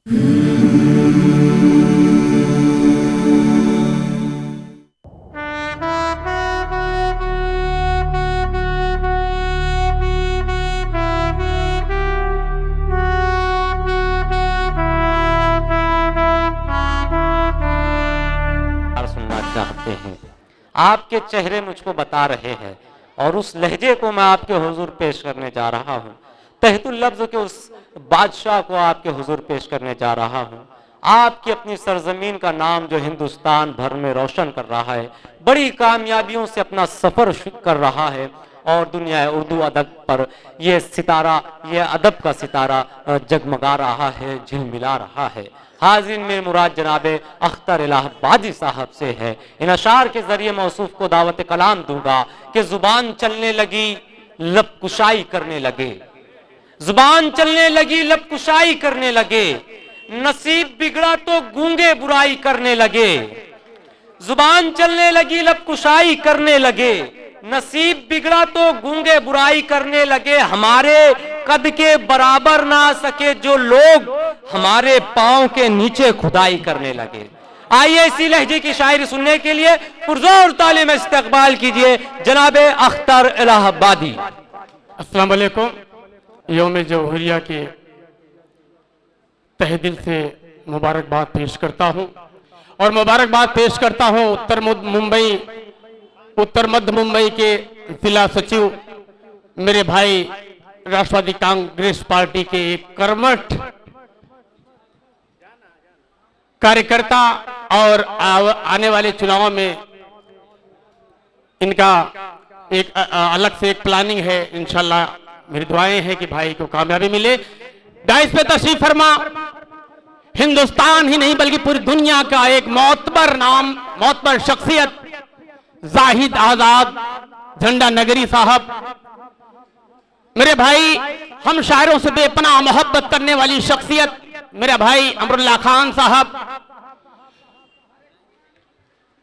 चाहते हैं, आपके चेहरे मुझको बता रहे हैं और उस लहजे को मैं आपके हुजूर पेश करने जा रहा हूँ। तहतुल लफ्ज के उस बादशाह को आपके हुजूर पेश करने जा रहा हूँ। आपकी अपनी सरजमीन का नाम जो हिंदुस्तान भर में रोशन कर रहा है, बड़ी कामयाबियों से अपना सफर कर रहा है और दुनिया उर्दू अदब पर यह सितारा, यह अदब का सितारा जगमगा रहा है, झिलमिला रहा है। हाजिर में मुराद जनाबे अख्तर इलाहाबादी साहब से है। इन अशार के जरिए मौसूफ को दावत कलाम दूंगा कि जुबान चलने लगी लब कुशाई करने लगे, जुबान चलने लगी लब कुशाई करने लगे, नसीब बिगड़ा तो गूंगे बुराई करने लगे। जुबान चलने लगी लब कुशाई करने लगे, नसीब बिगड़ा तो गूंगे बुराई करने लगे। हमारे कद के बराबर ना सके जो लोग, हमारे पांव के नीचे खुदाई करने लगे। आइए इसी लहजे की शायरी सुनने के लिए पुरजोर तालीम इस्तकबाल कीजिए जनाबे अख्तर इलाहाबादी। अस्सलाम वालेकुम। यौम जौहरिया के तहे दिल से मुबारकबाद पेश करता हूँ और मुबारकबाद पेश करता हूँ उत्तर मध्य मुंबई के जिला सचिव मेरे भाई राष्ट्रवादी कांग्रेस पार्टी के एक कर्मठ कार्यकर्ता और आने वाले चुनाव में इनका एक अलग से एक प्लानिंग है। इंशाल्लाह मेरी दुआएं हैं कि भाई को कामयाबी मिले। डाइस पे तशरीफ फरमा, हिंदुस्तान ही नहीं बल्कि पूरी दुनिया का एक मोतबर नाम, मोतबर शख्सियत जाहिद आजाद झंडा नगरी साहब, मेरे भाई हम शायरों से बेपनाह मोहब्बत करने वाली शख्सियत मेरा भाई अमरुल्लाह खान साहब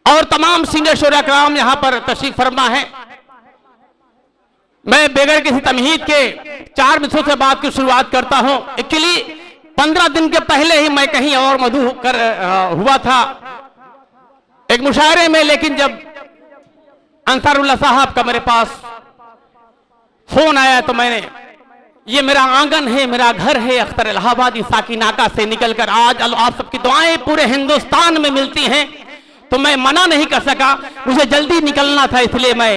और तमाम सिंगर शोरा कराम यहां पर तशरीफ फरमा है। मैं बगैर किसी तमहीद के 4 मिनटों से बात की शुरुआत करता हूं। एक्चुअली 15 दिन के पहले ही मैं कहीं और मधु कर हुआ था एक मुशायरे में, लेकिन जब अंसारुल्लाह साहब का मेरे पास फोन आया तो मैंने, ये मेरा आंगन है, मेरा घर है अख्तर इलाहाबादी साकिनाका से निकलकर आज आप सबकी दुआएं पूरे हिंदुस्तान में मिलती हैं, तो मैं मना नहीं कर सका, मुझे जल्दी निकलना था, इसलिए मैं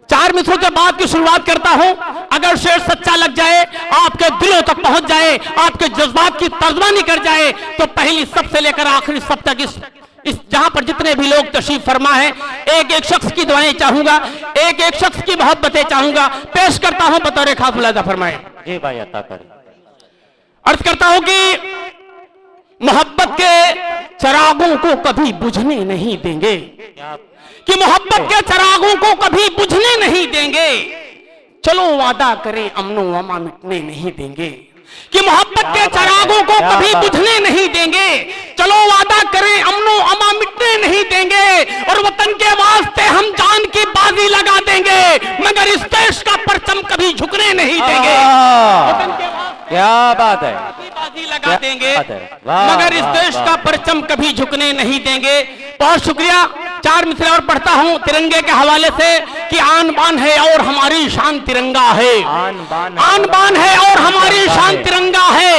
4 मिनटों के बाद की शुरुआत करता हूं। अगर शेर सच्चा लग जाए, आपके दिलों तक पहुंच जाए, आपके जज्बात की तर्जमानी कर जाए, तो पहली सब से लेकर आखिरी सब तक इस जहां पर जितने भी लोग तशरीफ फरमा है, एक एक शख्स की दुआएं चाहूंगा, एक एक शख्स की मोहब्बतें चाहूंगा। पेश करता हूं बतौर खास मुलाजा फरमाए। जी भाई अता कर। अर्ज करता हूं कि मोहब्बत के चरागों को कभी बुझने नहीं देंगे, कि मोहब्बत के चरागों को कभी बुझने नहीं देंगे। चलो वादा करें अमनो अमा मिटने नहीं देंगे, कि मोहब्बत के चरागों को कभी बुझने नहीं देंगे। चलो वादा करें अमनो अमा मिटने नहीं देंगे, और वतन के वास्ते हम जान की बाजी लगा देंगे, मगर इस देश का परचम कभी झुकने नहीं देंगे। वतन के वास्ते क्या बात है, बाजी लगा देंगे, मगर इस देश का परचम कभी झुकने नहीं देंगे। बहुत शुक्रिया। 4 मिसरे और पढ़ता हूं तिरंगे के हवाले से कि आन बान है और हमारी शान तिरंगा है, आन बान है और हमारी शान तिरंगा है,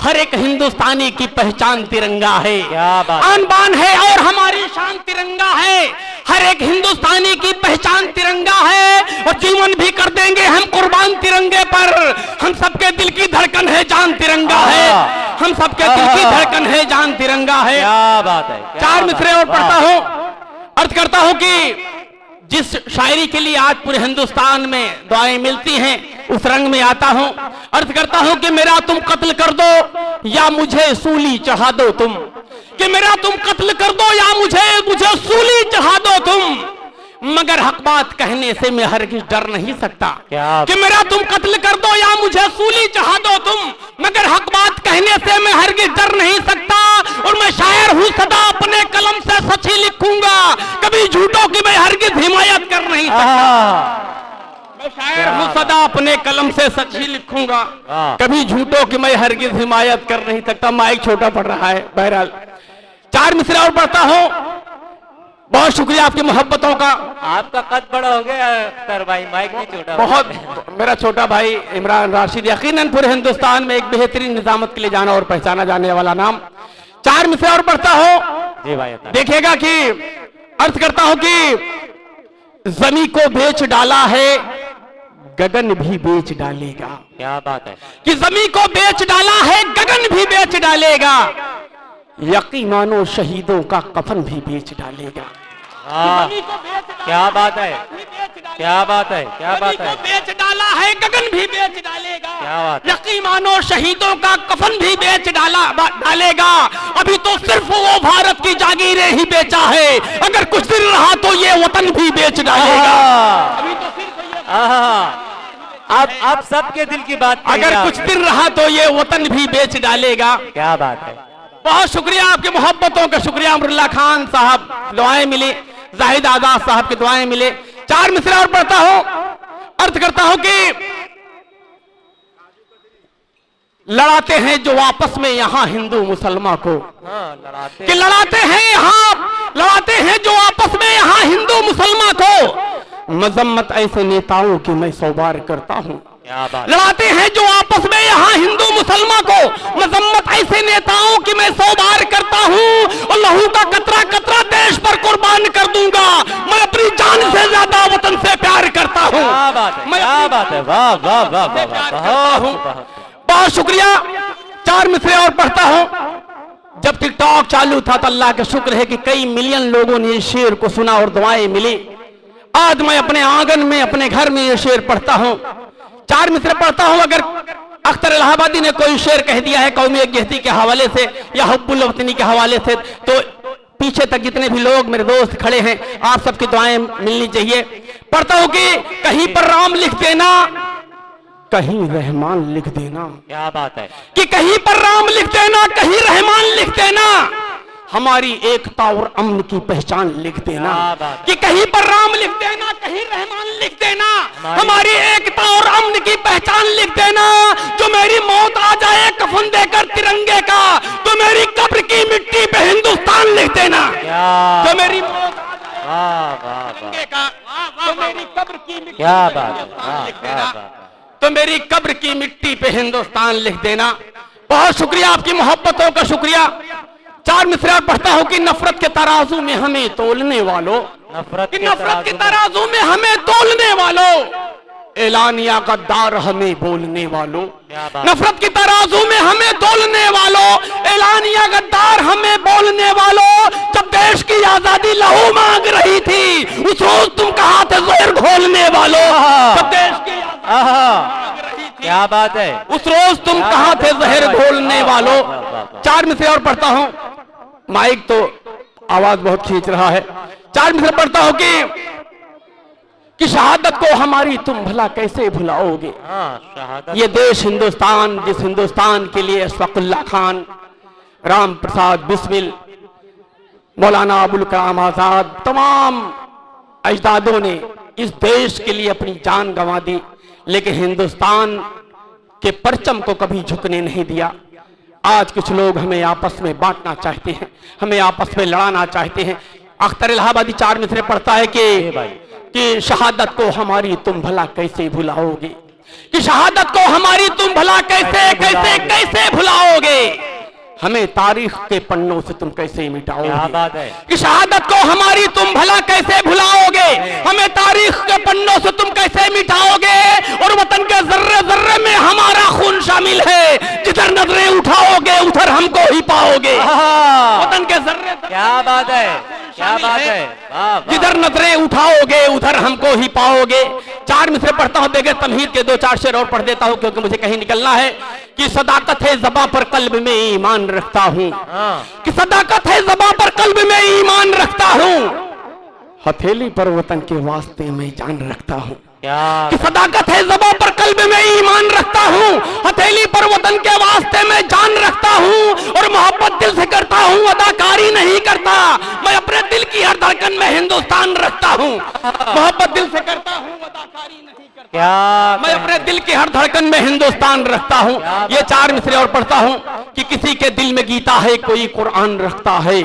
हर एक हिंदुस्तानी की पहचान तिरंगा है। आन बान है और हमारी शान तिरंगा है, हर एक हिंदुस्तानी की पहचान तिरंगा है, और जीवन भी कर देंगे हम कुर्बान तिरंगे पर। हम सबके दिल की धड़कन है, जान तिरंगा है, हम सबके दिल की धड़कन है, जान तिरंगा है। क्या बात है। 4 मिसरे और पढ़ता हूं, अर्ज करता हूं कि जिस शायरी के लिए आज पूरे हिंदुस्तान में दुआएं मिलती हैं, उस रंग में आता हूं। अर्ज करता हूं कि मेरा तुम कत्ल कर दो या मुझे सूली चढ़ा दो तुम, कि मेरा तुम कत्ल कर दो या मुझे सूली चढ़ा दो तुम, मगर हक बात कहने से मैं हरगिज डर नहीं सकता। कि मेरा तुम कत्ल कर दो या मुझे सूली चढ़ा दो तुम, मगर हक बात कहने से मैं हरगिज डर नहीं सकता। और मैं शायर हूं सदा अपने कलम से सच ही लिखूंगा, कभी झूठों की मैं हरगिज हिमायत कर नहीं सकता। मैं शायर हूँ सदा अपने कलम से सच ही लिखूंगा, वाह। कभी झूठों की मैं हरगिज हिमायत कर नहीं सकता। माइक छोटा पड़ रहा है, बहरहाल 4 मिसरे और पढ़ता हूँ। बहुत शुक्रिया आपकी मोहब्बतों का। आपका कद बड़ा हो गया अख्तर भाई, माइक नहीं छोटा हो बहुत गया। मेरा छोटा भाई इमरान राशिद यकीनन पूरे हिंदुस्तान में एक बेहतरीन निजामत के लिए जाना और पहचाना जाने वाला नाम। 4 मिसरे और पढ़ता हूँ। जी भाई अख्तर। देखिएगा कि अर्थ करता हूं कि जमी को बेच डाला है गगन भी बेच डालेगा। क्या बात है। कि जमी को बेच डाला है गगन भी बेच डालेगा, यकीन मानो शहीदों का कफन भी बेच डालेगा। हाँ, क्या बात है, क्या बात है, क्या बात है। बेच डाला है गगन भी बेच डालेगा, क्या बात है। यकीन मानो शहीदों का कफन भी बेच डालेगा। अभी तो सिर्फ वो भारत की जागीरें ही बेचा है, अगर कुछ दिन रहा तो ये वतन भी बेच डालेगा। अभी तो सिर्फ आप सबके दिल की बात कही अगर आप। कुछ दिन रहा तो ये वतन भी बेच डालेगा। क्या बात है। बहुत शुक्रिया आपकी मोहब्बतों का शुक्रिया। अमरुल्लाह खान साहब दुआएं मिली, जाहिद आजाद साहब की दुआएं मिले। 4 मिसरे और पढ़ता हूं। अर्थ करता हूं कि लड़ाते हैं जो आपस में यहां हिंदू मुसलमान को, हाँ, लड़ाते कि लड़ाते हैं जो आपस में यहां हिंदू मुसलमान को। मजम्मत ऐसे नेताओं की मैं 100 बार करता हूं। क्या बात। लड़ाते हैं जो आपस में यहाँ हिंदू मुसलमान को, मजम्मत ऐसे नेताओं की मैं 100 बार करता हूँ। और लहू का कतरा कतरा देश पर कुर्बान कर दूंगा। मैं अपनी जान से ज्यादा वतन से प्यार करता हूँ। क्या बात है, क्या बात है। वाह वाह वाह वाह वाह, बहुत बहुत शुक्रिया। 4 मिसरे और पढ़ता हूँ। जब टिकटॉक चालू था तो अल्लाह का शुक्र है कि कई मिलियन लोगों ने इस शेर को सुना और दुआएं मिली। आज मैं अपने आंगन में अपने घर में ये शेर पढ़ता हूँ। 4 मिसरे पढ़ता हूं। अगर अख्तर इलाहाबादी ने कोई शेर कह दिया है कौमी यकजहती के हवाले से या हुब्बुल वतनी के हवाले से, तो पीछे तक जितने भी लोग मेरे दोस्त खड़े हैं, आप सबकी दुआएं मिलनी चाहिए। पढ़ता हूं कि कहीं पर राम लिख देना, कहीं रहमान लिख देना। क्या बात है। कि कहीं पर राम लिख देना, कहीं रहमान लिख देना, हमारी एकता और अमन की पहचान लिख देना। कि कहीं पर राम लिख देना, कहीं रहमान लिख देना, हमारी एकता और अमन की पहचान लिख देना। जो मेरी मौत आ जाए कफन देकर तिरंगे का, तो मेरी कब्र की मिट्टी पे हिंदुस्तान लिख देना। जो मेरी मौत तिरंगे का, तो मेरी कब्र की मिट्टी क्या पे बात हिंदुस्तान लिख है। देना। तो मेरी कब्र की मिट्टी पे हिंदुस्तान लिख देना। बहुत शुक्रिया आपकी मोहब्बतों का शुक्रिया। 4 मिसरे पढ़ता हूं कि नफरत के तराजू में हमें तोलने वालों, नफरत के तराजू में हमें तोलने वालों, एलानिया गद्दार हमें बोलने वालों। नफरत की तराजू में हमें तोलने वालों, एलानिया गद्दार हमें बोलने वालों। जब देश की आजादी लहू मांग रही थी, उस रोज तुम कहा थे जहर घोलने वालों। जब देश की क्या बात है। उस रोज तुम कहा थे जहर घोलने वालों। 4 मिसरे और पढ़ता हूं। माइक तो आवाज बहुत खींच रहा है। 4 मिसरे पढ़ता हूं कि शहादत को हमारी तुम भला कैसे भुलाओगे। शहादत। ये देश हिंदुस्तान, जिस हिंदुस्तान के लिए अशफाकुल्लाह खान, राम प्रसाद बिस्मिल, मौलाना अबुल कलाम आजाद, तमाम अजदादों ने इस देश के लिए अपनी जान गंवा दी, लेकिन हिंदुस्तान के परचम को कभी झुकने नहीं दिया। आज कुछ लोग हमें आपस में बांटना चाहते हैं, हमें आपस में लड़ाना चाहते हैं। अख्तर इलाहाबादी 4 मिसरे पढ़ता है कि शहादत को हमारी तुम भला कैसे भुलाओगे। कि शहादत को हमारी तुम भला कैसे कैसे कैसे भुलाओगे। हमें तारीख के पन्नों से तुम कैसे मिटाओगे। क्या बात है। कि शहादत को हमारी तुम भला कैसे भुलाओगे, हमें तारीख के पन्नों से तुम कैसे मिटाओगे। और वतन के जर्रे जर्रे में हमारा खून शामिल है, जिधर नजरें उठाओगे उधर हमको ही पाओगे। वतन के जर्रे, क्या बात है, क्या बात है। जिधर नजरें उठाओगे उधर हमको ही पाओगे। 4 मिसरे पढ़ता हूं, बगैर तमहीद के 2-4 शेर और पढ़ देता हूं क्योंकि मुझे कहीं निकलना है। कि सदाकत है ज़बां पर कल्ब में ईमान रखता हूं। कि सदाकत है ज़बां पर कल्ब में ईमान रखता हूं, हथेली पर वतन के वास्ते में जान रखता हूं। कि सदाकत है ज़बां पर कल्ब में ईमान रखता हूं, हथेली पर वतन के वास्ते में जान रखता हूं। और मोहब्बत दिल से करता हूं, अदाकारी नहीं करता। मैं अपने दिल की हर धड़कन में हिंदुस्तान रखता हूं। मोहब्बत दिल से करता हूँ, अदाकारी नहीं करता। क्या मैं अपने दिल की हर धड़कन में हिंदुस्तान रखता हूँ। ये 4 मिसरे और पढ़ता हूँ कि किसी के दिल में गीता है, कोई कुरान रखता है।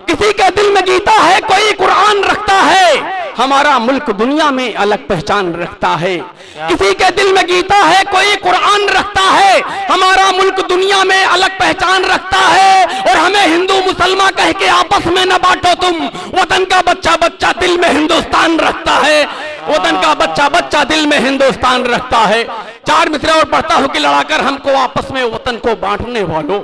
किसी के दिल में गीता है, कोई कुरान रखता है। हमारा मुल्क दुनिया में अलग पहचान रखता है। किसी के दिल में गीता है, कोई कुरान रखता है। हमारा मुल्क दुनिया में अलग पहचान रखता है। और हमें हिंदू मुसलमान कह के आपस में न बांटो तुम। वतन का बच्चा बच्चा दिल में हिंदुस्तान रखता है। वतन का बच्चा बच्चा दिल में हिंदुस्तान रखता है। 4 मिसरे और पढ़ता हूं कि लड़ाकर हमको आपस में वतन को बांटने वालों,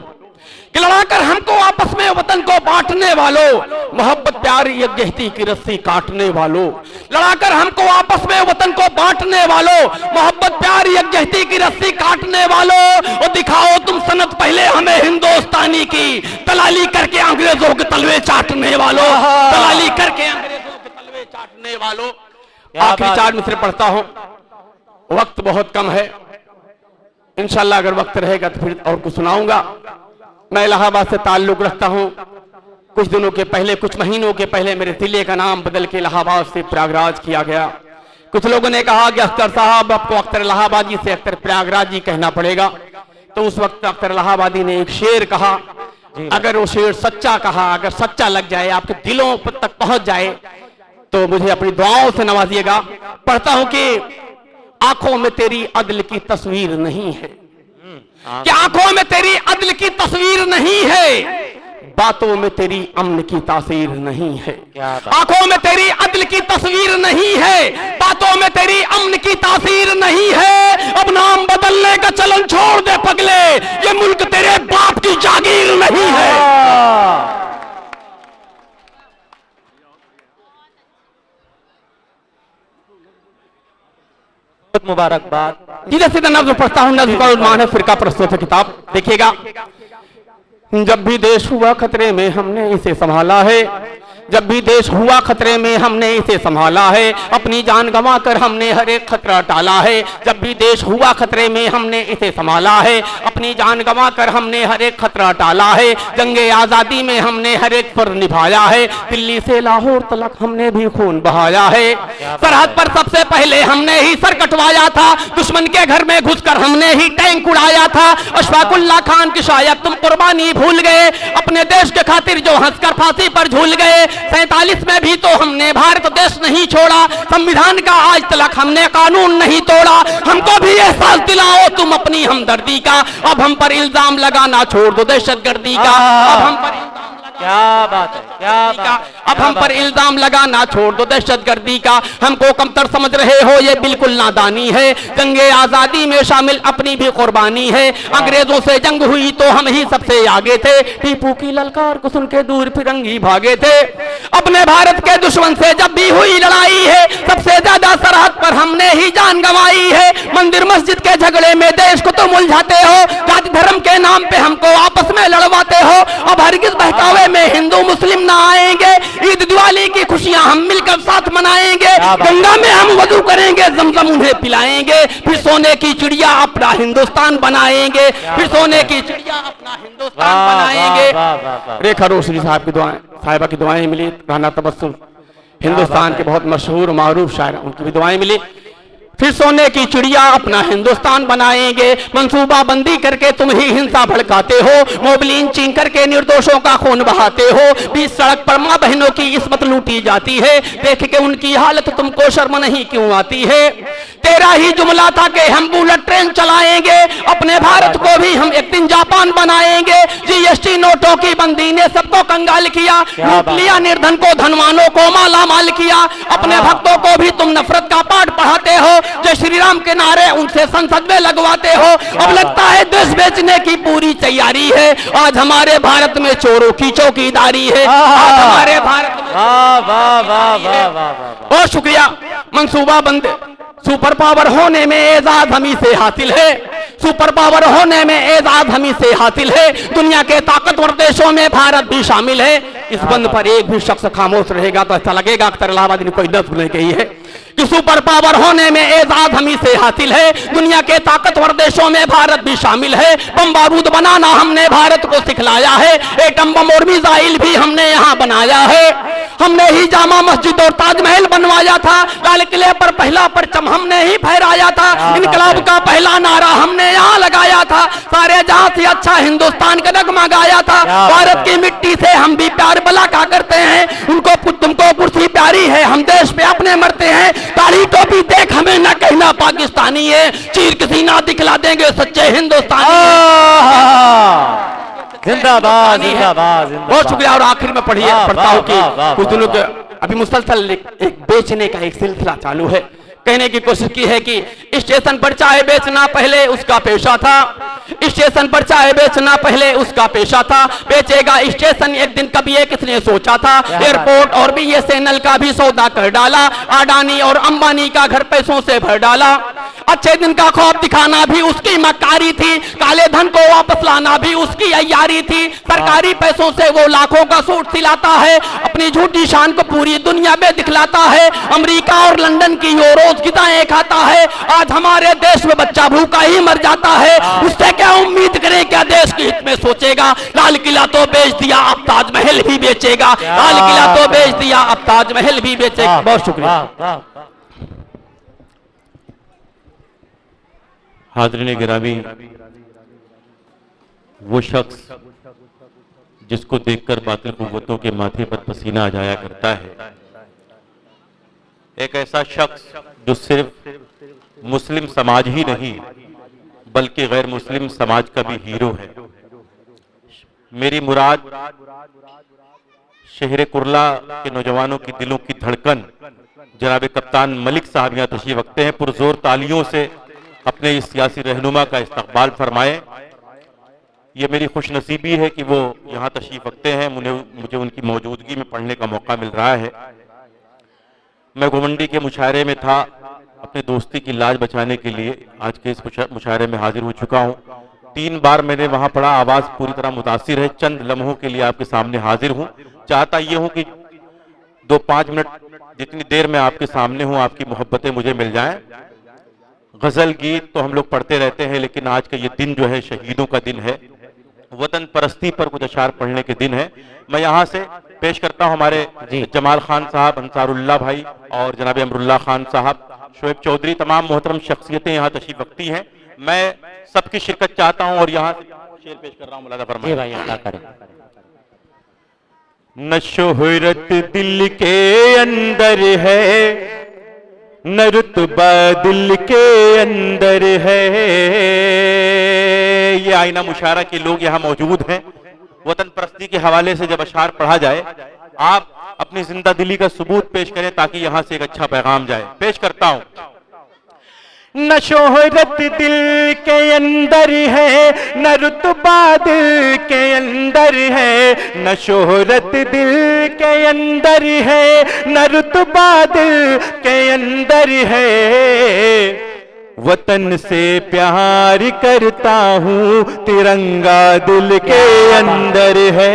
कि लड़ाकर हमको आपस में वतन को बांटने वालों, मोहब्बत प्यार यकजहती की रस्सी काटने वालों, लड़ाकर हमको आपस में वतन को बांटने वालों, मोहब्बत प्यार यकजहती की रस्सी काटने वालों, और दिखाओ तुम सनत पहले हमें हिंदुस्तानी की, दलाली करके अंग्रेजों के तलवे चाटने वालों, दलाली करके अंग्रेजों के तलवे चाटने वालों। आखिरी 4 मिसरे पढ़ता हूं, वक्त बहुत कम है, इंशाल्लाह अगर वक्त रहेगा तो फिर और कुछ सुनाऊंगा। मैं इलाहाबाद से ताल्लुक रखता हूं। कुछ दिनों के पहले, कुछ महीनों के पहले मेरे जिले का नाम बदल के इलाहाबाद से प्रयागराज किया गया। कुछ लोगों ने कहा कि अख्तर साहब आपको अख्तर इलाहाबादी से अख्तर प्रयागराजी कहना पड़ेगा। तो उस वक्त अख्तर इलाहाबादी ने एक शेर कहा, अगर वो शेर सच्चा कहा, अगर सच्चा लग जाए, आपके दिलों तक पहुंच जाए, तो मुझे अपनी दुआओं से नवाजिएगा। पढ़ता हूं कि आंखों में तेरी अदल की तस्वीर नहीं है, कि आंखों में तेरी अदल की तस्वीर नहीं है, बातों में तेरी अमन की तासीर नहीं है। आंखों में तेरी अदल की तस्वीर नहीं है, बातों में तेरी अमन की तासीर नहीं है। अब नाम बदलने का चलन छोड़ दे पगले, ये मुल्क तेरे बाप की जागीर नहीं है। मुबारकबाद। सीधे सीधा नज़्म पढ़ता हूँ, नज़्म का उन्वान है फिरका प्रस्तुत है किताब। देखिएगा, जब भी देश हुआ खतरे में हमने इसे संभाला है, जब भी देश हुआ खतरे में हमने इसे संभाला है, अपनी जान गंवा कर हमने हर एक खतरा टाला है। जब भी देश हुआ खतरे में हमने इसे संभाला है, अपनी जान गंवा कर हमने हर एक खतरा टाला है। जंगे आजादी में हमने हर एक पर निभाया है, दिल्ली से लाहौर तलक हमने भी खून बहाया है। सरहद पर सबसे पहले हमने ही सर कटवाया था, दुश्मन के घर में घुसकर हमने ही टैंक उड़ाया था। अशफाकुल्लाह खान की शायद तुम कुर्बानी भूल गए, अपने देश के खातिर जो हंसकर फांसी पर झूल गए। 47 में भी तो हमने भारत देश नहीं छोड़ा, संविधान का आज तक हमने कानून नहीं तोड़ा। हमको भी एहसास दिलाओ तुम अपनी हमदर्दी का, अब हम पर इल्जाम लगाना छोड़ दो दहशतगर्दी का। अब हम पर क्या बात है, क्या बात, अब हम पर इल्जाम लगाना छोड़ दो दहशतगर्दी का। हमको कमतर समझ रहे हो, ये बिल्कुल नादानी है। जंगे आजादी में शामिल अपनी भी कुर्बानी है। अंग्रेजों से जंग हुई तो हम ही सबसे आगे थे, टीपू की ललकार को सुन के दूर फिरंगी भागे थे। अपने भारत के दुश्मन से जब भी हुई लड़ाई है, सबसे ज्यादा सरहद पर हमने ही जान गंवाई है। मंदिर मस्जिद के झगड़े में देश को तुम उलझाते हो, जाति धर्म के नाम पे हमको आपस में लड़वाते हो। अब हरगिज बहकावे में हिंदू मुस्लिम ना आएंगे, ईद दिवाली की खुशियां हम मिलकर साथ मनाएंगे। गंगा में हम वजू करेंगे, जमजम उन्हें पिलाएंगे, फिर सोने की चिड़िया अपना हिंदुस्तान बनाएंगे, फिर सोने की चिड़िया अपना हिंदुस्तान बनाएंगे। रेखा रोशनी साहब की दुआएं, साहिबा की दुआएं मिली। राना तबस्सुम हिंदुस्तान के बहुत मशहूर मारूफ शायर, उनकी भी दुआएं मिली। फिर सोने की चिड़िया अपना हिंदुस्तान बनाएंगे, मंसूबा बंदी करके तुम ही हिंसा भड़काते हो, मोबलिन चीन करके निर्दोषों का खून बहाते हो। बीच सड़क पर माँ बहनों की इस्मत लूटी जाती है, देख के उनकी हालत तुमको शर्म नहीं क्यों आती है। तेरा ही जुमला था कि हम बुलेट ट्रेन चलाएंगे, अपने भारत को भी हम एक दिन जापान बनाएंगे। जीएसटी नोटों की बंदी ने सबको कंगाल किया, लूट लिया निर्धन को, धनवानों को माला माल किया। अपने भक्तों को भी तुम नफरत का पाठ पढ़ाते हो, जय श्री राम के नारे उनसे संसद में लगवाते हो। अब लगता है देश बेचने की पूरी तैयारी है, आज हमारे भारत में चोरों की चौकीदारी है। आज हमारे भारत में बहुत शुक्रिया। मंसूबा बंद सुपर पावर होने में एजाज हमी से हासिल है, सुपर पावर होने में एजाज हमी से हासिल है। दुनिया के ताकतवर देशों में भारत भी शामिल है। इस बंद पर एक भी शख्स खामोश रहेगा तो ऐसा लगेगा अख्तर इलाहाबादी ने कोई नज़्म नहीं कही है। कि सुपर पावर होने में एजाज हमी से हासिल है। दुनिया के ताकतवर देशों में भारत भी शामिल है। बम बारूद बनाना हमने भारत को सिखलाया है। एटम बम और मिसाइल भी हमने यहाँ बनाया है। हमने ही जामा मस्जिद और ताजमहल बनवाया था। लाल किले पर पहला परचम हमने ही फहराया था। इनकलाब का पहला नारा हमने यहाँ लगाया था। सारे जहां से अच्छा हिंदुस्तान का नगमा गाया था। भारत की मिट्टी से हम भी प्यार बला का करते हैं। उनको तुमको कुर्सी प्यारी है, हम देश पे अपने मरते हैं। काली टोपी देख हमें न कहना पाकिस्तानी है, चीर के सीना दिखला देंगे सच्चे हिंदुस्तानी। जिंदाबाद जिंदाबाद जिंदाबाद। बहुत शुक्रिया। और आखिर में पढ़ता हूँ कि कुछ दिनों के अभी मुसलसल एक बेचने का एक सिलसिला चालू है। कहने की कोशिश की है कि स्टेशन पर चाय बेचना पहले उसका पेशा था। स्टेशन पर चाय बेचना पहले उसका पेशा था। बेचेगा स्टेशन एक दिन, कभी ये किसने सोचा था। एयरपोर्ट और BSNL का भी सौदा कर डाला। अडानी और अंबानी का घर पैसों से भर डाला। अच्छे दिन का खौफ दिखाना भी उसकी मक्कारी थी। काले धन को वापस लाना भी उसकी अय्यारी थी। सरकारी पैसों से वो लाखों का सूट सिलाता है। अपनी झूठी शान को पूरी दुनिया में दिखलाता है। अमेरिका और लंदन की वो रोज गिदाएं खाता है। आज हमारे देश में बच्चा भूखा ही मर जाता है। उससे क्या उम्मीद करें, क्या देश के हित में सोचेगा। लाल किला तो बेच दिया, अब ताजमहल भी बेचेगा। लाल किला तो बेच दिया, अब ताजमहल भी बेचेगा। बहुत शुक्रिया। हाज़रीन गिरामी, वो शख्स जिसको देखकर बातिल कुव्वतों के माथे पर पसीना आ जाया करता है, एक ऐसा शख्स जो सिर्फ मुस्लिम समाज ही नहीं बल्कि गैर मुस्लिम समाज का भी हीरो है। मेरी मुराद शहर कुर्ला के नौजवानों की दिलों की धड़कन जनाब कप्तान मलिक साहब यहाँ तशरीफ रखते हैं। पुरजोर तालियों से अपने इस सियासी रहनुमा का इस्तकबाल फरमाएं। ये मेरी खुशनसीबी है कि वो यहाँ तशरीफ रखते हैं। मुझे उनकी मौजूदगी में पढ़ने का मौका मिल रहा है। मैं घुमंडी के मुशायरे में था, अपने दोस्ती की लाज बचाने के लिए आज के इस मुशायरे में हाजिर हो चुका हूँ। 3 बार मैंने वहाँ पढ़ा, आवाज़ पूरी तरह मुतासिर है। चंद लम्हों के लिए आपके सामने हाजिर हूँ। चाहता ये हूँ कि 2-5 मिनट जितनी देर मैं आपके सामने हूँ, आपकी मोहब्बतें मुझे मिल जाएं। गजल गीत तो हम लोग पढ़ते रहते हैं, लेकिन आज का ये दिन जो है शहीदों का दिन है, वतन परस्ती पर कुछ अशार पढ़ने के दिन है। मैं यहाँ से पेश करता हूँ हमारे जमाल खान साहब, अंसारुल्लाह भाई और जनाब अमरुल्लाह खान साहब, शोएब चौधरी, तमाम मोहतरम शख्सियतें यहाँ तशरीफ रखती हैं। मैं सबकी शिरकत चाहता हूँ और यहाँ से शेर पेश कर रहा हूँ। मुलाजा फरमाइए। न शोहरत दिल के अंदर है, न रुतबा दिल के अंदर है। ये आईना मुशारा के लोग यहाँ मौजूद हैं। वतन परस्ती के हवाले से जब अशार पढ़ा जाए, आप अपनी जिंदा दिली का सबूत पेश करें ताकि यहाँ से एक अच्छा पैगाम जाए। पेश करता हूँ। न शोहरत दिल के अंदर है, न रुतबा दिल के अंदर है। न शोहरत दिल के अंदर है, न रुतबा दिल के अंदर है। वतन से प्यार करता हूँ, तिरंगा दिल के अंदर है।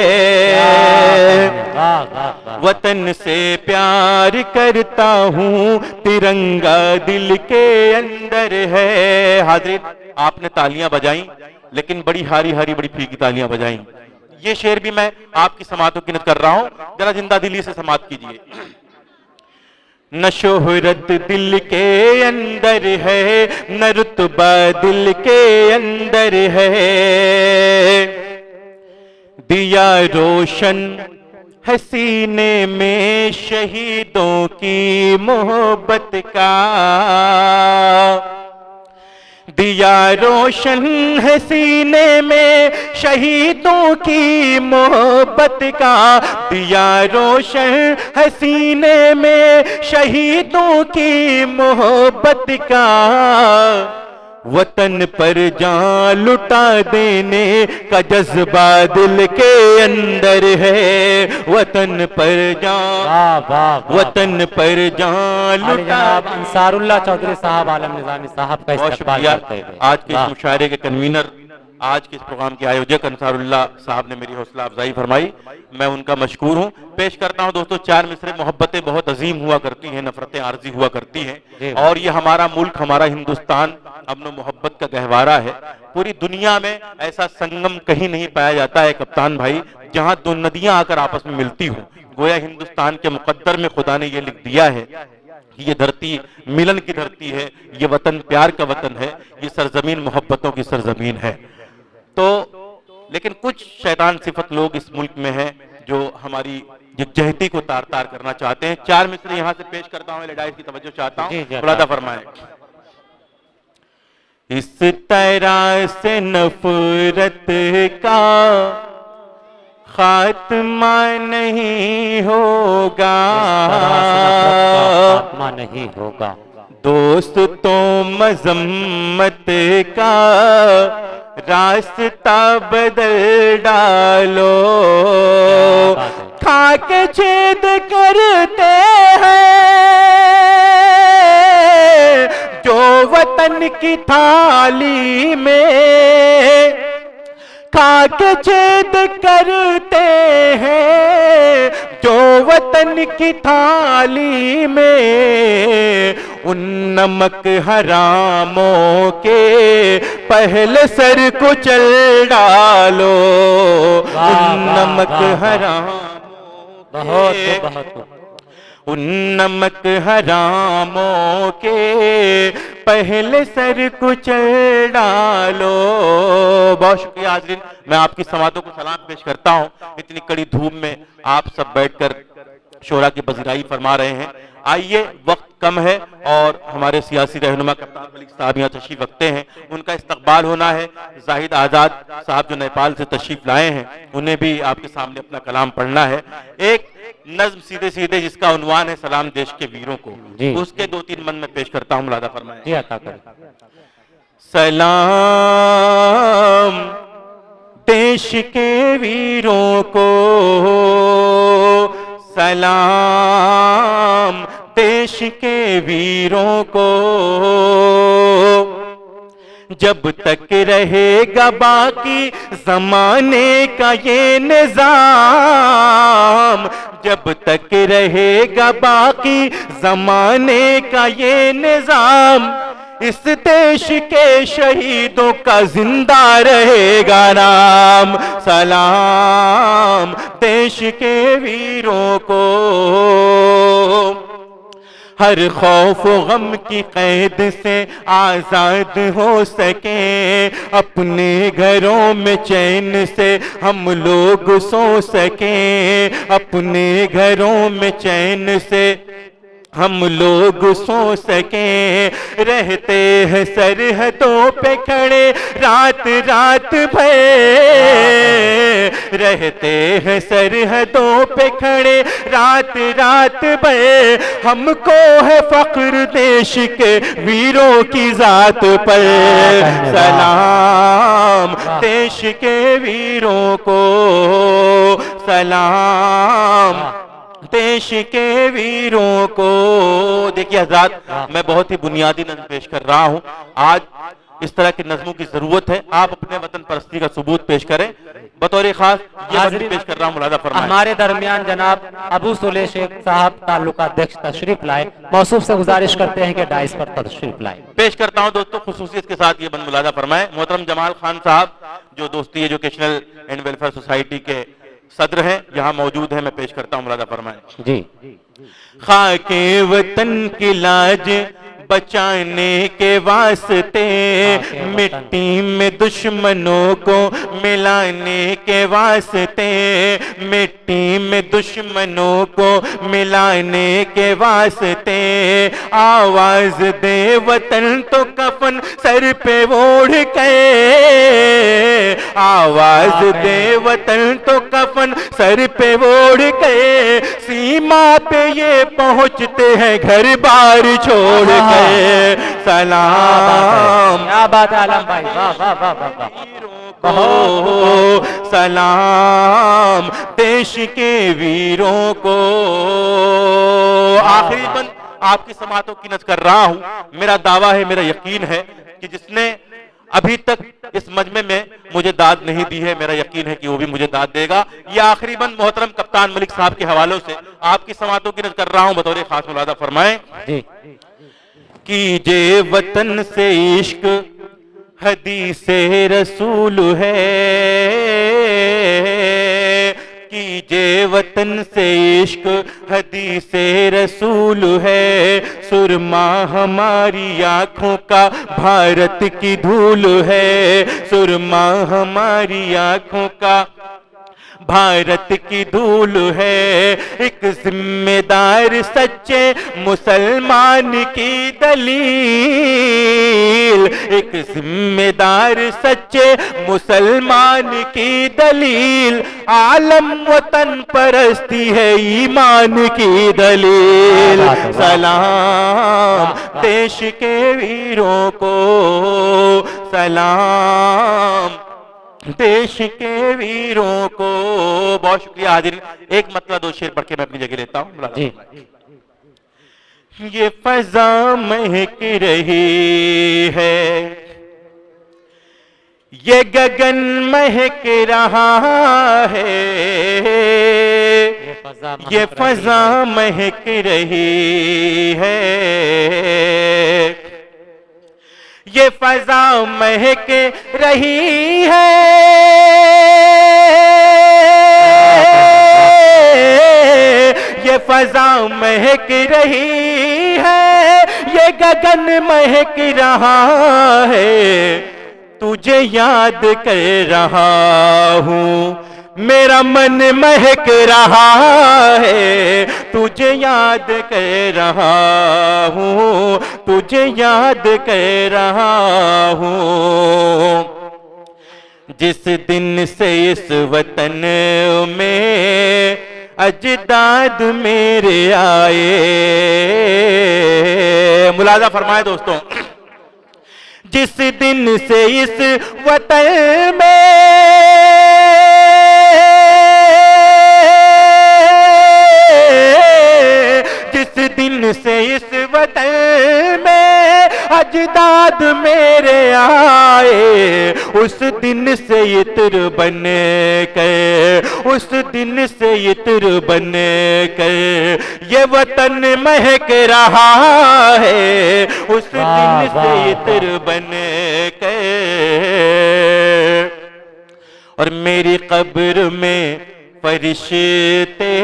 वतन से प्यार करता हूँ, तिरंगा दिल के अंदर है। हाज़रीन, आपने तालियां बजाई, लेकिन बड़ी हारी हारी बड़ी फीकी तालियां बजाई। ये शेर भी मैं आपकी समातों की नज़र कर रहा हूँ, जरा जिंदा दिली से समात कीजिए। न शोहरत दिल के अंदर है, न रुतबा दिल के अंदर है। दिया रोशन है सीने में शहीदों की मोहब्बत का। दिया रोशन है सीने में शहीदों की मोहब्बत का। दिया रोशन है सीने में शहीदों की मोहब्बत का। वतन पर जान लुटा देने का जज्बा दिल के अंदर है। वतन पर जान, वतन पर जान लुटा। अंसारुल्लाह चौधरी साहब, आलम निजामी साहब का बहुत शुक्रिया। आज के मुशायरे के कन्वीनर आज के इस प्रोग्राम के आयोजक अंसारुल्लाह साहब ने मेरी हौसला अफजाई फरमाई, मैं उनका मशकूर हूँ। पेश करता हूँ दोस्तों चार मिसरे। मोहब्बतें बहुत अजीम हुआ करती हैं, नफरतें आरजी हुआ करती हैं, और ये हमारा मुल्क, हमारा हिंदुस्तान अमन मोहब्बत का गहवारा है। पूरी दुनिया में ऐसा संगम कहीं नहीं पाया जाता है कप्तान भाई, जहां दो नदियां आकर आपस में मिलती हों। गोया हिंदुस्तान के मुकद्दर में खुदा ने ये लिख दिया है, ये धरती मिलन की धरती है, ये वतन प्यार का वतन है, ये सरजमीन मोहब्बतों की सरजमीन है। तो लेकिन कुछ शैतान सिफत लोग इस मुल्क में हैं जो हमारी यकजहती को तार तार करना चाहते हैं। चार मिसरे यहां से पेश करता हूं, लड़ाई की तवज्जो चाहता हूं, मुलादा फरमाएं। इस तरह से नफरत का खात्मा नहीं होगा, खात्मा नहीं होगा। दोस्तों मजम्मत का रास्ता बदल डालो, खाके छेद करते हैं जो वतन की थाली में, खाके छेद करते हैं जो वतन की थाली में, उन नमक हरामों के पहले सर को चल डालो, उन नमक हरामों के, उन नमक हरामों के पहले सर को चल डालो। बहुत शुक्रिया हाज़रीन, मैं आपकी समातों को सलाम पेश करता हूं। इतनी कड़ी धूप में आप सब बैठकर शोरा की पजीराई फरमा रहे हैं। आइए, वक्त कम है और हमारे सियासी रहनुमा कप्तान मलिक साहब यहाँ तशरीफ रखते हैं, उनका इस्तकबाल होना है। जाहिद आजाद साहब जो नेपाल से तशरीफ लाए हैं, उन्हें भी आपके सामने अपना कलाम पढ़ना है। एक नज्म सीधे सीधे जिसका उन्वान है सलाम देश के वीरों को, उसके दो तीन मन में पेश करता हूँ, मुलादा फरमाएं। सलाम देश के वीरों को, सलाम देश के वीरों को, जब तक रहेगा बाकी जमाने का ये निजाम, जब तक रहेगा बाकी जमाने का ये निजाम, इस देश के शहीदों का जिंदा रहेगा नाम। सलाम देश के वीरों को, हर खौफ गम की कैद से आजाद हो सके, अपने घरों में चैन से हम लोग सो सके, अपने घरों में चैन से हम लोग सो सके, रहते हैं सरहदों पे खड़े रात रात भर, रहते हैं सरहदों पे खड़े रात रात भर, हमको है फख्र देश के वीरों की जात पर। सलाम देश के वीरों को, सलाम देश के वीरों को। देखिए हज़रात, मैं बहुत ही बुनियादी नज़्म पेश कर रहा हूँ। आज इस तरह की नज़्मों की जरूरत है। आप अपने वतन परस्ती का सबूत पेश करें। बतौर खास ये नज़्म पेश कर रहा हूँ, मुलादा फरमाएं। हमारे दरमियान जनाब अबू सुले शेख साहब ताल्लुकाध्यक्ष तशरीफ लाए, मौसूफ से गुजारिश करते हैं कि डाइस पर तशरीफ लाए। पेश करता हूँ दोस्तों, खुसूसियत के साथ ये बंद मुलादा फरमाएं। मोहतरम जमाल खान साहब जो दोस्ती एजुकेशनल एंड वेलफेयर सोसाइटी के सदर हैं, यहाँ मौजूद है, मैं पेश करता हूँ, मुलादा फरमाएं। जी। खाके वतन की लाज बचाने के वास्ते, मिट्टी में दुश्मनों को मिलाने के वास्ते, मिट्टी में दुश्मनों को मिलाने के वास्ते, आवाज दे वतन तो कफन सर पे ओढ़ के, आवाज दे वतन तो कफन सर पे ओढ़ के, सीमा पे ये पहुंचते हैं घर बार छोड़ के। सलाम, क्या बात है आलम भाई, वाह वाह वाह वाह। सलाम देश के वीरों को। आखिरी बंद आपकी समातों की नज़र कर रहा हूं। मेरा दावा है, मेरा यकीन है कि जिसने अभी तक इस मजमे में मुझे दाद नहीं दी है, मेरा यकीन है कि वो भी मुझे दाद देगा। ये आखिरी बंद मोहतरम कप्तान मलिक साहब के हवालों से आपकी समातों की नज़र कर रहा हूं, बतौर खास मुलादा फरमाएं। कीजिए वतन से इश्क हदीसे रसूल है, कीजिए वतन से इश्क हदीसे रसूल है, सुरमा हमारी आंखों का भारत की धूल है, सुरमा हमारी आंखों का भारत की धूल है, एक जिम्मेदार सच्चे मुसलमान की दलील, एक जिम्मेदार सच्चे मुसलमान की दलील, आलम वतन परस्ती है ईमान की दलील। सलाम देश के वीरों को, सलाम देश के वीरों को। बहुत शुक्रिया हाजिर। एक मतलब दो शेर पढ़ के मैं अपनी जगह लेता हूँ। ये फजा महक रही है, ये गगन महक रहा है, ये फजा महक रही है, ये फजा महक रही है, ये फजा महक रही है, ये गगन महक रहा है, तुझे याद कर रहा हूँ, मेरा मन महक रहा है, तुझे याद कर रहा हूँ, तुझे याद कर रहा हूँ। जिस दिन से इस वतन में अजदाद मेरे आए, मुलाजा फरमाए दोस्तों, जिस दिन से इस वतन में दिन से इस वतन में अजदाद मेरे आए, उस दिन से इत्र बन कर, उस दिन से इत्र बन कर ये वतन महक रहा है, उस दिन से इत्र बन कर। और मेरी कब्र में फरिश्ते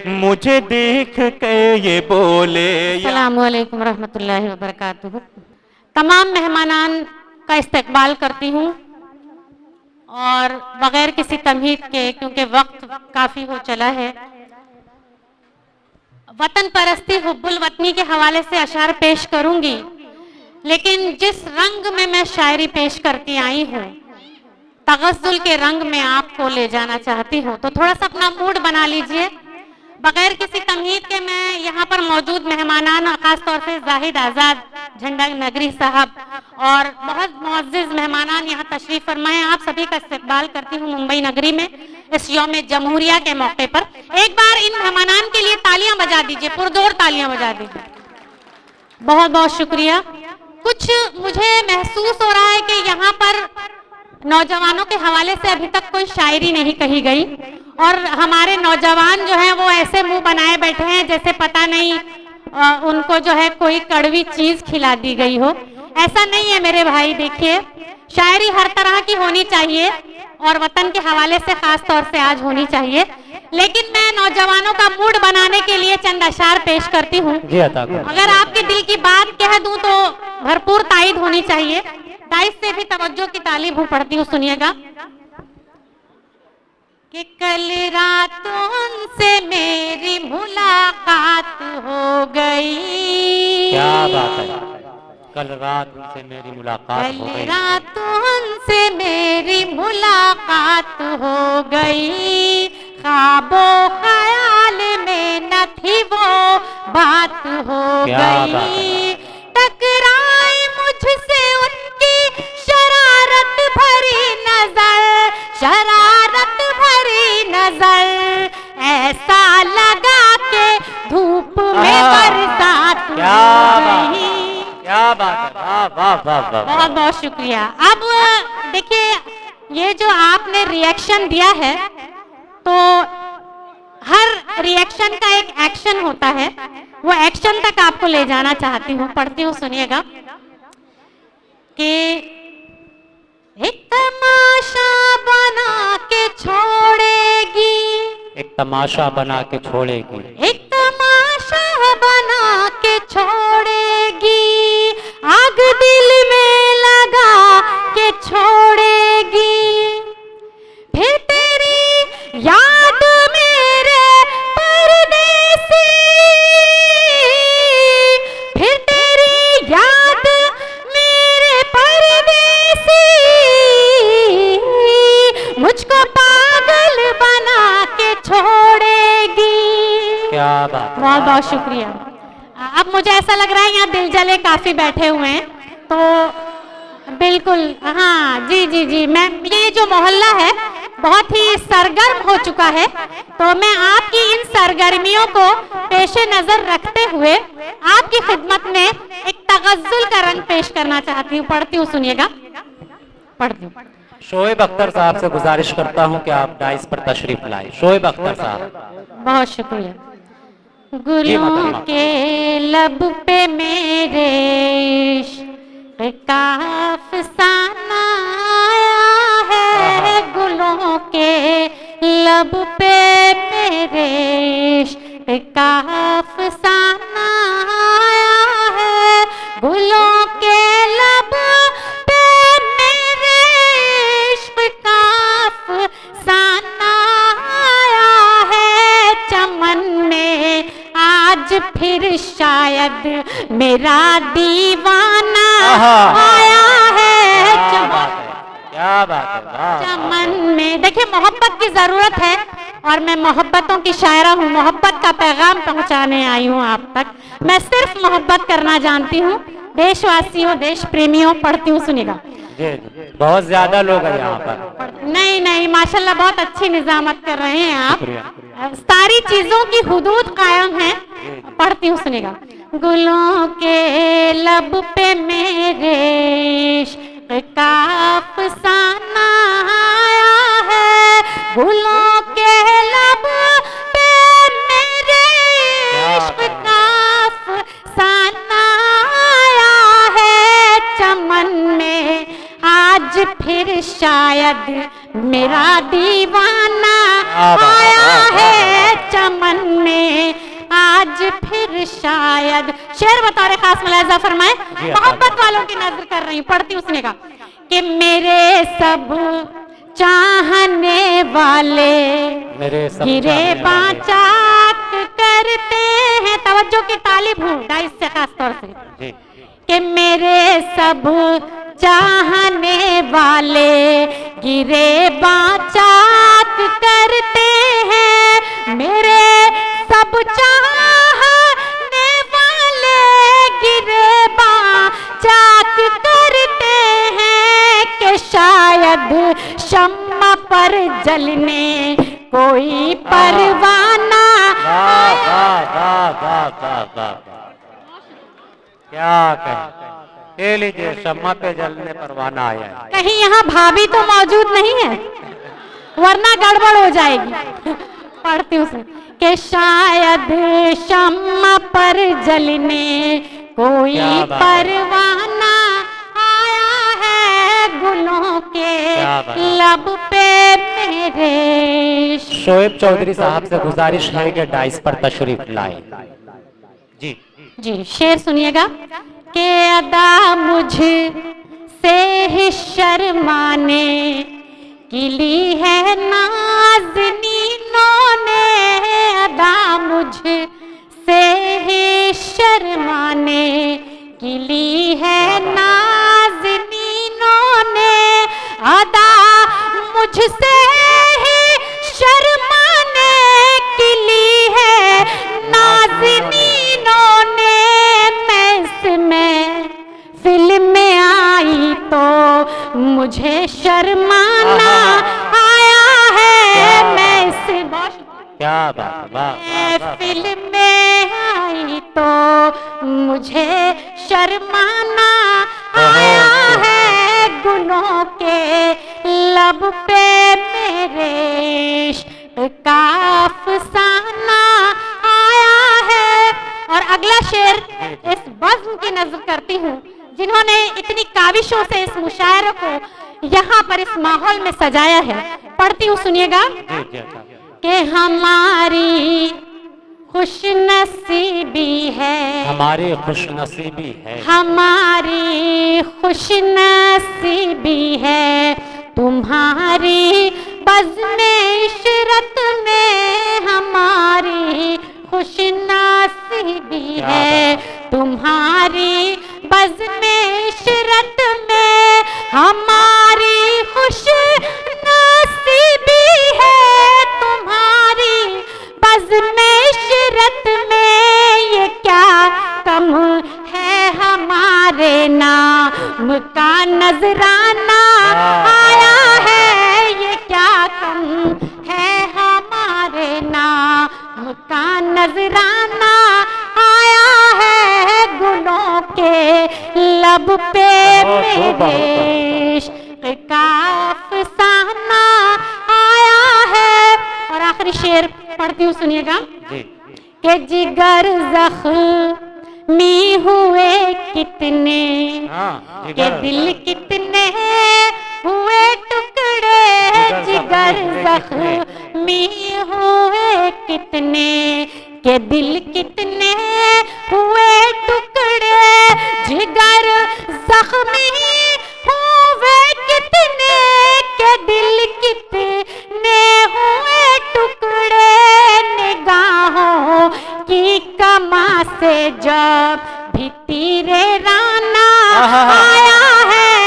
मुझे देख के ये बोले। अस्सलामु अलैकुम रहमतुल्लाहि व बरकातुहू। तमाम मेहमानान का इस्तकबाल करती हूँ और बगैर किसी तमहीद के, क्योंकि वक्त काफ़ी हो चला है, वतन परस्ती हुब्बुल वतनी के हवाले से अशार पेश करूंगी, लेकिन जिस रंग में मैं शायरी पेश करती आई हूँ, तगज़्ज़ुल के रंग में आपको ले जाना चाहती हूँ, तो थोड़ा सा अपना मूड बना लीजिए। बगैर किसी तमहीद के मैं यहाँ पर मौजूद मेहमानान, खास तौर से जाहिद आज़ाद झंडा नगरी साहब और बहुत मुअज़्ज़िज़ मेहमानान यहाँ तशरीफ़ फरमाए, आप सभी का इस्तकबाल करती हूँ मुंबई नगरी में इस यौम जमहूरिया के मौके पर। एक बार इन मेहमानान के लिए तालियां बजा दीजिए, पुरजोर तालियां बजा दीजिए। बहुत बहुत शुक्रिया। कुछ मुझे महसूस हो रहा है कि यहाँ पर नौजवानों के हवाले से अभी तक कोई शायरी नहीं कही गई और हमारे नौजवान जो हैं वो ऐसे मुंह बनाए बैठे हैं जैसे पता नहीं उनको जो है कोई कड़वी चीज खिला दी गई हो। ऐसा नहीं है मेरे भाई, देखिए शायरी हर तरह की होनी चाहिए और वतन के हवाले से खास तौर से आज होनी चाहिए, लेकिन मैं नौजवानों का मूड बनाने के लिए चंद अशार पेश करती हूँ। अगर आपके दिल की बात कह दूं तो भरपूर तायद होनी चाहिए। दाइस से भी तवज्जो की तालीब हूँ, पढ़ती हूँ, सुनिएगा। कि कल रातों से मेरी मुलाकात हो गई। क्या बात है, कल रात से मेरी मुलाकात हो गई। कल रातों से मेरी मुलाकात हो गई, ख्वाबो ख्याल में न थी वो बात हो गई। टकराई मुझसे उनकी शरारत भरी नजर, शरारत भरी नजर, ऐसा लगा के धूप में बरसात हो गई। क्या क्या बात है, वाह वाह वाह वाह। बहुत बहुत शुक्रिया। अब देखिए, ये जो आपने रिएक्शन दिया है, तो हर रिएक्शन का एक एक्शन होता है, वो एक्शन तक आपको ले जाना चाहती हूँ। पढ़ती हूँ, सुनिएगा कि एक तमाशा बना के छोड़ेगी, एक तमाशा बना के छोड़ेगी, एक तमाशा बना के छोड़ेगी, आग दिल में लगा के छोड़ेगी, फिर तेरी याद मेरे परदेसी, फिर तेरी याद मेरे परदेसी, मुझको पागल बना के छोड़ेगी। क्या बात। बहुत बहुत शुक्रिया। अब मुझे ऐसा लग रहा है यहाँ दिल जले काफी बैठे हुए हैं, तो बिल्कुल, हाँ जी जी जी, मैं, ये जो मोहल्ला है बहुत ही सरगर्म हो चुका है, तो मैं आपकी इन सरगर्मियों को पेशे नजर रखते हुए आपकी खिदमत में एक तगज्जुल का रंग पेश करना चाहती हूँ। पढ़ती हूँ, सुनिएगा, पढ़ती हूँ। शोएब अख्तर साहब से गुजारिश करता हूं कि आप डाइस पर तशरीफ लाएं। शोएब अख्तर साहब। बहुत शुक्रिया। गुलों के लब पे मेरे इश्क का अफसाना आया है, गुलों के लब पे मेरे इश्क का अफसाना आया है, गुलों के लब पे मेरे इश्क का अफसाना आया है, चमन में आज फिर शायद मेरा दीवाना आया है। क्या बात है, वाह। चमन में, देखिए मोहब्बत की जरूरत है और मैं मोहब्बतों की शायरा हूँ, मोहब्बत का पैगाम पहुँचाने आई हूँ आप तक। मैं सिर्फ मोहब्बत करना जानती हूँ। देशवासियों, देश प्रेमियों, पढ़ती हूँ, सुनिएगा। बहुत ज्यादा लोग हैं यहाँ पर। नहीं नहीं, माशाल्लाह बहुत अच्छी निजामत कर रहे हैं आप। सारी चीजों की हुदूद कायम है। पढ़ती हूँ, सुनेगा। गुलों के लब पे मेरे इश्क का अफसाना आया है, गुलों के लब पे मेरे इश्क का अफसाना आया है, चमन में आज फिर शायद मेरा दीवाना आया है, चमन में आज फिर शायद। शेर बतौर खास मुलाहिजा फरमाए, मोहब्बत वालों की नजर कर रही हूँ। पढ़ती हूँ, सुनेगा कि मेरे सब चाहने वाले गिरे बाचाक करते हैं। तवज्जो की तालिब हूँ डाइस से खास तौर से, कि मेरे सब चाहने वाले गिरे बाचाक करते हैं, मेरे सब चाहने वाले गिरे बाचाक करते हैं, कि शायद शम्मा पर जलने कोई परवाना। क्या कहें, ले लीजिए, शम्मा पे जलने परवाना आया है। कहीं यहाँ भाभी तो मौजूद नहीं है, वरना गड़बड़ हो जाएगी। पढ़ती हूँ कि शायद शम्मा पर जलने कोई परवाना आया है, गुलों के लब पे मेरे। शोएब चौधरी साहब से गुजारिश है कि डाइस पर तशरीफ लाए। जी जी, शेर सुनिएगा कि अदा मुझ से ही शर्माने की ली है नाज़नीनों ने, अदा मुझ से ही शर्माने की ली है नाज़नीनों ने, अदा मुझसे ही शर्माने की ली है नाज़नीनों ने, मैं इसमें फिल्म में आई तो मुझे शर्माना आया है, मैं इस क्या बात, वाह। फिल्म में आई तो मुझे शर्माना आया है गुनों के लब पे मेरे इश्क का अफसाना आया है। और अगला शेर इस बज़्म की नज़र करती हूँ जिन्होंने इतनी काविशों से इस मुशायरे को यहाँ पर इस माहौल में सजाया है। पढ़ती हूँ, सुनिएगा। कि हमारी खुशनसीबी है, हमारी खुशनसीबी है, हमारी खुशनसीबी है तुम्हारी बज़्म इशरत में, हमारी खुशनसीबी है तुम्हारी बज़्म इशरत में, हमारी खुशनसीबी है तुम्हारी बज़्म इशरत में। ये क्या कम है हमारे नाम का नजराना आया है, ये क्या कम है हमारे नाम का नजराना आया है गुनों के लब पे मेरे इश्क का अफसाना आया है। और आखिरी शेर पढ़ती हूँ, सुनिएगा। कि जिगर ज़ख्मी हुए कितने, के दिल कितने हुए टुकड़े, जिगर ज़ख्मी हुए कितने, के दिल कितने हुए टुकड़े, जिगर ज़ख्मी हुए कितने, के दिल कितने हुए टुकड़े, निगाहों की कमा से जब भी तीरे राना आया है,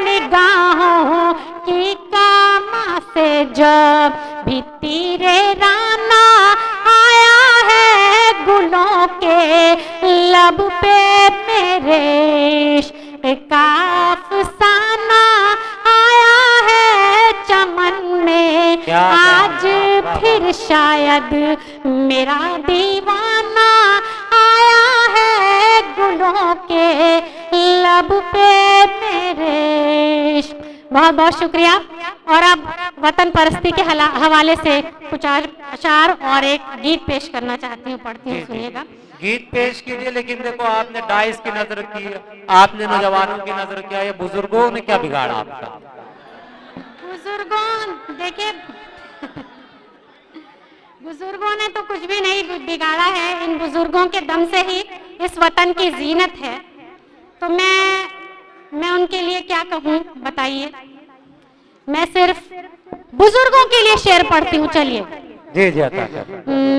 निगाहों की कमा से जब भी तीरे राना आया है गुलों के लब पे मेरे इश्क का अफसाना आया है। चमन में आज फिर शायद मेरा दीवाना आया है गुलों के लब पे मेरे इश्क। बहुत बहुत शुक्रिया। और अब वतन परस्ती के हवाले से कुछ अशार और एक गीत पेश करना चाहती हूँ, पढ़ती हूँ, सुनिएगा। गीत पेश कीजिए, लेकिन देखो आपने डाइस की नजर की, आपने नौजवानों की नजर किया, ये बुजुर्गों ने क्या बिगाड़ा आपका? बुजुर्गों, देखिए बुजुर्गों ने तो कुछ भी नहीं बिगाड़ा है, इन बुजुर्गों के दम से ही इस वतन की जीनत है। तो मैं उनके लिए क्या कहूँ बताइए। मैं सिर्फ बुजुर्गों के लिए शेर पढ़ती हूँ, चलिए। जी जी।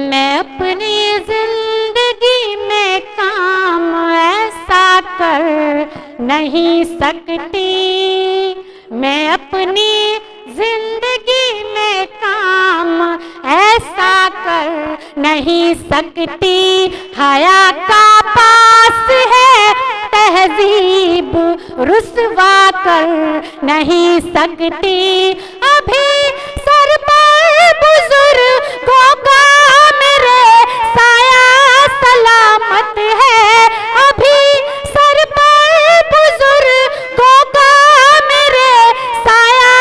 मैं अपनी जिंदगी में काम ऐसा कर नहीं सकती, मैं अपनी जिंदगी में काम ऐसा कर नहीं सकती, हया का पास है तहजीब रुसवा कर नहीं सकती, अभी सर पर बुजुर्गों का मेरे साया सलामत है, अभी सर पर बुजुर्गों का मेरे साया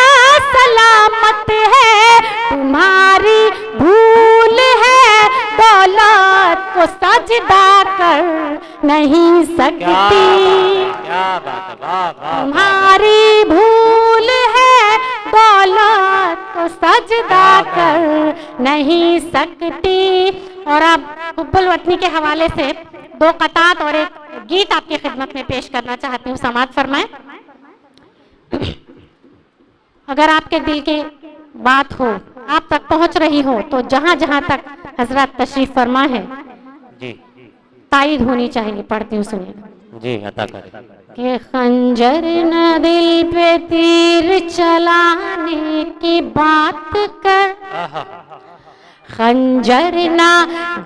सलामत है, तुम्हारी भूल है दौलत को सजदा कर नहीं सकती, क्या बात है, वाह वाह। तुम्हारी भूल है दौलत को सजदा कर नहीं सकती। और अब हुब्बुल वतनी के हवाले से दो कतात और एक गीत आपकी खिदमत में पेश करना चाहती हूँ, समाअत फरमाएं। अगर आपके दिल की बात हो, आप तक पहुँच रही हो, तो जहाँ जहाँ तक हजरत तशरीफ फरमा है जी, तायद होनी चाहिए। पढ़ती हूँ, सुनिएगा। जी अता करें। कि खंजर न दिल पे तीर चलाने की बात कर, खंजर ना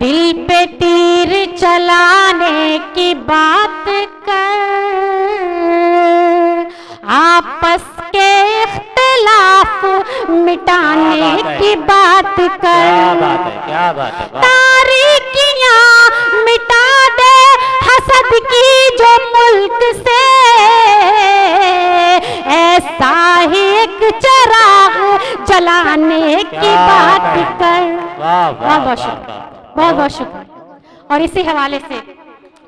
दिल पे तीर चलाने की बात कर, आपस के इख्तिलाफ मिटाने की बात कर, क्या बात है, क्या बात है, वाह। तारीकियां मिटा दे हसद की जो मुल्क से, ऐसा ही एक चिराग जलाने की बात कर। बहुत बहुत शुक्रिया, बहुत बहुत शुक्रिया। और इसी हवाले से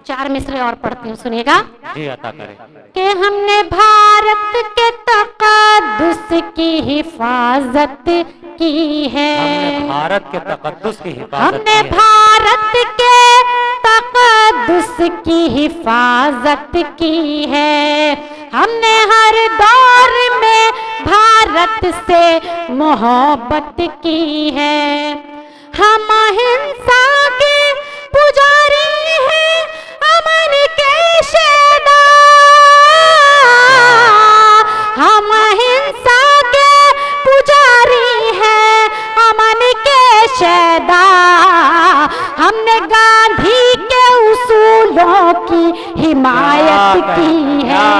4 मिसरे और पढ़ती हूँ, सुनिएगा। जी अता करें। कि हमने भारत के तक़द्दुस की हिफाजत की है, हमने भारत के तक़द्दुस की हिफाजत हमने की है। भारत के तक़द्दुस की हिफाजत की है, हमने हर दौर में भारत से मोहब्बत की है। हम अहिंसा के पुजारी हैं, अमन के शेदा, हम अहिंसा के पुजारी हैं, अमन के शेदा। हमने गांधी के उसूलों की हिमायत की है,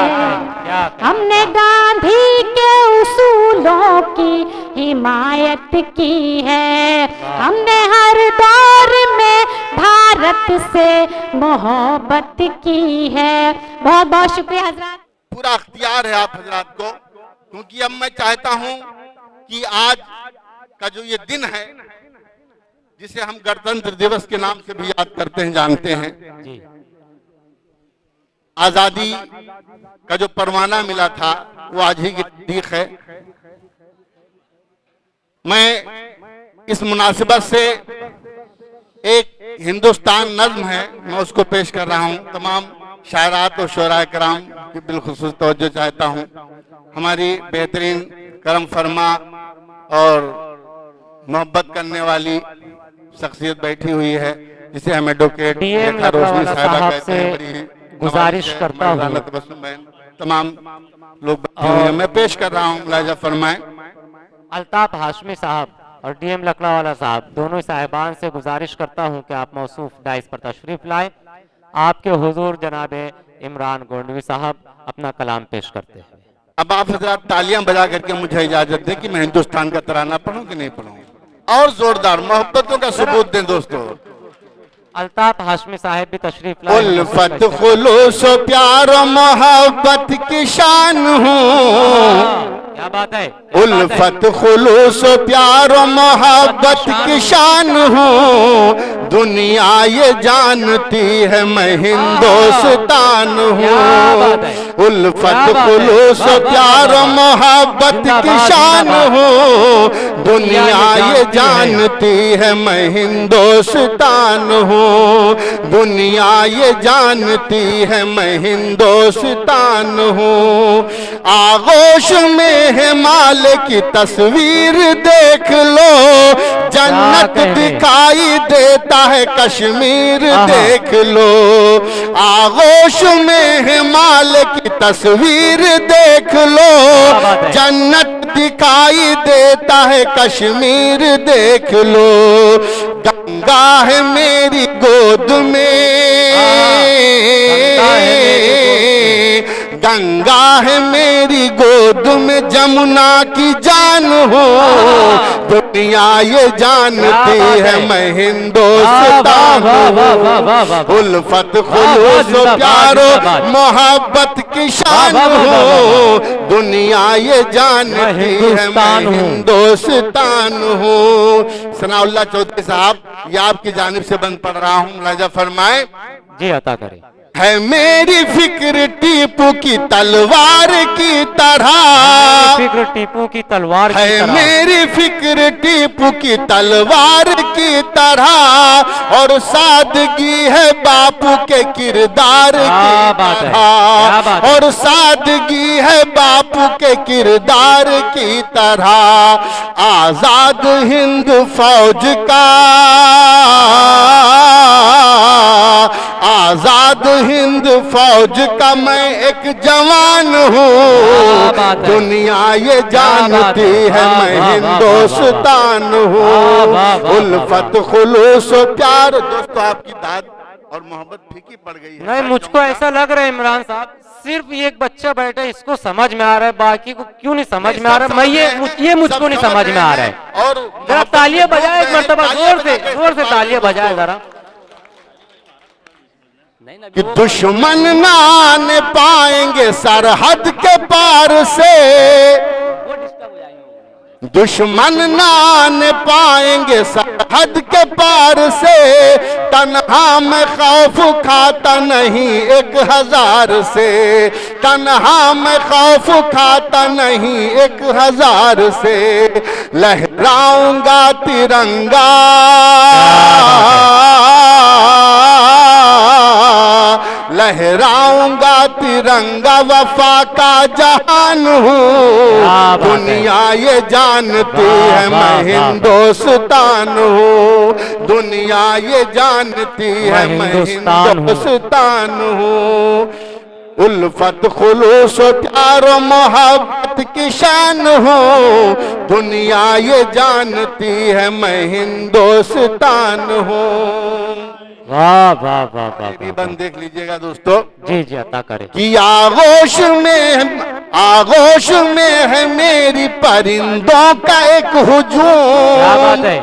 हमने गांधी के उसूलों की हिमायत की है, हमने हर दौर में भारत से मोहब्बत की है। बहुत बहुत शुक्रिया हजरात। पूरा अख्तियार है आप हजरात को, क्योंकि अब मैं चाहता हूं कि आज का जो ये दिन है, जिसे हम गणतंत्र दिवस के नाम से भी याद करते हैं, जानते हैं, जी आजादी का जो परवाना मिला था वो आज ही की तारीख है। मैं इस मुनासिबत से एक हिंदुस्तान नज्म है, मैं उसको पेश कर रहा हूँ। तमाम शायरात और शुअरा कराम की बिलखुसूस तवज्जो चाहता हूँ। हमारी बेहतरीन करम फरमा और मोहब्बत करने वाली शख्सियत बैठी हुई है, जिसे हम एडवोकेट डीएम रेखा रोशनी लखवाला साहिबा साहब कहते हैं। से बड़ी गुजारिश करता हूँ, तमाम लोग बैठे हुए हैं, मैं पेश कर रहा हूँ, मुलाहिजा फरमाएं। अल्ताफ हाशमी साहब और डीएम लखलावाला साहब दोनों साहिबान से गुजारिश करता हूं कि आप मौसूफ डाइस पर तशरीफ लाएं। आपके हुजूर जनाब इमरान गोंडवी साहब अपना कलाम पेश करते हैं। अब आप हजरात तालियां बजा करके मुझे इजाजत दें कि मैं हिंदुस्तान का तराना पढ़ूं कि नहीं पढ़ूं, और जोरदार मोहब्बतों का सबूत दें दोस्तों। अल्ताफ हाशमी साहब भी तशरीफ लाए। उल्फत खुलूस प्यार मोहब्बत की शान हूँ, क्या बात है। उल्फत खुलूस प्यार मोहब्बत की शान हूँ, दुनिया ये जानती है मैं हिंदुस्तान हूँ। उल्फत खुलूस प्यार मोहब्बत की शान हूँ, दुनिया ये जानती है मैं हिंदुस्तान हूँ, दुनिया ये जानती है मैं हिंदुस्तान हूँ। आगोश में है माल की तस्वीर देख लो, जन्नत दिखाई देता है कश्मीर देख लो। आगोश में है माल की तस्वीर देख लो, जन्नत दिखाई देता है कश्मीर देख लो। गंगा है मेरी गोद में, गंगा है मेरी गोद में, जमुना की जान हो, दुनिया ये जानती है मैं हिंदुस्तान हूँ। उल्फत खुलूस प्यारो मोहब्बत की शान हो, दुनिया ये जानती है मैं हिंदुस्तान हूँ। सनाउल्लाह चौधरी साहब, ये आपकी जानिब से बंद पढ़ रहा हूँ, मुलाहिजा फरमाए। जी अता करें। है मेरी फिक्र टीपू की तलवार की तरह, फिक्र टीपू की तलवार की है तरह। मेरी फिक्र टीपू की तलवार की तरह, और सादगी है बापू के किरदार की तरह, और सादगी है बापू के किरदार की तरह। आजाद हिंद फौज का, आजाद हिंद फौज का मैं एक जवान हूँ, दुनिया ये जानती है मैं हिंदुस्तान हूँ। उल्फत खुलूस प्यार। दोस्तों आपकी दाद और मोहब्बत फीकी पड़ गई है। नहीं, मुझको ऐसा लग रहा है इमरान साहब, सिर्फ एक बच्चा बैठा है, इसको समझ में आ रहा है, बाकी को क्यों नहीं समझ में आ रहा है। मैं ये मुझको नहीं समझ में आ रहा है। और जरा तालियां बजाए एक मरतबा, जोर से तालियां बजाए जरा। कि दुश्मन ना आने पाएंगे सरहद के पार से, दुश्मन ना आने पाएंगे सरहद के पार से, तन्हा मैं खौफ खाता नहीं 1000 से, तन्हा मैं खौफ खाता नहीं 1000 से, लहराऊंगा तिरंगा लहराऊंगा तिरंगा, वफा का जहान हूँ, दुनिया ये जानती है मैं हिंदुस्तान हूँ, दुनिया ये जानती है मैं हिंदुस्तान हूँ। उल्फत खुलूस प्यार मोहब्बत की शान हूँ, दुनिया ये जानती है मैं हिंदुस्तान हूँ। वाह वाह वाह वाह ये बंद देख लीजिएगा दोस्तों, जी जी अता करे कि आगोश में है मेरी परिंदों का एक क्या हुजूम, बात है।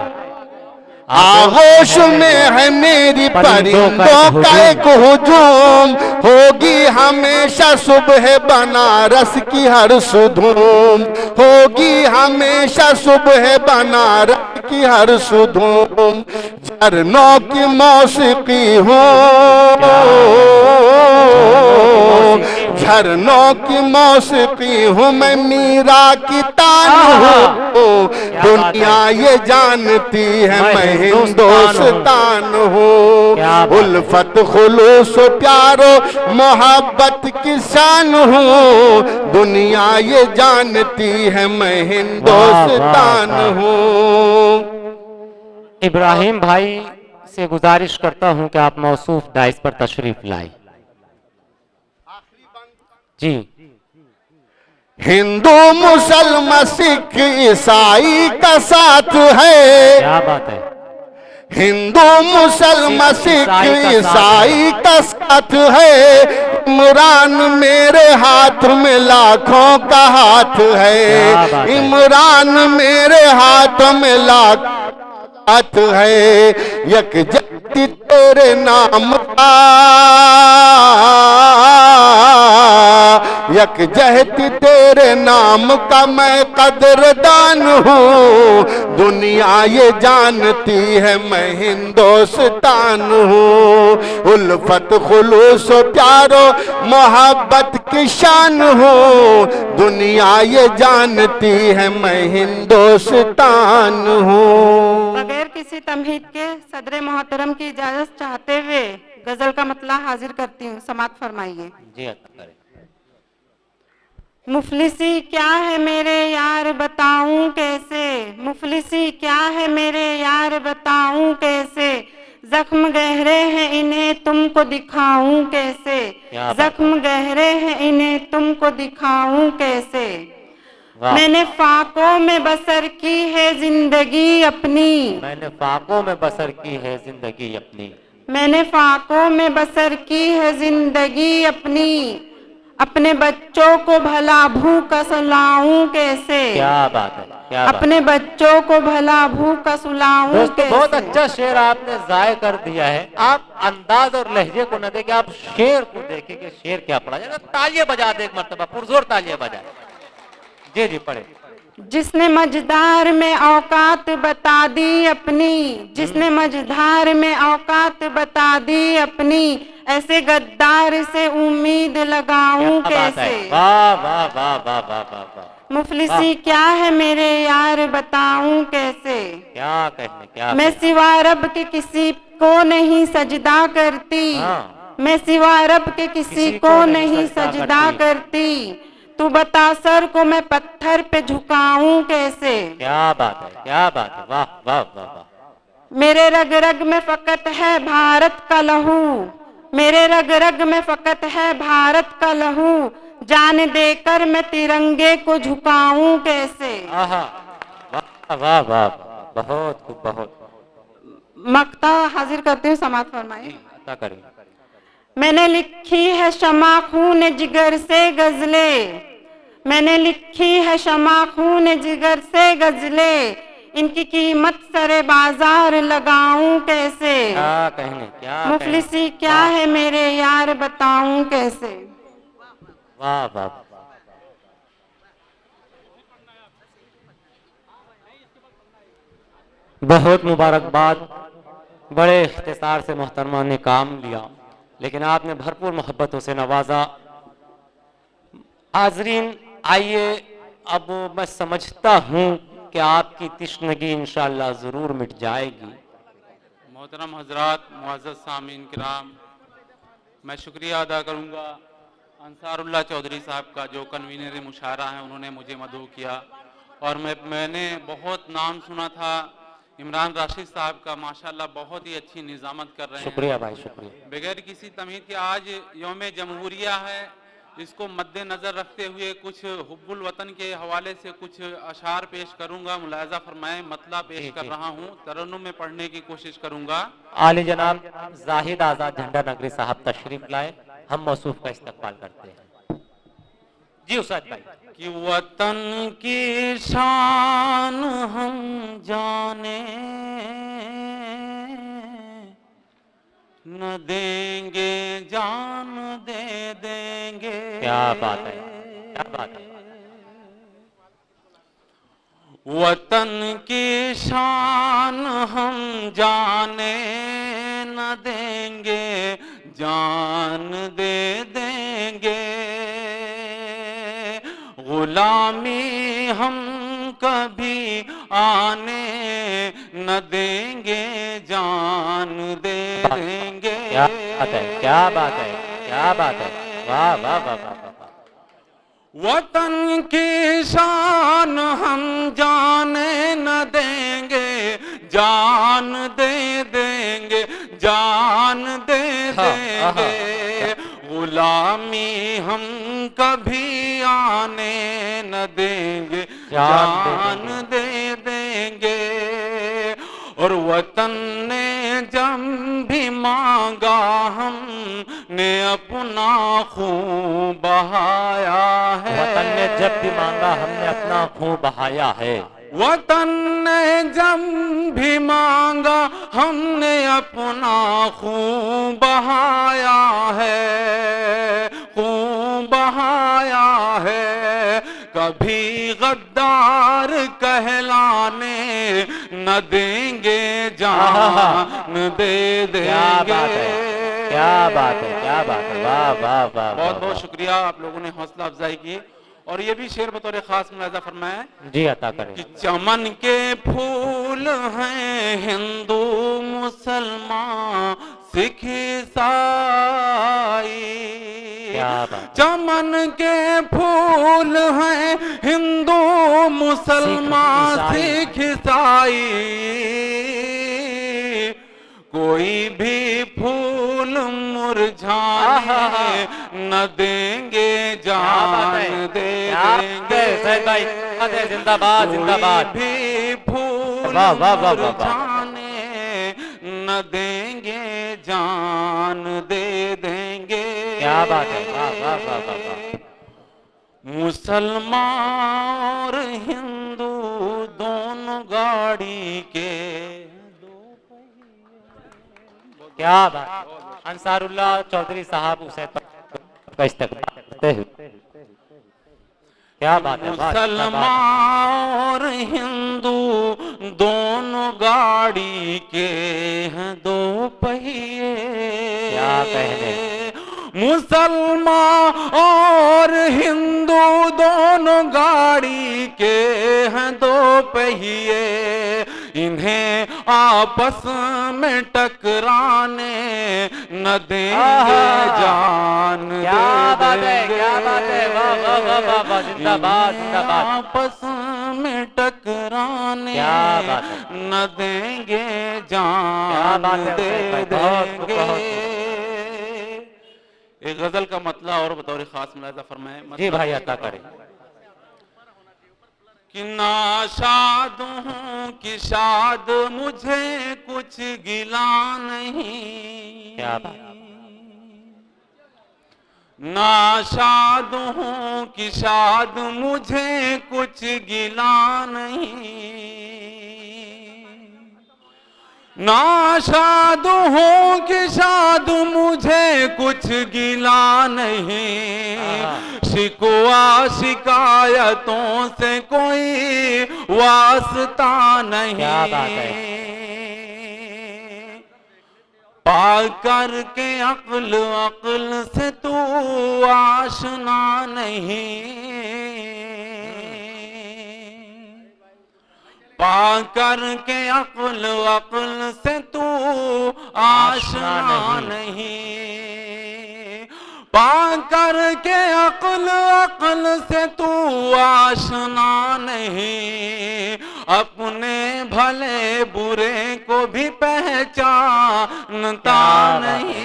आगोश में है मेरी परिंदों का एक हुजूम, होगी हमेशा सुबह बनारस की हर सुधूम, होगी हमेशा सुबह बनारस की हर सुधूम, झरनों की मौसीकी हूँ, झरनों की मौसीकी हूँ, मैं मीरा की तान हूँ, दुनिया ये जानती है मैं हिंदुस्तान हूँ। उल्फत खुलूस प्यारो मोहब्बत की शान हूँ, दुनिया ये जानती है मैं हिंदुस्तान हूँ। इब्राहिम भाई से गुजारिश करता हूं कि आप मौसूफ डाइस पर तशरीफ लाए। जी हिंदू मुसलमान सिख ईसाई का साथ है, क्या बात है। हिंदू मुसलमान सिख ईसाई का साथ है, इमरान मेरे हाथ में लाखों का हाथ है, इमरान मेरे हाथ में लाख हाथ है, यकजहती तेरे नाम का, यकजहती तेरे नाम का मैं कदरदान हूँ, दुनिया ये जानती है मैं हिंदुस्तान हूँ। उल्फत खुलूस प्यारो मोहब्बत की शान हूँ, दुनिया ये जानती है मैं हिंदुस्तान हूँ। बगैर किसी तमहीद के सदर मोहतरम की इजाजत चाहते हुए गजल का मतला हाजिर करती हूँ, समात फरमाइए। जी अता करे। मुफलिसी क्या है मेरे यार बताऊं कैसे, मुफलिसी क्या है मेरे यार बताऊं कैसे, जख्म गहरे हैं इन्हें तुमको दिखाऊं कैसे, जख्म गहरे हैं इन्हें तुमको दिखाऊं कैसे, मैंने फाकों में बसर की है जिंदगी अपनी, मैंने फाकों में बसर की है जिंदगी अपनी, मैंने फाकों में बसर की है जिंदगी अपनी, अपने बच्चों को भला भूखा सुलाऊं कैसे, क्या बात है, क्या बात। अपने बच्चों को भला भूखा सुलाऊं दोस्तों कैसे। बहुत अच्छा शेर आपने जाय कर दिया है। आप अंदाज और लहजे को न देखें, आप शेर को देखें कि शेर क्या पढ़ा जाए। तालियां बजा दे एक मर्तबा, पुरजोर तालियां बजाए। जी जी पढ़े। जिसने मझधार में औकात बता दी अपनी, जिसने मझधार में औकात बता दी अपनी, ऐसे गद्दार से उम्मीद लगाऊं कैसे। वाह वाह वाह वाह वाह वाह वाह। मुफलिसी क्या है मेरे यार बताऊं कैसे, क्या कहने, क्या मैं सिवा रब के किसी को नहीं सजदा करती, मैं सिवा रब के किसी को नहीं सजदा करती, तू बता सर को मैं पत्थर पे झुकाऊं कैसे। क्या बात है, क्या बात है, वाह वाह वाह वाह। मेरे रग रग में फकत है भारत का लहू, मेरे रग रग में फकत है भारत का लहू, जान देकर मैं तिरंगे को झुकाऊं कैसे। वाह वाह वाह, बहुत खूब, बहुत। मक्ता हाजिर करती हूँ, समात फरमाइए। अता करें। मैंने लिखी है शमा खून जिगर से गजले, मैंने लिखी है शमा खून जिगर से गजले, इनकी कीमत सरे बाजार लगाऊं कैसे? क्या कहने, क्या कहने। मुफलिसी क्या है मेरे यार बताऊं कैसे? वाह वाह। बहुत मुबारकबाद, बड़े इख्तिसार से मोहतरमा ने काम लिया, लेकिन आपने भरपूर मोहब्बतों से नवाजा। हाजरीन आइए, अब मैं समझता हूँ कि आपकी तिश्नगी इंशाअल्लाह ज़रूर मिट जाएगी। मोहतरम हजरात, मुअज़्ज़ज़ सामीन किराम, मैं शुक्रिया अदा करूँगा अंसारुल्लाह चौधरी साहब का, जो कन्वीनर मुशायरा हैं, उन्होंने मुझे मदऊ किया। और मैंने बहुत नाम सुना था इमरान राशिद साहब का, माशाल्लाह बहुत ही अच्छी निज़ामत कर रहे हैं। शुक्रिया भाई, शुक्रिया। बगैर किसी तमीज़ के आज यौम जमहूरिया है, इसको मद्देनज़र रखते हुए कुछ हुब्बुल वतन के हवाले से कुछ अशार पेश करूँगा। मुलाहज़ा फरमाएं, मतला पेश कर रहा हूँ, तरन्नुम में पढ़ने की कोशिश करूँगा। आले जनाब जाहिद आज़ाद झंडा नगरी साहब तशरीफ लाए, हम मौसूफ का इस्तकबाल करते हैं। जी उस्ताद भाई। कि वतन की शान हम जाने न देंगे, जान दे देंगे। क्या बात है, क्या बात है। वतन की शान हम जाने न देंगे, जान दे देंगे। गुलामी हम कभी आने न देंगे, जान दे देंगे। क्या बात है, क्या बात है, क्या बात है। वाह वाह वाह वाह वाह। वतन की शान हम जाने न देंगे, जान दे देंगे, जान दे देंगे। गुलामी हम कभी आने न देंगे, जान दे देंगे। और वतन ने जब भी मांगा हमने अपना खून बहाया है। वतन ने जब भी मांगा हमने अपना खून बहाया है। वतन ने जब भी मांगा हमने अपना खून बहाया है, खून बहाया है। कभी गद्दार कहलाने न देंगे, जान दे देंगे। क्या बात है, क्या बात है, क्या बात है। वाह वाह वाह। बहुत बहुत शुक्रिया, आप लोगों ने हौसला अफजाई की। और ये भी शेर बतौर खास मुलाजा फरमाया जी, अता करें। कि चमन के फूल हैं हिंदू मुसलमान सिख ईसाई। क्या बात। चमन के फूल हैं हिंदू मुसलमान सिख ईसाई। कोई भी फूल मुरझाने न देंगे, जान दे देंगे। जिंदाबाद जिंदाबाद। भी फूल वाह वाह वाह वाह। मुरझाने न देंगे, जान दे देंगे। क्या बात है, वाह वाह वाह वाह। मुसलमान और हिंदू दोनों गाड़ी के। क्या बात। अंसारुल्लाह चौधरी साहब उसे का इस्तकबाल करते हुए। क्या बात है। मुसलमान और हिंदू दोनों गाड़ी के हैं दो पहिए। क्या कहने। मुसलमान और हिंदू दोनों गाड़ी के हैं दो पहिए। इन्हें आपस में टकराने न देंगे, जान दे देंगे। क्या बात है, क्या बात है। वाह वाह वाह वाह वाह। जिंदाबाद जिंदाबाद। आपस में टकराने क्या बात है। न देंगे, जान दे देंगे। एक गजल का मतला और बतौर खास मुलाजा फरमाए। जी भाई, अता करें। कि नाशाद हूँ कि शाद मुझे कुछ गिला नहीं। क्या बात। नाशाद हूँ कि शाद मुझे कुछ गिला नहीं। नाशाद हूँ कि शाद मुझे कुछ गिला नहीं, शिकवा शिकायतों से कोई वास्ता नहीं। क्या बात है। पा कर के अक्ल अक्ल से तू आशना नहीं, पा कर के अक्ल अक्ल से तू आशना नहीं, पा कर के अक्ल अक्ल से तू आशना नहीं, अपने भले बुरे को भी पहचानता नहीं।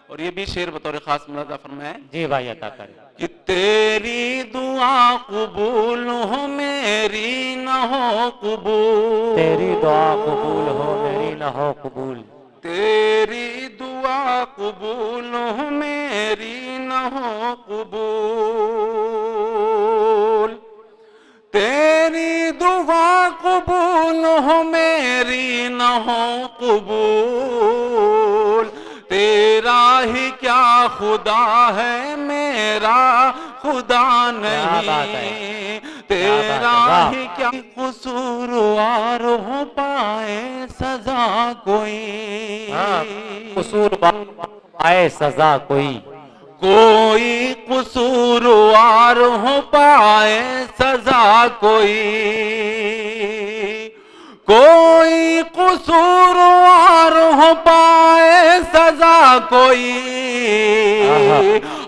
और ये भी शेर बतौर खास मुलाजा फरमाए। जी भाई अता करें। कि तेरी दुआ कबूल हो मेरी न हो कबूल, तेरी दुआ कबूल हो मेरी न हो कबूल, तेरी दुआ कबूल हो मेरी न हो कबूल, तेरी दुआ कबूल हो मेरी न हो कबूल, तेरा ही क्या खुदा है मेरा खुदा नहीं, तेरा ही क्या कसूरवार हो पाए सजा कोई, कसूर आए सजा कोई, कोई कसूरवार हो पाए सजा कोई, कोई कसूरवार हो पाए सजा कोई,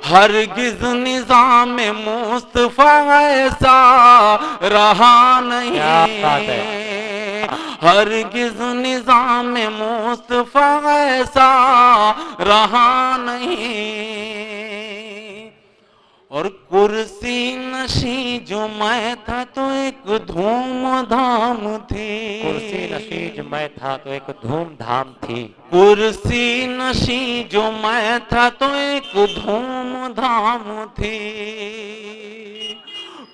हरगिज निजाम मुस्तफा ऐसा रहा नहीं, हरगिज निजाम मुस्तफा ऐसा रहा नहीं। और कुर्सी नशी जो मैं था तो एक धूमधाम थी, कुर्सी नशी जो मैं था तो एक धूमधाम थी, कुर्सी नशी जो मैं था तो एक धूमधाम थी,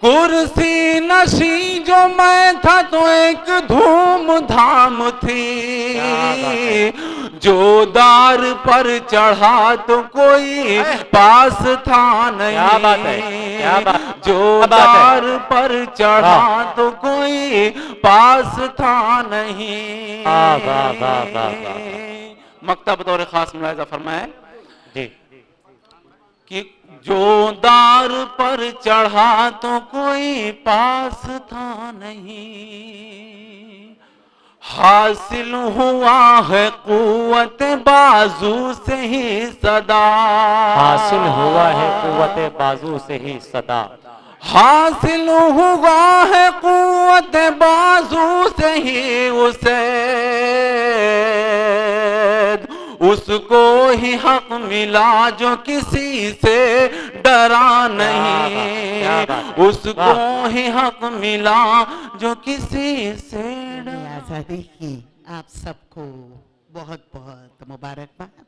कुर्सी नशी जो मैं था तो एक धूमधाम थी, जो दार पर चढ़ा तो कोई पास था नहीं, क्या बात है, क्या बात, जो दार पर चढ़ा तो कोई पास था नहीं। मक्ता बतौर खास मुलाहिजा फरमाए जी कि जो दार पर चढ़ा तो कोई पास था नहीं, हासिल हुआ है कुव्वत बाजू से ही सदा, हासिल हुआ है कुव्वत बाजू से ही सदा, हासिल हुआ है कुव्वत बाजू से ही उसे, उसको ही हक मिला जो किसी से डरा नहीं, उसको ही हक मिला जो किसी से डरा। आज़ादी की आप सबको बहुत बहुत मुबारकबाद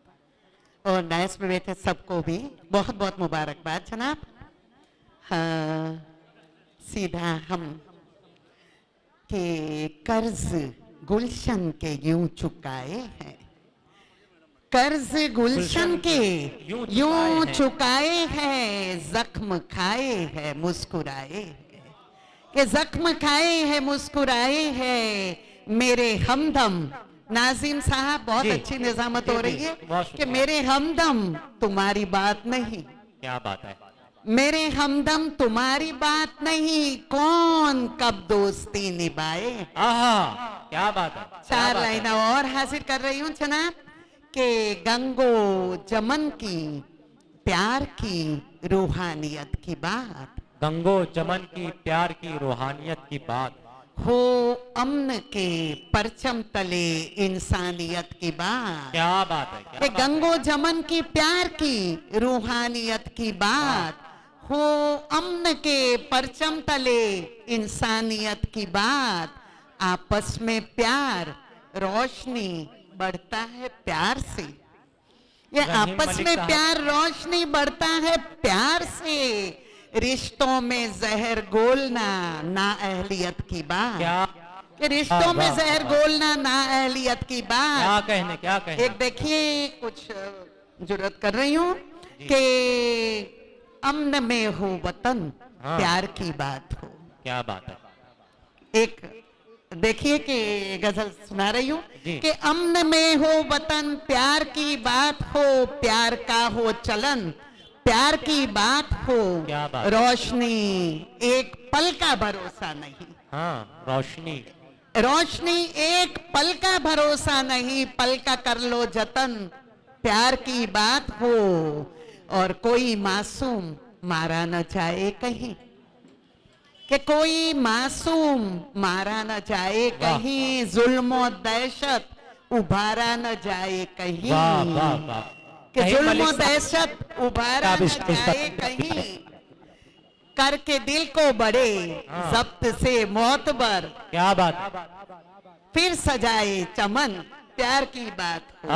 और नाइस में बैठे सबको भी बहुत बहुत मुबारकबाद जनाब। हाँ, सीधा हम के कर्ज गुलशन के यूं चुकाए हैं, कर्ज गुलशन के यूं चुकाए हैं, जख्म खाए हैं मुस्कुराए हैं, कि जख्म खाए हैं मुस्कुराए हैं मेरे हमदम। नाजिम साहब बहुत अच्छी निजामत हो रही है कि मेरे हमदम तुम्हारी बात नहीं, क्या बात है, मेरे हमदम तुम्हारी बात नहीं, कौन कब दोस्ती निभाए। क्या बात है, चार लाइनें और हासिल कर रही हूँ जनाब के गंगो जमन की प्यार की रूहानियत की बात, गंगो जमन की प्यार की रूहानियत की बात, हो अमन के परचम तले इंसानियत की बात। क्या बात है, क्या कि गंगो जमन की प्यार की रूहानियत की बात, हो अमन के परचम तले इंसानियत की बात, आपस में प्यार रोशनी बढ़ता है प्यार से, ये आपस में प्यार रोशनी बढ़ता है प्यार से, रिश्तों में जहर घोलना ना अहलियत की बात। कि रिश्तों में जहर घोलना ना अहलियत की बात। क्या कहने एक देखिए कुछ जुर्रत कर रही हूँ कि अमन में हो वतन, प्यार की बात हो। क्या बात है। एक देखिए कि गजल सुना रही हूँ कि अमन में हो वतन, प्यार की बात हो, प्यार का हो चलन, प्यार की बात हो। क्या बात। रोशनी एक पल का भरोसा नहीं। हाँ, रोशनी रोशनी एक पल का भरोसा नहीं, पल का कर लो जतन, प्यार की बात हो। और कोई मासूम मारा न जाए कहीं, कि कोई मासूम मारा न जाए कहीं, जुल्म दहशत उभारा न जाए कहीं, कि जुल्म दहशत उभारा न जाए कहीं, करके दिल को बड़े जब्त से मोतबर। क्या बात। फिर सजाए चमन, प्यार की बात हो।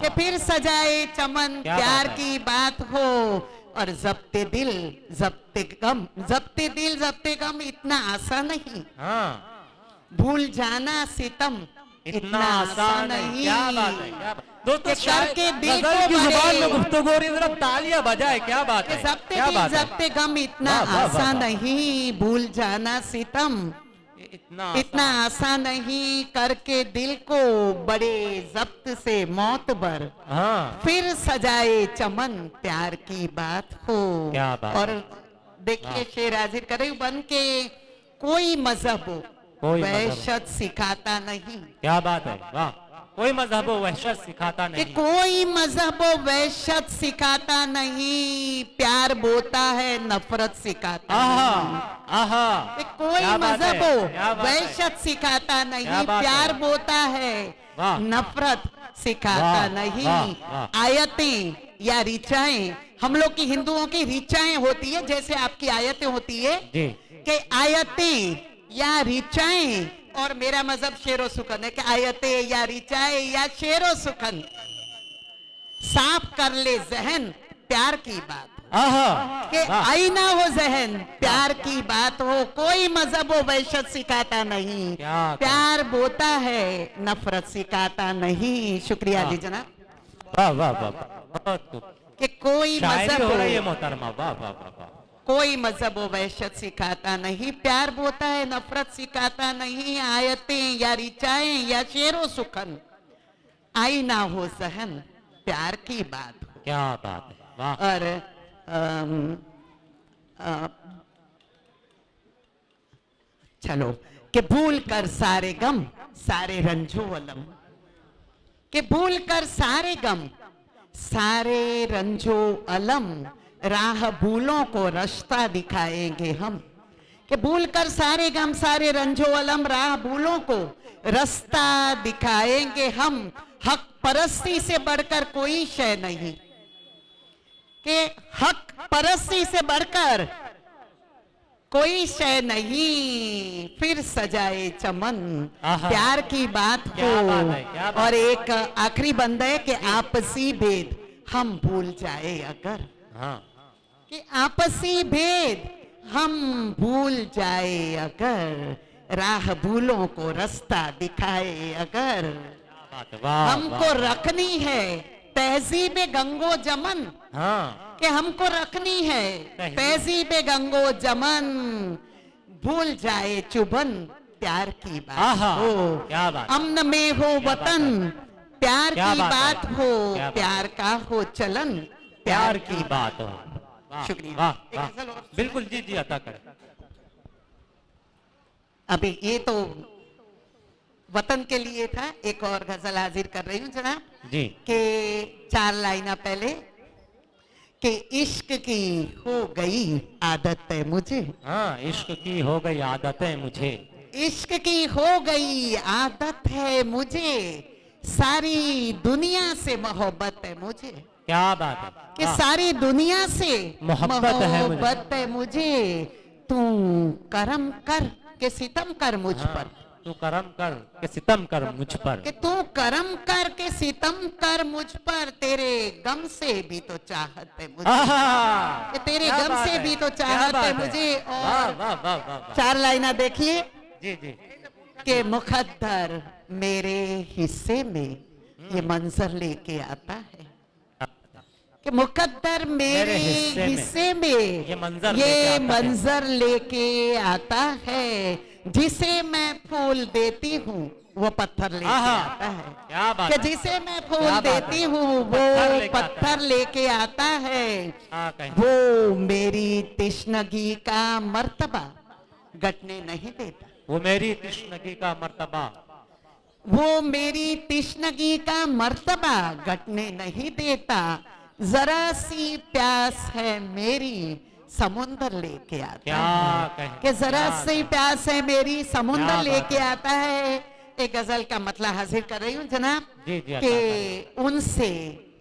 कि फिर सजाए चमन, प्यार की बात हो। और जब्ते दिल जब्ते गम इतना आसान नहीं। भूल जाना सितम इतना आसान नहीं। क्या बात है, क्या बात। दोस्तों करके दिल गजल की को जुबान में बड़े गुफ्तगू हो रही है, जरा तालियां बजाए। क्या बात है, जब्ते क्या दिल बात है। जब्ते गम इतना वाह, वाह, वाह, आसान वाह। नहीं। भूल जाना सितम इतना आसान नहीं, करके दिल को बड़े जब्त से मोतबर। फिर सजाए चमन, प्यार की बात हो। क्या बात। और देखिए शेर हाजिर करे बन के, कोई मजहब हो कोई मजहब। वहशत सिखाता नहीं। क्या बात है, वाह। कोई मजहब वहशत सिखाता कि नहीं। कोई मजहब वहशत सिखाता नहीं, प्यार बोता है नफरत सिखाता नहीं। कि कोई क्या बात है, मजहब क्या बात है। वहशत सिखाता नहीं, क्या बात प्यार है। बोता है वाह। नफरत सिखाता वाह, नहीं। वाह, वाह। आयतें या ऋचाएं, हम लोग की हिंदुओं की ऋचाएं होती है जैसे आपकी आयतें होती है जी। कि आयतें या ऋचाएं, और मेरा मजहब शेरो सुखन है कि आयतें या ऋचाएं या शेरो सुखन साफ कर ले जहन, प्यार की बात कि आईना हो जहन, प्यार की बात हो। कोई मजहब हो वहशत सिखाता नहीं, क्या प्यार बोता है नफरत सिखाता नहीं। शुक्रिया जी जनाब। वाह वाह वाह, बहुत कि कोई शायरी मजहब हो रही है हो, मोहतरमा। वाह वाह वाह वाह। कोई मजहब हो वहशत सिखाता नहीं, प्यार बोता है नफरत सिखाता नहीं। आयतें या ऋचाएं या शेरो सुखन, आईना हो जहन, प्यार की बात हो। क्या बात है, वाह। और चलो कि भूल कर सारे गम सारे रंजो अलम, कि भूल कर सारे गम सारे रंजो अलम, राह भूलों को रास्ता दिखाएंगे हम। कि भूल कर सारे गम सारे रंजो अलम, राह भूलों को रास्ता दिखाएंगे हम। हक परस्ती से बढ़कर कोई शय नहीं, कि हक परस्ती से बढ़कर कोई शय नहीं। फिर सजाए चमन, प्यार की बात हो। क्या बात है, क्या बात और एक आखिरी बंद है कि आपसी भेद हम भूल जाए अगर, कि आपसी भेद हम भूल जाए अगर, राह भूलों को रास्ता दिखाए अगर। हमको रखनी है तहजीब गंगो जमन, कि हमको रखनी है तहजीब गंगो जमन। भूल जाए चुभन, प्यार की बात हो। क्या बात। अमन में हो वतन, प्यार क्या की बात है, बात हो। क्या बात। प्यार का हो चलन, प्यार की बात हो। वाह, शुक्रिया। वाह, एक वाह। गजल और- बिल्कुल जी जी, अता करें। अभी ये तो वतन के लिए था, एक और गजल हाजिर कर रही हूँ जनाब जी। कि 4 लाइना पहले कि इश्क की हो गई आदत है मुझे, हाँ, इश्क की हो गई आदतें मुझे, इश्क की हो गई आदत है मुझे, सारी दुनिया से मोहब्बत है मुझे। क्या बात है, कि वाह। सारी दुनिया से मोहब्बत है मुझे। मोहब्बत है मुझे। तू करम कर के सितम कर मुझ पर, तू करम कर के सितम कर मुझ पर, कि तू करम कर के सितम कर मुझ पर, तेरे गम से भी तो चाहत है मुझे, आहा, कि तेरे क्या गम बात से है, भी तो क्या चाहत बात है है। मुझे। वाह और वाह वाह वाह वाह। 4 लाइना देखिए जी जी। के मुकद्दर मेरे हिस्से में ये मंजर लेके आता है कि मुकद्दर मेरे हिस्से में ये मंजर लेके आता है। जिसे मैं फूल देती हूँ वो पत्थर लेके आता है। क्या बात कि जिसे मैं फूल देती हूँ वो पत्थर लेके आता है। वो मेरी तिश्नगी का मर्तबा घटने नहीं देता। वो मेरी तिश्नगी का मर्तबा, वो मेरी तिश्नगी का मर्तबा घटने नहीं देता। जरा सी प्यास है मेरी समुंदर लेके आता है। कि जरा सी प्यास है मेरी समुंदर लेके आता है। एक गजल का मतलब हाजिर कर रही हूँ जनाब कि उनसे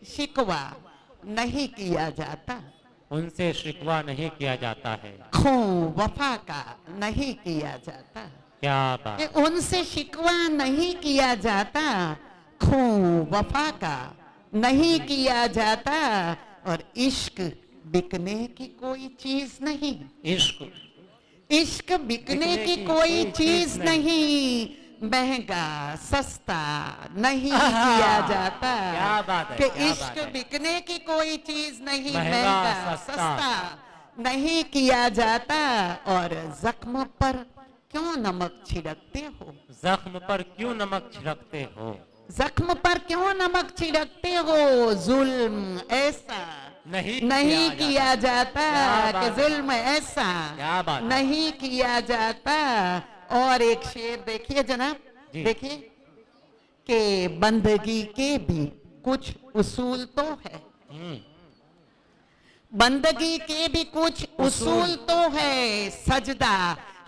शिकवा नहीं किया जाता, उनसे शिकवा नहीं किया जाता है, खून वफा का नहीं किया जाता। क्या बात, कि उनसे शिकवा नहीं किया जाता, खून वफा का नहीं किया जाता। और इश्क बिकने की कोई चीज नहीं, इश्क बिकने की कोई चीज नहीं, महंगा सस्ता नहीं किया जाता। क्या बात है, कि क्या इश्क बात है। बिकने की कोई चीज नहीं, महंगा, महंगा सस्ता सस्ता नहीं किया जाता। और जख्म पर क्यों नमक छिड़कते हो, जख्म पर क्यों नमक छिड़कते हो, जख्म पर क्यों नमक छिड़कते हो। जुल्म ऐसा नहीं किया जाता कि जुल्म ऐसा नहीं किया जाता। और एक शेर देखिए जनाब, देखिए कि बंदगी के भी कुछ उसूल तो है, बंदगी के भी कुछ उसूल तो है। सजदा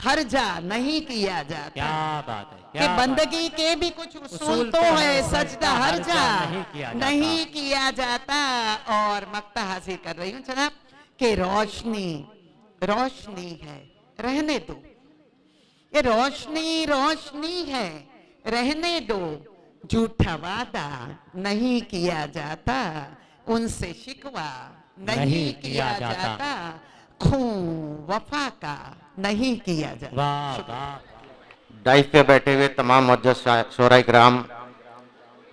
हर्जा नहीं किया जाता। क्या बात है, कि बंदगी के भी कुछ उसूल तो है, सजदा हर्जा नहीं किया जाता। और मक्ता हासिल कर रही हूँ जनाब कि रोशनी रोशनी है रहने दो, ये रोशनी रोशनी है रहने दो। झूठा वादा नहीं किया जाता, उनसे शिकवा नहीं किया जाता, खून वफा का नहीं किया जाता। वाह वाह। डाइस पे बैठे हुए तमाम मुअज़्ज़ज़ शोराए किराम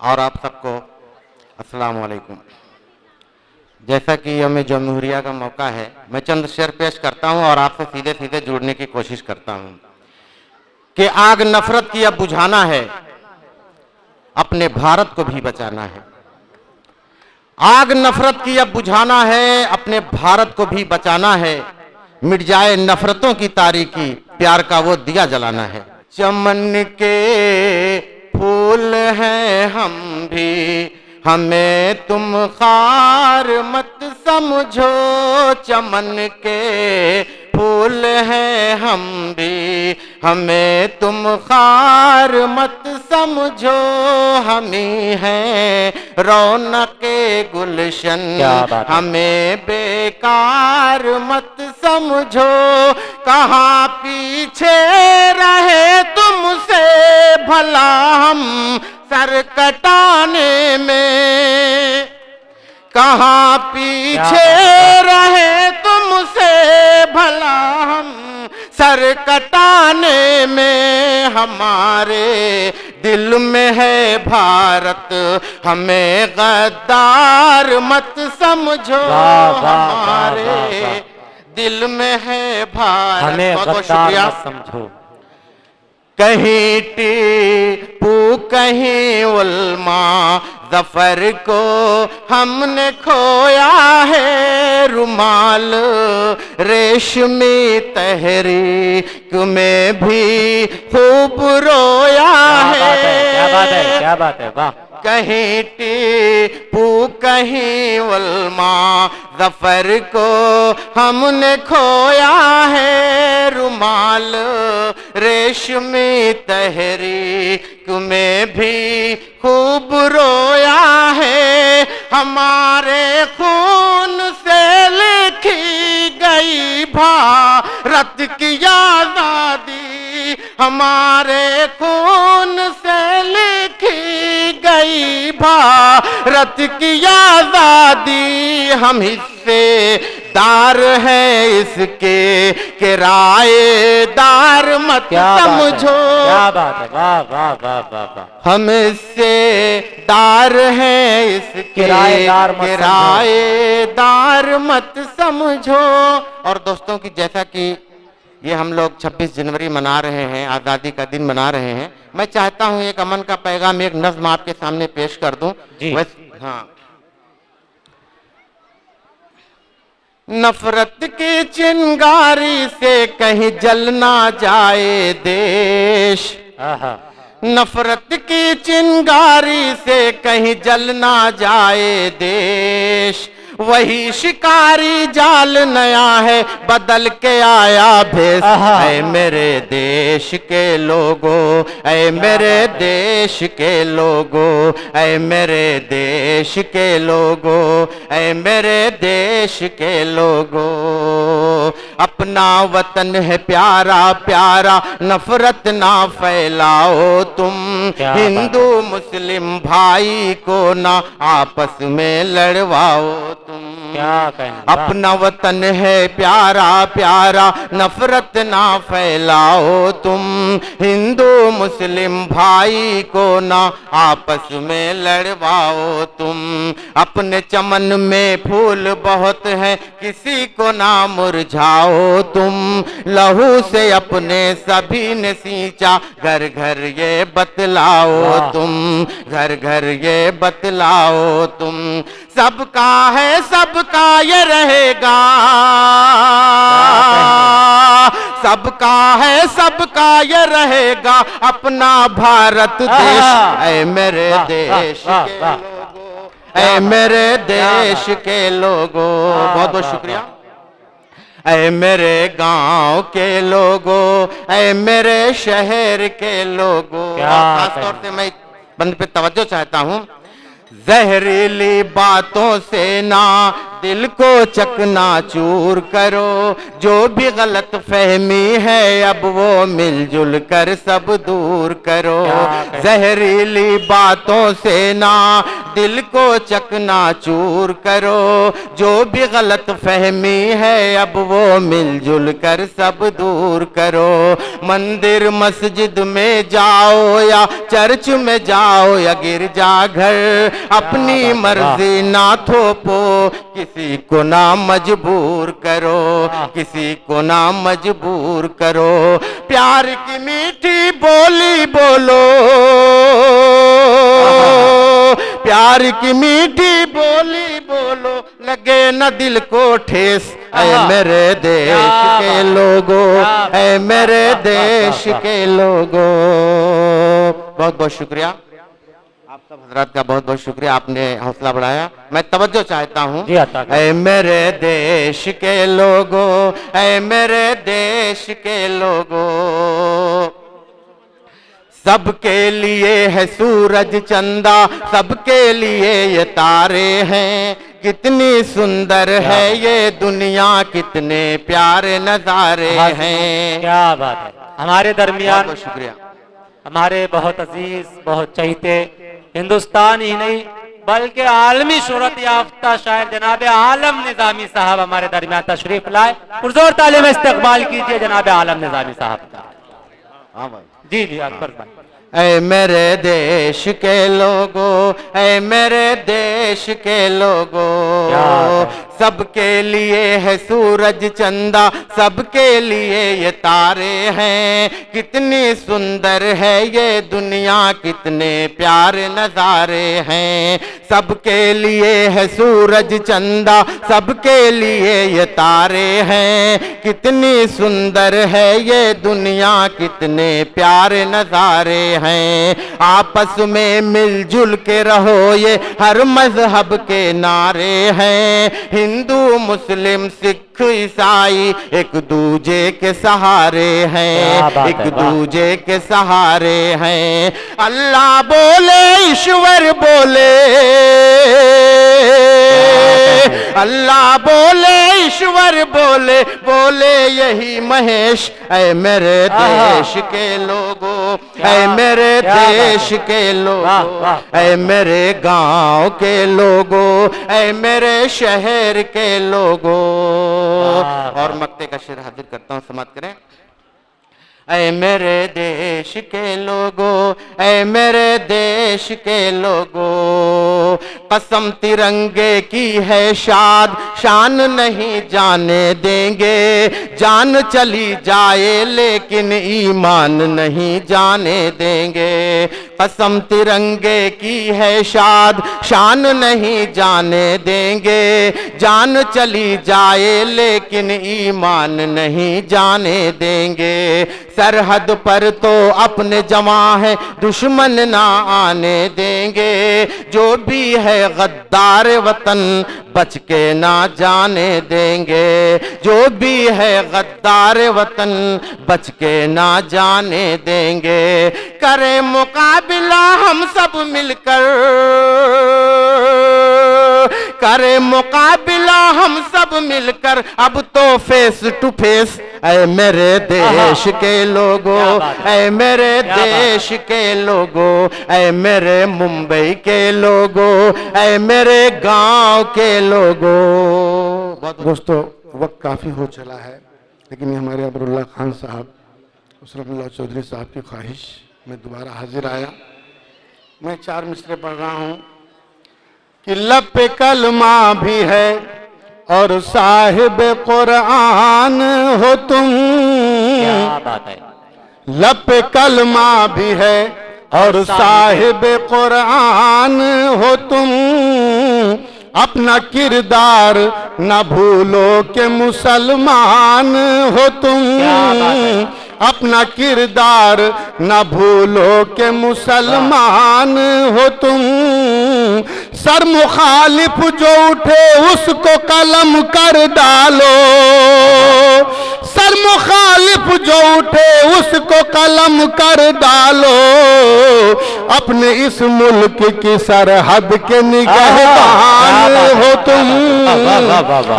और आप सबको अस्सलाम वालेकुम। जैसा कि यौम जमहूरिया का मौका है, मैं चंद शेर पेश करता हूं और आपसे सीधे सीधे जुड़ने की कोशिश करता हूं कि आग नफरत की अब बुझाना है, अपने भारत को भी बचाना है। आग नफरत की अब बुझाना है, अपने भारत को भी बचाना है। मिट जाए नफरतों की तारीकी, प्यार का वो दिया जलाना है। चमन के फूल हैं हम भी, हमें तुम खार मत समझो। चमन के फूल हैं हम भी, हमें तुम खार मत समझो। हम ही हैं रौनके गुलशन, हमें बेकार मत समझो। कहाँ पीछे रहे तुमसे भला हम सर कटाने में, कहाँ पीछे रहे तुमसे भला हम सर कटाने में। हमारे दिल में है भारत, हमें गद्दार मत समझो। हमारे दिल में है भारत, हमें गद्दार मत समझो। कहीं टीपू कहीं उल्मा जफर को हमने खोया है। रुमाल रेशमी तहरीक में भी खूब रोया है। क्या बात है, क्या बात है, वाह। कहीं टीपू कहीं उल्मा जफर को हमने खोया है। रुमाल रेशमी तहरीक में भी खूब रोया है। हमारे खून से लिखी गई भारत की आजादी, हमारे खून से लिखी गई भारत की आजादी। हम हिस्से दार है इसके किराएदार मत क्या बात है, समझो। क्या बात है, वाह वाह वाह वाह वाह। हम इससे दार हैं इसके किराएदार मत समझो। और दोस्तों की जैसा कि ये हम लोग 26 जनवरी मना रहे हैं, आज़ादी का दिन मना रहे हैं, मैं चाहता हूं एक अमन का पैगाम, एक नज़्म आपके सामने पेश कर दूं। हाँ। नफरत की चिंगारी से कहीं जल ना जाए देश, नफरत की चिंगारी से कहीं जल ना जाए देश, वही शिकारी जाल नया है बदल के आया भेष। ऐ मेरे देश के लोगों, ऐ मेरे देश के लोगों, ऐ मेरे देश के लोगों, ऐ मेरे देश के लोगों, अपना वतन है प्यारा प्यारा, नफरत ना फैलाओ तुम, हिंदू मुस्लिम भाई को ना आपस में लड़वाओ तुम। क्या कहना, अपना वतन है प्यारा प्यारा, नफरत ना फैलाओ तुम, हिंदू मुस्लिम भाई को ना आपस में लड़वाओ तुम। अपने चमन में फूल बहुत है, किसी को ना मुरझाओ तुम, लहू से अपने सभी ने सींचा, घर घर ये बतलाओ तुम, घर घर ये बतलाओ तुम। सबका है सबका ये रहेगा, सबका है सबका ये रहेगा, अपना भारत देश। ऐ मेरे देश के लोगों, ऐ मेरे देश के लोगों, बहुत बहुत शुक्रिया। ऐ मेरे गांव के लोगों, ऐ मेरे शहर के लोगों, खास तौर से मैं बंद पे तवज्जो चाहता हूं। जहरीली बातों से ना दिल को चकनाचूर करो, जो भी गलत फहमी है अब वो मिलजुल कर सब दूर करो। जहरीली बातों से ना दिल को चकनाचूर करो, जो भी गलत फहमी है अब वो मिलजुल कर सब दूर करो। मंदिर मस्जिद में जाओ या चर्च में जाओ या गिरजाघर, अपनी मर्जी ना थोपो, किसी को ना मजबूर करो, किसी को ना मजबूर करो। प्यार की मीठी बोली बोलो, प्यार की मीठी बोली बोलो, लगे न दिल को ठेस। ऐ मेरे देश के लोगों, ऐ मेरे देश के लोगों, बहुत बहुत शुक्रिया आप सब हजरात का, बहुत बहुत शुक्रिया, आपने हौसला बढ़ाया। मैं तवज्जो चाहता हूँ। ऐ मेरे देश के लोगों, ऐ मेरे देश के लोगों, सबके लिए है सूरज चंदा, सबके लिए ये तारे हैं, कितनी सुंदर है ये दुनिया, कितने प्यारे नजारे हैं। क्या बात है। हमारे दरमियान बहुत शुक्रिया, हमारे बहुत अजीज, बहुत चहीते, हिंदुस्तान ही नहीं बल्कि आलमी शोहरत याफ्ता शायर जनाब आलम निजामी साहब हमारे दरमियान तशरीफ लाए। पुरजोर तालीम इस्तकबाल कीजिए जनाब आलम निजामी साहब का। हाँ भाई, जी जी अकबर भाई। ऐ मेरे देश के लोगों, ऐ मेरे देश के लोगों, सबके लिए है सूरज चंदा, सबके लिए ये तारे हैं, कितनी सुंदर है ये दुनिया, कितने प्यारे नजारे हैं। सबके लिए है सूरज चंदा, सबके लिए ये तारे हैं, कितनी सुंदर है ये दुनिया, कितने प्यारे नजारे हैं। आपस में मिलजुल के रहो, ये हर मजहब के नारे हैं, हिंदू मुस्लिम सिख ईसाई एक दूजे के सहारे हैं, एक दूजे के सहारे हैं। अल्लाह बोले ईश्वर बोले, अल्लाह बोले ईश्वर बोले बोले यही महेश। ऐ मेरे देश के लोगों, ऐ मेरे देश के लोगों, ऐ मेरे गांव के लोगों, ऐ मेरे शहर के लोगों। और मक्ते का शेर हाजिर करता हूँ, समाप्त करें। ऐ मेरे देश के लोगों, ऐ मेरे देश के लोगों, कसम तिरंगे की है शाद, शान नहीं जाने देंगे। जान चली जाए लेकिन ईमान नहीं जाने देंगे। कसम तिरंगे की है शाद, शान नहीं जाने देंगे। जान चली जाए लेकिन ईमान नहीं जाने देंगे। सरहद पर तो अपने जवां है, दुश्मन ना आने देंगे। जो भी है गद्दार वतन, बच के ना जाने देंगे। जो भी है गद्दार वतन, बच के ना जाने देंगे। करे मुकाबला हम सब मिलकर, करे मुकाबला हम सब मिलकर, अब तो फेस टू फेस। ऐ मेरे देश के लोगों, ऐ मेरे देश के लोगों, ऐ मेरे मुंबई के लोगों, ऐ मेरे गांव के लोगों। दोस्तों, वक्त काफ़ी हो चला है, लेकिन ये हमारे अबरुल्ला खान साहब, उसरतुल्लाह चौधरी साहब की ख्वाहिश में दोबारा हाजिर आया। मैं 4 मिसरे पढ़ रहा हूँ कि लब पे कलमा भी है और साहिब कुरान हो तुम। क्या बात है। लब पे कलमा भी है और साहिब कुरान हो तुम। अपना किरदार न भूलो के मुसलमान हो तुम। अपना किरदार न भूलो के मुसलमान हो तुम। सर मुखालिफ जो उठे उसको कलम कर डालो। सर मुखालिफ जो उठे उसको कलम कर डालो। अपने इस मुल्क की सरहद के निगहबान हो तुम।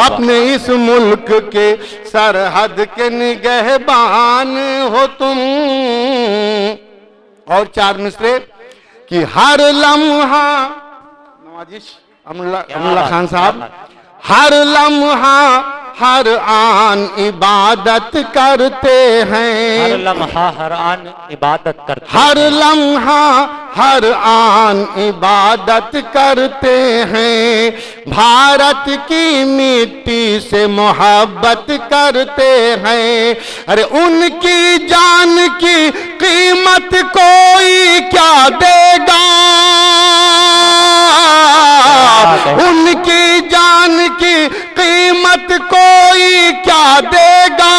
अपने इस मुल्क के सरहद के निगहबान हो तुम। और 4 मिसरे कि हर लम्हा, नवाजिश अमरुल्ला खान साहब, हर लम्हा हर आन इबादत करते हैं। हर लम्हा हर आन इबादत करते हैं। हर लम्हा हर आन इबादत करते हैं। भारत की मिट्टी से मोहब्बत करते हैं। अरे उनकी जान की कीमत कोई क्या देगा। उनकी जान की कीमत कोई क्या देगा।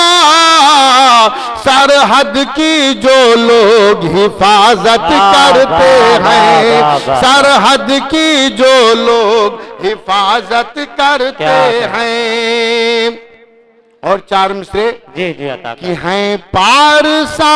सरहद की जो लोग हिफाजत करते हैं। सरहद की जो लोग हिफाजत करते हैं। और 4 मिसरे जी जी अता कि हैं पारसा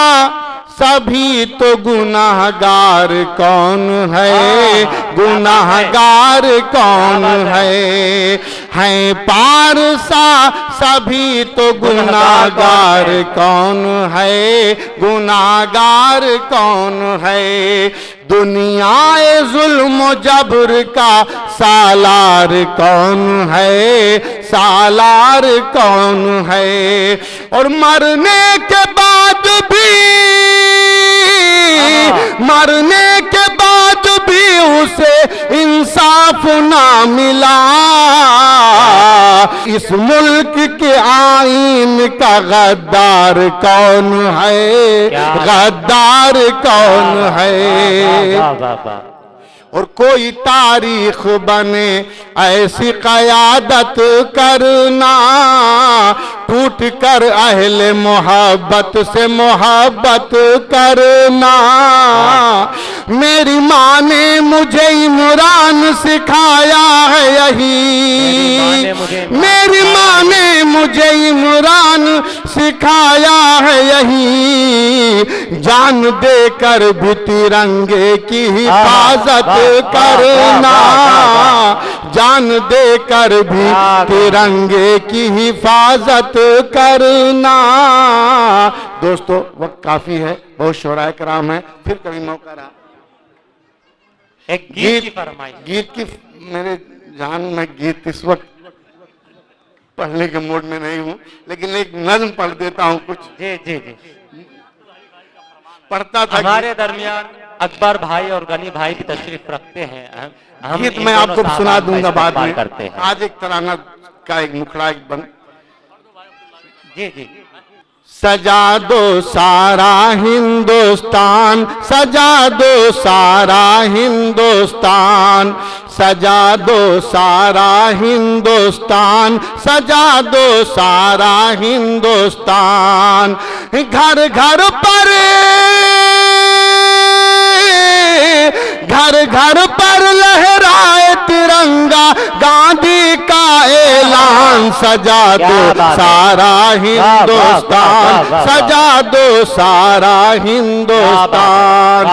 सभी तो गुनाहगार कौन है। गुनाहगार कौन है। हैं पारसा सभी तो गुनाहगार कौन है। गुनाहगार कौन है। दुनियाए जुल्म जबर का सालार कौन है। सालार कौन है। और मरने के बाद भी, मरने के बाद भी उसे इंसाफ ना मिला। इस मुल्क के आईन का गद्दार कौन है। गद्दार कौन है। और कोई तारीख बने ऐसी क़यादत करना। टूट कर अहले मोहब्बत से मोहब्बत करना। मेरी माँ ने मुझे इमरान सिखाया है यही। मेरी माँ ने मुझे इमरान सिखाया है यही, जान देकर भी तिरंगे की हिफाजत करना, जान देकर भी तिरंगे की हिफाजत करना। दोस्तों वक्त काफी है, बहुत शोराए कराम है, फिर कभी मौका रहा एक गीत की फरमाइश। गीत की मेरे जान में गीत इस वक्त पढ़ने के मूड में नहीं हूँ, लेकिन एक नज्म पढ़ देता हूँ कुछ। जी जी जी, पढ़ता था हमारे दरमियान अकबर भाई और गनी भाई भी तशरीफ रखते हैं। हम गीत इन मैं दोनों आपको सुना साहबान का दूंगा बाद इस्तेमाल में। करते हैं। आज एक तराना का एक मुखड़ा एक बन। जी जी, सजा दो सारा हिंदुस्तान, सजा दो सारा हिंदुस्तान, सजा दो सारा हिंदुस्तान, सजा दो सारा हिंदुस्तान। घर घर पर, घर घर पर लहराए तिरंगा, गांधी का ऐलान, सजा दो सारा हिंदुस्तान, सजा दो सारा हिंदुस्तान।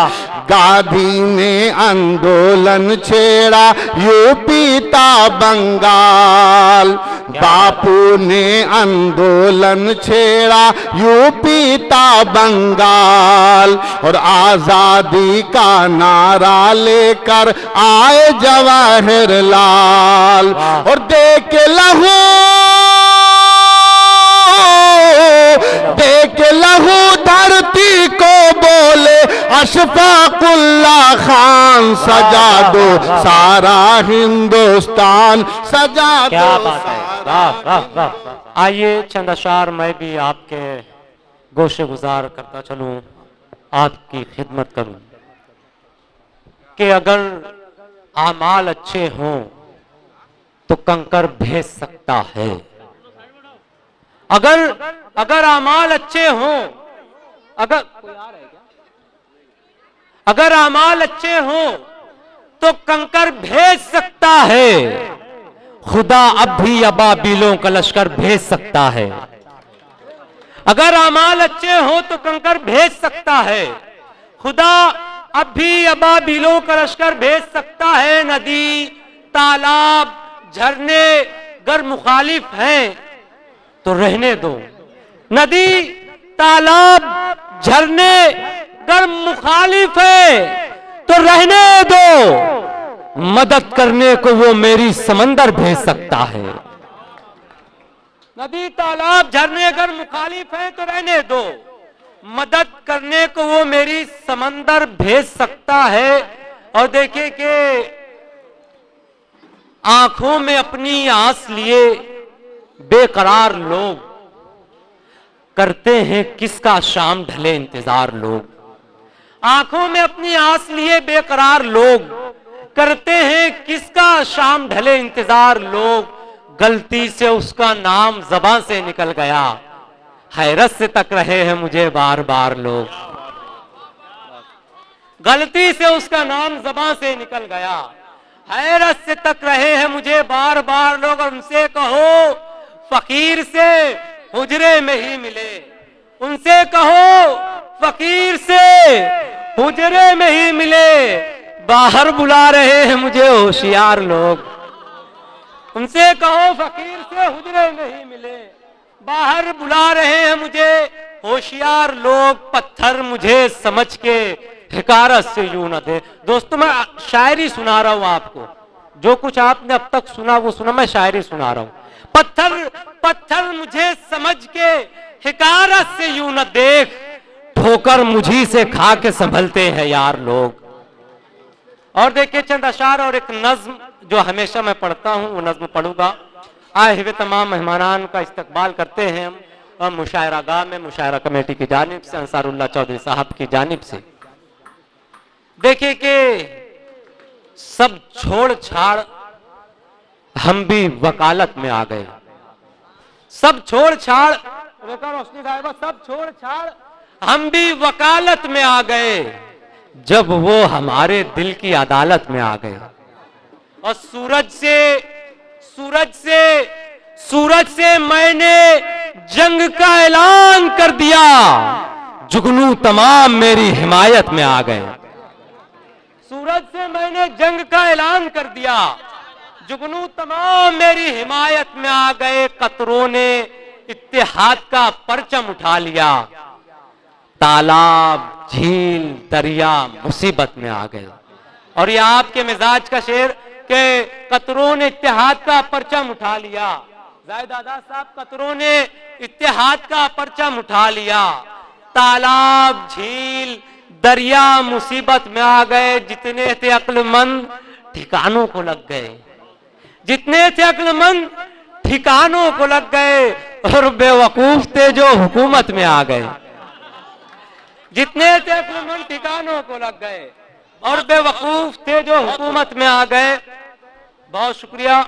गांधी ने आंदोलन छेड़ा यूपी ता बंगाल, बापू ने आंदोलन छेड़ा यूपी ता बंगाल, और आजादी का नारा लेकर आए जवाहरलाल, और दे के लहू, दे के लहू धरती को बोले अशफाकुल्ला खान, सजा दो सारा हिंदुस्तान, सजा क्या दो बात है, सारा। वाह वाह वाह। आइए चंद अशार मैं भी आपके गोशे गुजार करता चलूं, आपकी खिदमत करूं कि अगर आमाल अच्छे हों तो कंकर भेज सकता है, अगर आमाल अच्छे हों, अगर आमाल अच्छे हों तो कंकर भेज सकता है, खुदा अब भी अबाबिलों का लश्कर भेज सकता है। अगर आमाल अच्छे हों तो कंकर भेज सकता है, खुदा अब भी अबाबिलों का लश्कर भेज सकता है। नदी तालाब झरने गर मुखालिफ हैं तो रहने दो, नदी तालाब झरने गर मुखालिफ है तो रहने दो, मदद करने को वो मेरी समंदर भेज सकता है। नदी तालाब झरने अगर मुखालिफ है तो रहने दो, मदद करने को वो मेरी समंदर भेज सकता है। और देखिए कि आंखों में अपनी आस लिए बेकरार लोग करते हैं किसका शाम ढले इंतजार, लोग आंखों में अपनी आस लिए बेकरार लोग करते हैं किसका शाम ढले इंतजार, लोग गलती से उसका नाम ज़बान से निकल गया, हैरत से तक रहे हैं मुझे बार बार लोग, गलती से उसका नाम ज़बान से निकल गया, हैरत से तक रहे हैं मुझे बार बार लोग। और उनसे कहो फकीर से हुजरे में ही मिले, उनसे कहो फकीर से हुजरे में ही मिले, बाहर बुला रहे हैं मुझे होशियार लोग। उनसे कहो फकीर से हुजरे में ही मिले, बाहर बुला रहे हैं मुझे होशियार लोग। पत्थर मुझे समझ के हिकारत से यूं न दे। दोस्तों मैं शायरी सुना रहा हूं आपको, जो कुछ आपने अब तक सुना वो सुना, मैं शायरी सुना रहा हूं। पत्थर पत्थर मुझे समझ के हिकारत से यूं न देख, ठोकर मुझी से खा के संभलते हैं यार लोग। और देखिए चंद अशार और एक नज्म जो हमेशा मैं पढ़ता हूं वो नज्म पढ़ूंगा। आए हुए तमाम मेहमानान का इस्तकबाल करते हैं हम मुशायरा गाह में, मुशायरा कमेटी की जानिब से, अंसारुल्लाह चौधरी साहब की जानिब से। देखिए कि सब छोड़ छाड़ हम भी वकालत में आ गए, सब छोड़ छाड़, रोशनी साहिबा, सब छोड़ छाड़ हम भी वकालत में आ गए, जब वो हमारे दिल की अदालत में आ गए। और सूरज से मैंने जंग का ऐलान कर दिया, जुगनू तमाम मेरी हिमायत में आ गए। सूरज से मैंने जंग का ऐलान कर दिया, जुगनू तमाम मेरी हिमायत में आ गए। कतरों ने इत्तेहाद का परचम उठा लिया, तालाब झील दरिया मुसीबत में आ गए। और ये आपके मिजाज का शेर के कतरों ने इत्तेहाद का परचम उठा लिया। जाहिद दादा साहब, कतरों ने इत्तेहाद का परचम उठा लिया, तालाब झील दरिया मुसीबत में आ गए। जितने थे अक्लमंद ठिकानों को लग गए, जितने थे अक्लमंद ठिकानों को लग गए, और बेवकूफ थे जो हुकूमत में आ गए। जितने थे अक्लमंद ठिकानों को लग गए, और बेवकूफ थे जो हुकूमत में आ गए। बहुत शुक्रिया,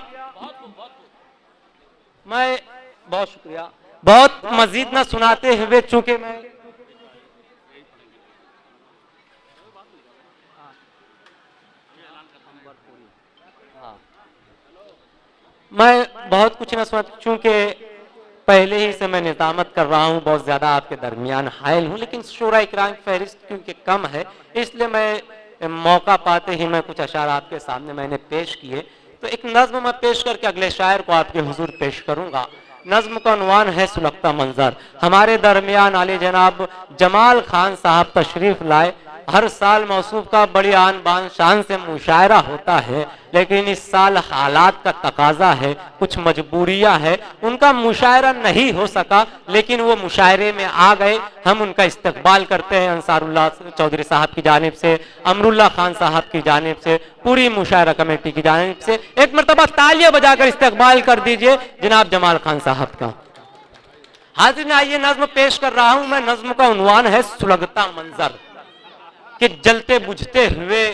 मैं बहुत शुक्रिया। बहुत मजीद ना सुनाते हुए, चूंकि मैं बहुत कुछ ना सुना, चूंकि पहले ही से मैं निजामत कर रहा हूं, बहुत ज्यादा आपके दरमियान हायल हूं, लेकिन शोरा इकराम की फहरिस्त क्योंकि कम है, इसलिए मैं मौका पाते ही मैं कुछ अशार आपके सामने मैंने पेश किए। तो एक नज्म मैं पेश करके अगले शायर को आपके हुजूर पेश करूंगा। नज्म का उन्वान है सुलगता मंजर। हमारे दरमियान आले जनाब जमाल खान साहब तशरीफ लाए। हर साल मौसूफ का बड़ी आन बान शान से मुशायरा होता है, लेकिन इस साल हालात का तकाजा है, कुछ मजबूरियां है, उनका मुशायरा नहीं हो सका, लेकिन वो मुशायरे में आ गए। हम उनका इस्तकबाल करते हैं अंसारुल्लाह चौधरी साहब की जानिब से, अमरुल्लाह खान साहब की जानिब से, पूरी मुशायरा कमेटी की जानिब से। एक मरतबा तालियां बजाकर इस्तकबाल कर दीजिए जनाब जमाल खान साहब का। हाजिर आइए, नज्म पेश कर रहा हूं मैं। नज्म का उन्वान है सुलगता मंजर, कि जलते बुझते हुए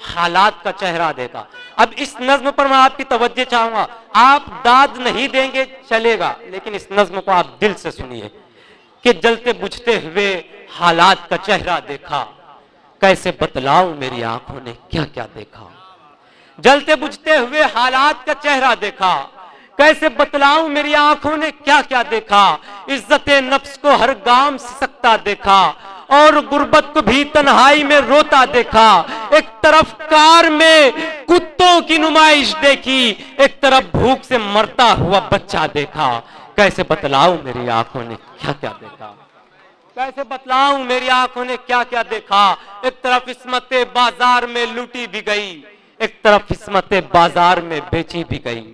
हालात का चेहरा देखा। अब इस नज्म पर मैं आपकी तवज्जो चाहूंगा। आप दाद नहीं देंगे चलेगा, लेकिन इस नज्म को आप दिल से सुनिए। कि जलते बुझते हुए हालात का चेहरा देखा, कैसे बतलाऊं मेरी आंखों ने क्या क्या देखा। जलते बुझते हुए हालात का चेहरा देखा, कैसे बतलाऊं मेरी आंखों ने क्या क्या देखा। इज्जत नफ्स को हर गाम सिसकता देखा, और गुर्बत को भी तन्हाई में रोता देखा। एक तरफ कार में कुत्तों की नुमाइश देखी, एक तरफ भूख से मरता हुआ बच्चा देखा। कैसे बतलाऊं मेरी आंखों ने क्या क्या देखा, कैसे बतलाऊं मेरी आंखों ने क्या क्या देखा। एक तरफ इस्मत बाजार में लूटी भी गई, एक तरफ इस्मत बाजार में बेची भी गई।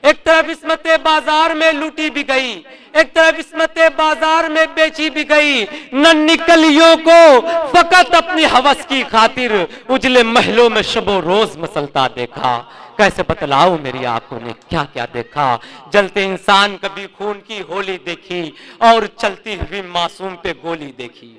एक तरफ इस्मत बाजार में लूटी भी गई, एक तरफ इस्मत बाजार में बेची भी गई। नन्ही कलियों को फकत अपनी हवस की खातिर उजले महलों में शबो रोज मसलता देखा। कैसे बतलाऊं मेरी आंखों ने क्या क्या देखा। जलते इंसान कभी खून की होली देखी, और चलती हुई मासूम पे गोली देखी।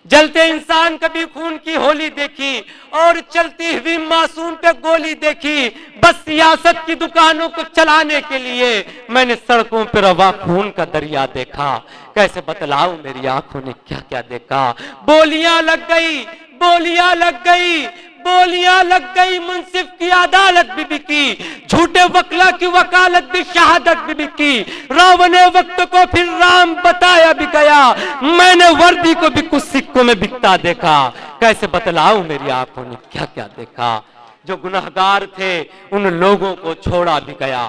जलते इंसान कभी खून की होली देखी, और चलती हुई मासूम पे गोली देखी। बस सियासत की दुकानों को चलाने के लिए मैंने सड़कों पर रवा खून का दरिया देखा। कैसे बतलाऊं मेरी आंखों ने क्या क्या देखा। बोलियां लग गई, बोलियां लग गई, बोलियां लग गई, मुंसिफ की अदालत भी बिकी, झूठे वकला की वकालत भी शहादत भी बिकी। रावण वक्त को फिर राम बताया भी गया, मैंने वर्दी को भी कुछ सिक्कों में बिकता देखा। कैसे बतलाऊं मेरी आंखों ने क्या क्या देखा। जो गुनहगार थे उन लोगों को छोड़ा भी गया,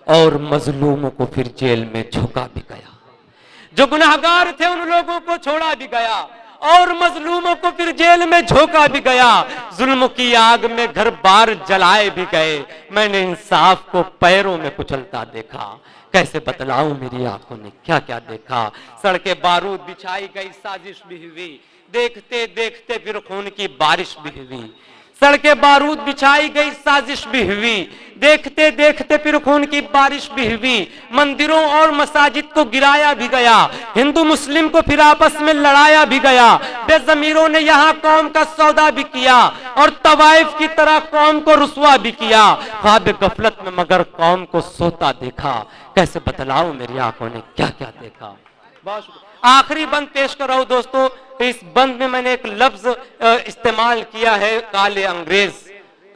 और मजलूमों को फिर जेल में झोंका भी गया। जो गुनहगार थे उन लोगों को छोड़ा भी गया, और मजलूमों को फिर जेल में झोंका भी गया। जुल्म की आग में घर बार जलाए भी गए, मैंने इंसाफ को पैरों में कुचलता देखा। कैसे बतलाऊं मेरी आंखों ने क्या क्या देखा। सड़कें बारूद बिछाई गई, साजिश भी हुई, देखते देखते फिर खून की बारिश भी हुई। सड़कें बारूद बिछाई गई, साजिश भी हुई, देखते देखते फिर खून की बारिश भी हुई। मंदिरों और मसाजिद को गिराया भी गया, हिंदू मुस्लिम को फिर आपस में लड़ाया भी गया। बेज़मीरों ने यहाँ कौम का सौदा भी किया, और तवाइफ की तरह कौम को रुसवा भी किया। ख्वाब गफलत में मगर कौम को सोता देखा। कैसे बतलाऊं मेरी आंखों ने क्या क्या देखा। आखिरी बंद पेश कर रहा हूं दोस्तों। इस बंद में मैंने एक लफ्ज इस्तेमाल किया है, काले अंग्रेज।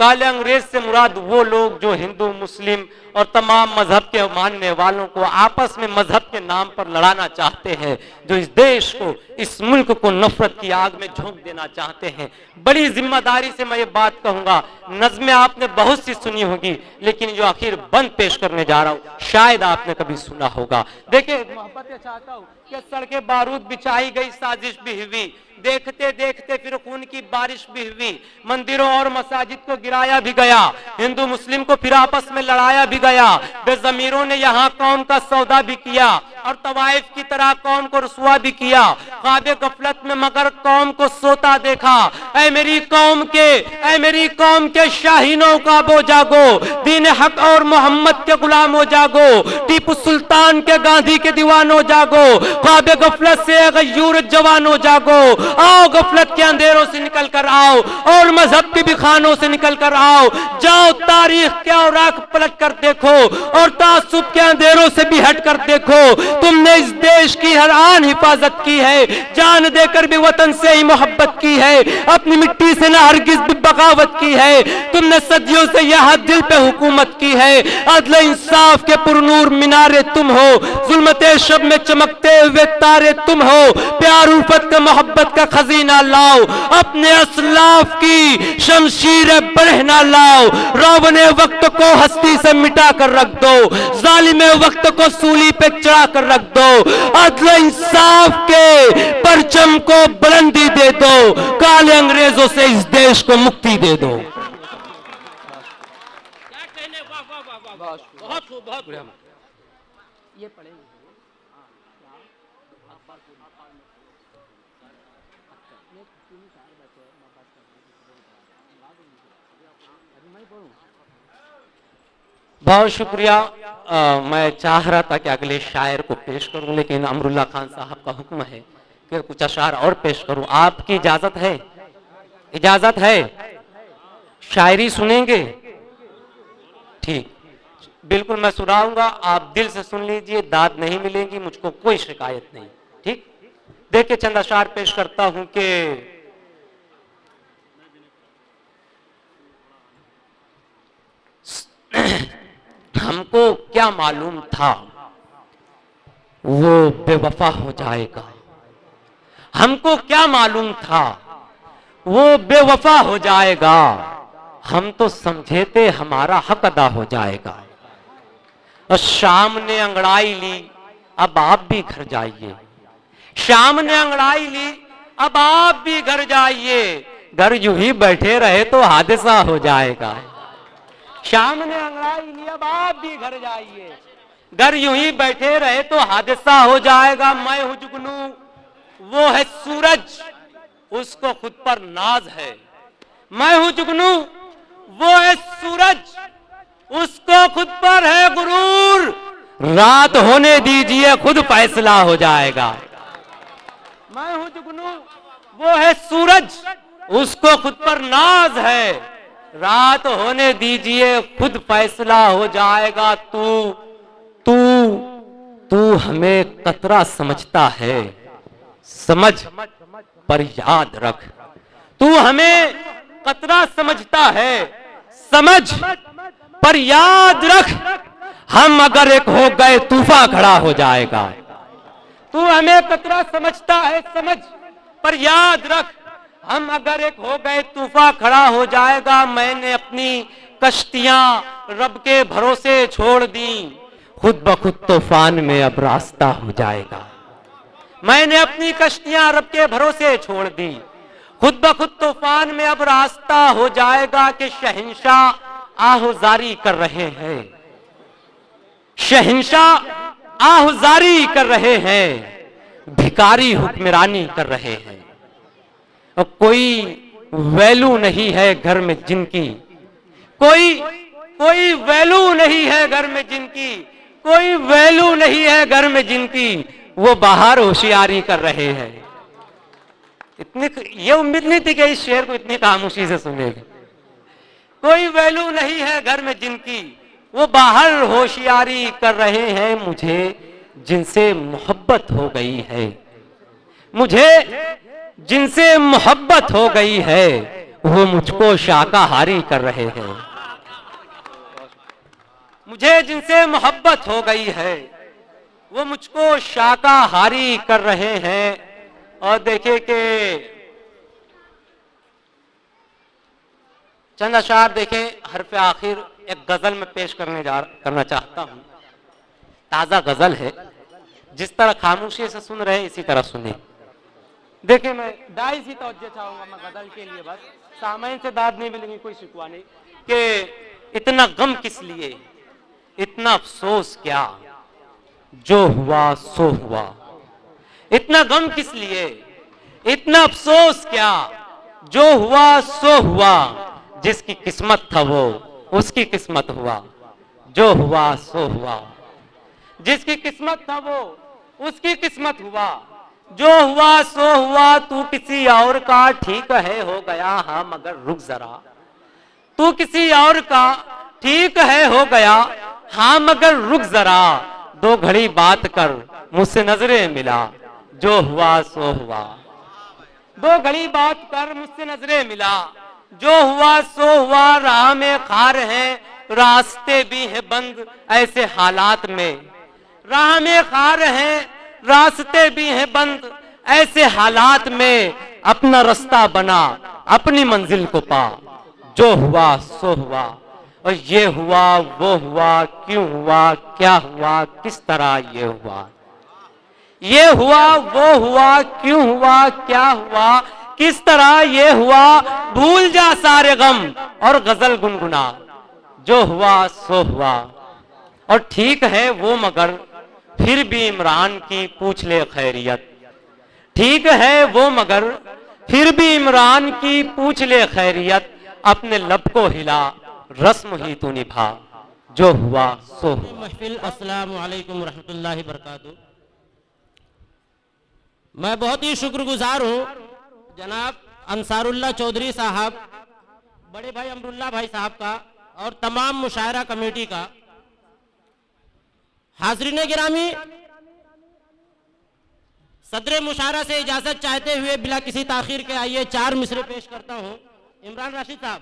काले अंग्रेज से मुराद वो लोग जो हिंदू मुस्लिम और तमाम मजहब के मानने वालों को आपस में मजहब के नाम पर लड़ाना चाहते हैं, जो इस देश को, इस मुल्क को नफरत की आग में झोंक देना चाहते हैं। बड़ी जिम्मेदारी से मैं ये बात कहूंगा, नज़्में आपने बहुत सी सुनी होगी, लेकिन जो आखिर बंद पेश करने जा रहा हूं शायद आपने कभी सुना होगा। देखिए, मोहब्बत चाहता हूं कि सड़कें बारूद बिछाई गई, साजिश भी हुई, देखते देखते फिर खून की बारिश भी हुई, मंदिरों और मसाजिद को गिराया भी गया, हिंदू मुस्लिम को फिर आपस में लड़ाया भी गया, बेज़मीरों ने यहाँ कौम का सौदा भी किया और तवाइफ की तरह कौम को रुसवा भी किया। ख्वाबे गफलत में मगर कौम को सोता देखा। ऐ मेरी कौम के शाहीनों का बो जागो, दीन हक और मोहम्मद के गुलामों जागो, टीपू सुल्तान के गांधी के दीवानों जागो, ख्वाबे गफलत से गयूर जवानों जागो, आओ गफलत के अंधेरों से निकल कर आओ और मजहब के भी खानों से निकल कर आओ, जाओ तारीख के औराक पलट कर देखो और तासुब के अंधेरों से भी हट कर देखो। तुमने इस देश की हर आन हिफाजत की है, जान देकर भी वतन से ही मोहब्बत की है, अपनी मिट्टी से ना हरगिज भी बगावत की है। तुमने सदियों से यह दिल पे हुकूमत की है, अदल इंसाफ के पुरनूर मीनारे तुम हो, जुल्मते शब में चमकते हुए तारे तुम हो, प्यार उल्फत का मोहब्बत का खजीना लाओ, अपने असलाफ की शमशीर बरहना लाओ, रावने वक्त को हस्ती से मिटा कर रख दो, जालिमे वक्त को सूली पे चढ़ा कर रख दो, अदल इंसाफ के परचम को बुलंदी दे दो, काले अंग्रेजों से इस देश को मुक्ति दे दो। ये पढ़ेंगे बहुत शुक्रिया। मैं चाह रहा था कि अगले शायर को पेश करूं, लेकिन अमरुल्ला खान साहब का हुक्म है कि कुछ अशार और पेश करूं। आपकी इजाजत है? इजाजत है? शायरी सुनेंगे? ठीक, बिल्कुल मैं सुनाऊंगा, आप दिल से सुन लीजिए, दाद नहीं मिलेंगी, मुझको कोई शिकायत नहीं। ठीक, देखिए चंद अशार पेश करता हूं कि हमको क्या मालूम था वो बेवफा हो जाएगा, हमको क्या मालूम था वो बेवफा हो जाएगा, हम तो समझे थे हमारा हक अदा हो जाएगा। और शाम ने अंगड़ाई ली, अब आप भी घर जाइए, शाम ने अंगड़ाई ली, अब आप भी घर जाइए, घर यूं ही बैठे रहे तो हादसा हो जाएगा। शाम ने अंगड़ाई ली, अब आप भी घर जाइए, घर यूं ही बैठे रहे तो हादसा हो जाएगा। मैं हूं जुगनू, वो है सूरज, उसको खुद पर नाज है। मैं हूं जुगनू, वो है सूरज, उसको खुद पर है गुरूर, रात होने दीजिए खुद फैसला हो जाएगा। मैं हूं जुगनू, वो है सूरज, उसको खुद पर नाज है, रात होने दीजिए खुद फैसला हो जाएगा। तू तू तू हमें कतरा समझता है, समझ पर याद रख, तू हमें कतरा समझता है, समझ पर याद रख, हम अगर एक हो गए तूफान खड़ा हो जाएगा। तू हमें कतरा समझता है, समझ पर याद रख, हम अगर एक हो गए तूफान खड़ा हो जाएगा। मैंने अपनी कश्तियां रब के भरोसे छोड़ दी, खुद ब खुद तूफान में अब रास्ता हो जाएगा। मैंने अपनी कश्तियां रब के भरोसे छोड़ दी, खुद ब खुद तूफान में अब रास्ता हो जाएगा। कि शहंशाह आहुजारी कर रहे हैं, शहंशाह आहुजारी कर रहे हैं, भिखारी हुक्मरानी कर रहे हैं। और कोई वैल्यू नहीं है घर में जिनकी, कोई वैल्यू नहीं है घर में जिनकी, कोई वैल्यू नहीं है घर में जिनकी, वो बाहर होशियारी कर रहे हैं। इतनी ये उम्मीद नहीं थी कि इस शेर को इतनी खामोशी से सुनेंगे। कोई वैल्यू नहीं है घर में जिनकी, वो बाहर होशियारी कर रहे हैं। मुझे जिनसे मोहब्बत हो गई है, मुझे जिनसे मोहब्बत हो गई है, वो मुझको शाकाहारी कर रहे हैं। मुझे जिनसे मोहब्बत हो गई है वो मुझको शाकाहारी कर रहे हैं। और देखिए कि चंद अशार देखें, हरफ आखिर एक गजल में पेश करना चाहता हूं। ताजा गजल है, जिस तरह खामोशी से सुन रहे हैं इसी तरह सुने। देखिए मैं दाई सी तवज्जो चाहूंगा मैं गजल के लिए, बस सामईन से दाद नहीं मिलेगी, कोई शिकवा नहीं। कि इतना गम किस लिए, इतना अफसोस क्या, जो हुआ सो हुआ। इतना गम किस लिए, इतना अफसोस क्या, जो हुआ सो हुआ। जिसकी किस्मत था वो उसकी किस्मत हुआ, जो हुआ सो हुआ। जिसकी किस्मत था वो उसकी किस्मत हुआ, जो हुआ सो हुआ। तू किसी और का ठीक है हो गया, हाँ मगर रुक जरा। तू किसी और का ठीक है हो गया, हाँ मगर रुक जरा। दो घड़ी बात कर मुझसे नजरें मिला, जो हुआ सो हुआ। दो घड़ी बात कर मुझसे नजरें मिला, जो हुआ सो हुआ। राह में खार है रास्ते भी है बंद ऐसे हालात में। राह में खार है रास्ते भी है बंद ऐसे हालात में। अपना रास्ता बना अपनी मंजिल को पा, जो हुआ सो हुआ। और ये हुआ वो हुआ, क्यों हुआ क्या हुआ, किस तरह ये हुआ। ये हुआ वो हुआ, क्यों हुआ क्या हुआ, किस तरह ये हुआ। भूल जा सारे गम और गजल गुनगुना, जो हुआ सो हुआ। और ठीक है वो मगर फिर भी इमरान की पूछ ले खैरियत। ठीक है वो मगर फिर भी इमरान की पूछ ले खैरियत। अपने लब को हिला रस्म ही तू निभा, जो हुआ सो हुआ। महफिल अस्सलामु अलैकुम रहमतुल्लाहि बरकातहू। मैं बहुत ही शुक्रगुजार हूँ जनाब अंसारुल्लाह चौधरी साहब, बड़े भाई अमरुल्लाह भाई साहब का और तमाम मुशायरा कमेटी का। हाज़रीन गिरामी, सदर मुशायरा से इजाजत चाहते हुए बिला किसी ताखीर के आइए 4 मिसरे पेश करता हूँ। इमरान राशिद साहब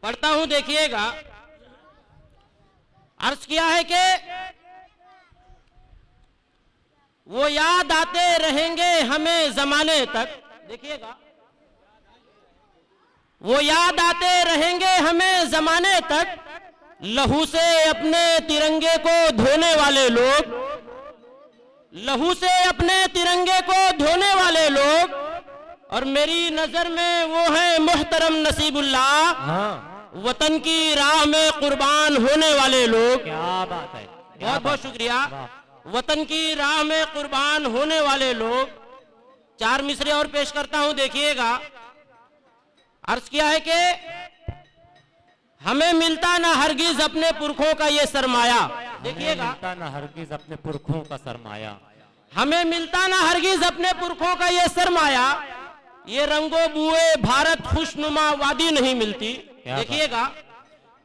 पढ़ता हूँ, देखिएगा। अर्ज किया है कि वो याद आते रहेंगे हमें जमाने तक। देखिएगा, वो याद आते रहेंगे हमें जमाने तक। लहू से अपने तिरंगे को धोने वाले लोग, लहू से अपने तिरंगे को धोने वाले लोग। और मेरी नजर में वो है मुहतरम नसीबुल्लाह, वतन की राह में कुर्बान होने वाले लोग। क्या बात है, बहुत बहुत शुक्रिया। वतन की राह में कुर्बान होने वाले लोग। 4 मिसरे और पेश करता हूं, देखिएगा। अर्ज किया है कि हमें मिलता ना हरगिज अपने पुरखों का ये सरमाया। देखिएगा, मिलता ना हरगिज अपने पुरखों का सरमाया। हमें मिलता ना हरगिज अपने पुरखों का ये सरमाया। ये रंगो बुए भारत खुशनुमा वादी नहीं मिलती। देखिएगा,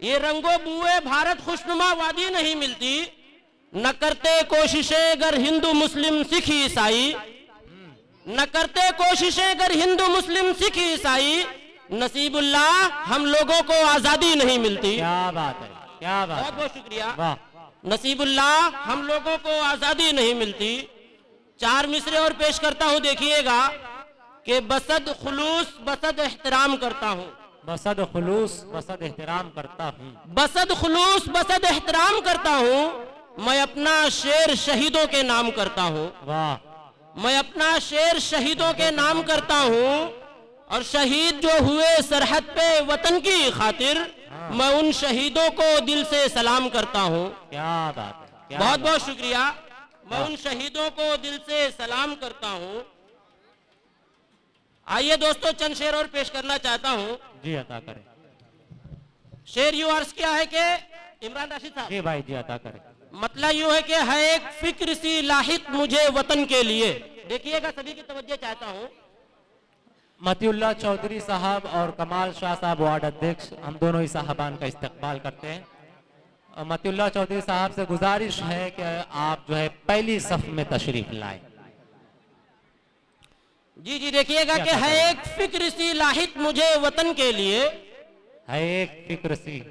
ये रंगो बुए भारत खुशनुमा वादी नहीं मिलती। न करते कोशिशें अगर हिंदू मुस्लिम सिख ईसाई, न करते कोशिशें अगर हिंदू मुस्लिम सिख ईसाई। नसीबुल्लाह हम लोगों को आजादी नहीं मिलती। क्या बात है, क्या बात। बहुत बहुत शुक्रिया। नसीबुल्लाह हम लोगों को आजादी नहीं मिलती। 4 मिसरे और पेश करता हूं, देखिएगा। कि बसद खुलूस बसद एहतराम करता हूं। बसद खुलूस बसद एहतराम करता हूं। बसद खुलूस बसद एहतराम करता हूं। मैं अपना शेर शहीदों के नाम करता हूं। वाह। मैं अपना शेर शहीदों के नाम करता हूं। और शहीद जो हुए सरहद पे वतन की खातिर, मैं उन शहीदों को दिल से सलाम करता हूं। क्या बात है, बहुत बहुत शुक्रिया। मैं उन शहीदों को दिल से सलाम करता हूं। आइए दोस्तों, चंद शेर और पेश करना चाहता हूं। जी अता करें। शेर यूं अर्ज किया है कि इमरान राशिद साहब। जी भाई, जी अता करें। मतलब यूं है कि है एक फिक्र सी लाहिक मुझे वतन के लिए। देखिएगा, सभी की तवज्जो चाहता हूं। मतीउल्लाह चौधरी साहब और कमाल शाह साहब वार्ड अध्यक्ष, हम दोनों ही साहबान का इस्तकबाल करते हैं। और मतीउल्लाह चौधरी साहब से गुजारिश है कि आप जो है पहली सफ में तशरीफ लाएं। जी जी देखिएगा कि है एक फिक्र सी लाहित मुझे वतन के लिए, है एक फिक्र सी,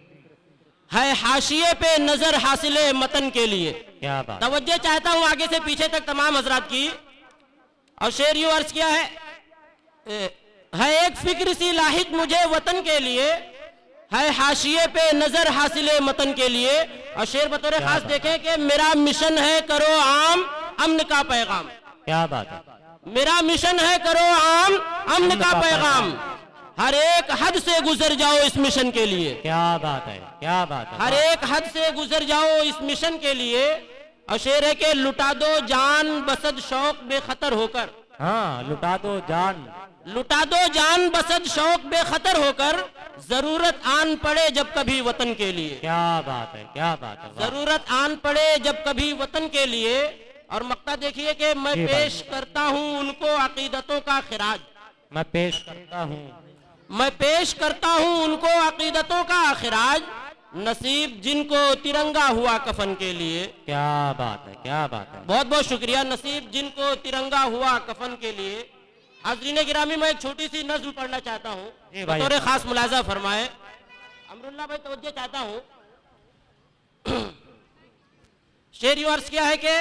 है हाशिए पे नजर हासिले मतन के लिए। क्या बात। तवज्जो चाहता हूं आगे से पीछे तक तमाम हजरात की। और शेर यूं अर्ज किया है एक फिक्र सी लाहित मुझे वतन के लिए, है हाशिए पे नजर हासिले मतन के लिए। और शेर बतौर खास देखें कि मेरा मिशन है करो आम अमन का पैगाम। क्या बात है। मेरा मिशन है करो आम अमन का पैगाम, हर एक हद से गुजर जाओ इस मिशन के लिए। क्या बात है, क्या बात है। हर एक हद से गुजर जाओ इस मिशन के लिए। और शेर है कि लुटा दो जान बसद शौक बेखतर होकर। हाँ, लुटा दो जान, लुटा दो जान बसद शौक बेखतर होकर, जरूरत आन पड़े जब कभी वतन के लिए। क्या बात है, क्या बात है। जरूरत आन पड़े जब कभी वतन के लिए। और मक्ता देखिए कि मैं पेश करता हूँ उनको अकीदतों का खिराज। मैं पेश करता हूँ, मैं पेश करता हूँ उनको अकीदतों का खिराज, नसीब जिनको तिरंगा हुआ कफन के लिए। क्या बात है, क्या बात है। बहुत बहुत शुक्रिया। नसीब जिनको तिरंगा हुआ कफन के लिए। हाज़रीन गिरामी, मैं एक छोटी सी नज़्म पढ़ना चाहता हूँ, बतौर खास मुलाजा फरमाए। अमरुल्लाह भाई तवज्जो चाहता हूँ। शेर यूं अर्ज किया है कि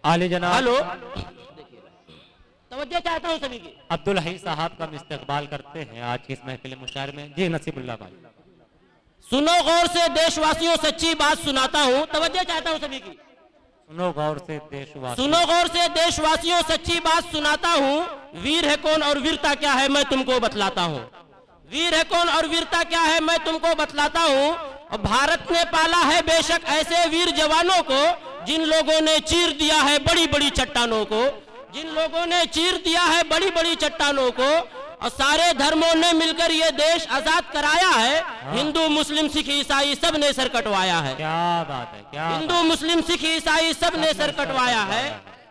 आले जनाब, हेलो, तवज्जो चाहता हूँ सभी की। अब्दुल हई साहब का हम इस्तकबाल करते हैं आज की इस महफिल मुशायरे में। जी नसीबुल्लाह भाई। सुनो गौर से देशवासियों सच्ची बात सुनाता हूँ। तवज्जो चाहता हूँ सभी की। सुनो गौर से देशवासियों, सुनो गौर से देशवासियों सच्ची बात सुनाता हूँ। वीर है कौन और वीरता क्या है मैं तुमको बतलाता हूँ। वीर है कौन और वीरता क्या है मैं तुमको बतलाता हूँ। और भारत ने पाला है बेशक ऐसे वीर जवानों को, जिन लोगों ने चीर दिया है बड़ी बड़ी चट्टानों को। जिन लोगों ने चीर दिया है बड़ी बड़ी चट्टानों को। और सारे धर्मों ने मिलकर ये देश आजाद कराया है। हिंदू मुस्लिम सिख ईसाई सब ने सर कटवाया है। क्या बात है, क्या हिंदू मुस्लिम सिख ईसाई सब ने सर कटवाया है।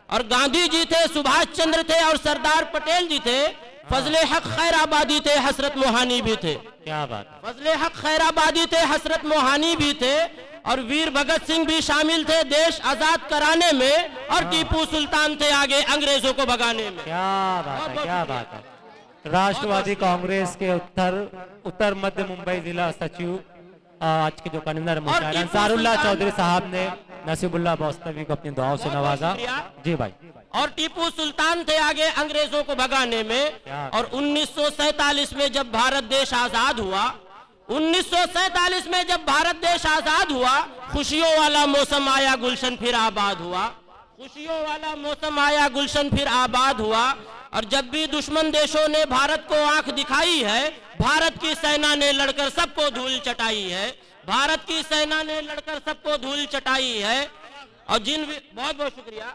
और गांधी जी थे, सुभाष चंद्र थे और सरदार पटेल जी थे। फजले हक खैराबादी थे, हसरत मोहानी भी थे। क्या बात। फजले हक खैराबादी थे, हसरत मोहानी भी थे। और वीर भगत सिंह भी शामिल थे देश आजाद कराने में। और टीपू सुल्तान थे आगे अंग्रेजों को भगाने में। क्या बात है, क्या बात है। राष्ट्रवादी कांग्रेस के उत्तर मध्य मुंबई जिला सचिव आज के जो कन्वीनर मुशायरा अंसारुल्लाह चौधरी साहब ने नसीबुल्लाह बौस्तवी को अपनी दुआओं से नवाजा। जी भाई। और टीपू सुल्तान थे आगे अंग्रेजों को भगाने में। और 1947 में जब भारत देश आजाद हुआ, 1947 में जब भारत देश आजाद हुआ, खुशियों वाला मौसम आया गुलशन फिर आबाद हुआ। खुशियों वाला मौसम आया गुलशन फिर आबाद हुआ। और जब भी दुश्मन देशों ने भारत को आंख दिखाई है, भारत की सेना ने लड़कर सबको धूल चटाई है। भारत की सेना ने लड़कर सबको धूल चटाई है। और बहुत बहुत शुक्रिया।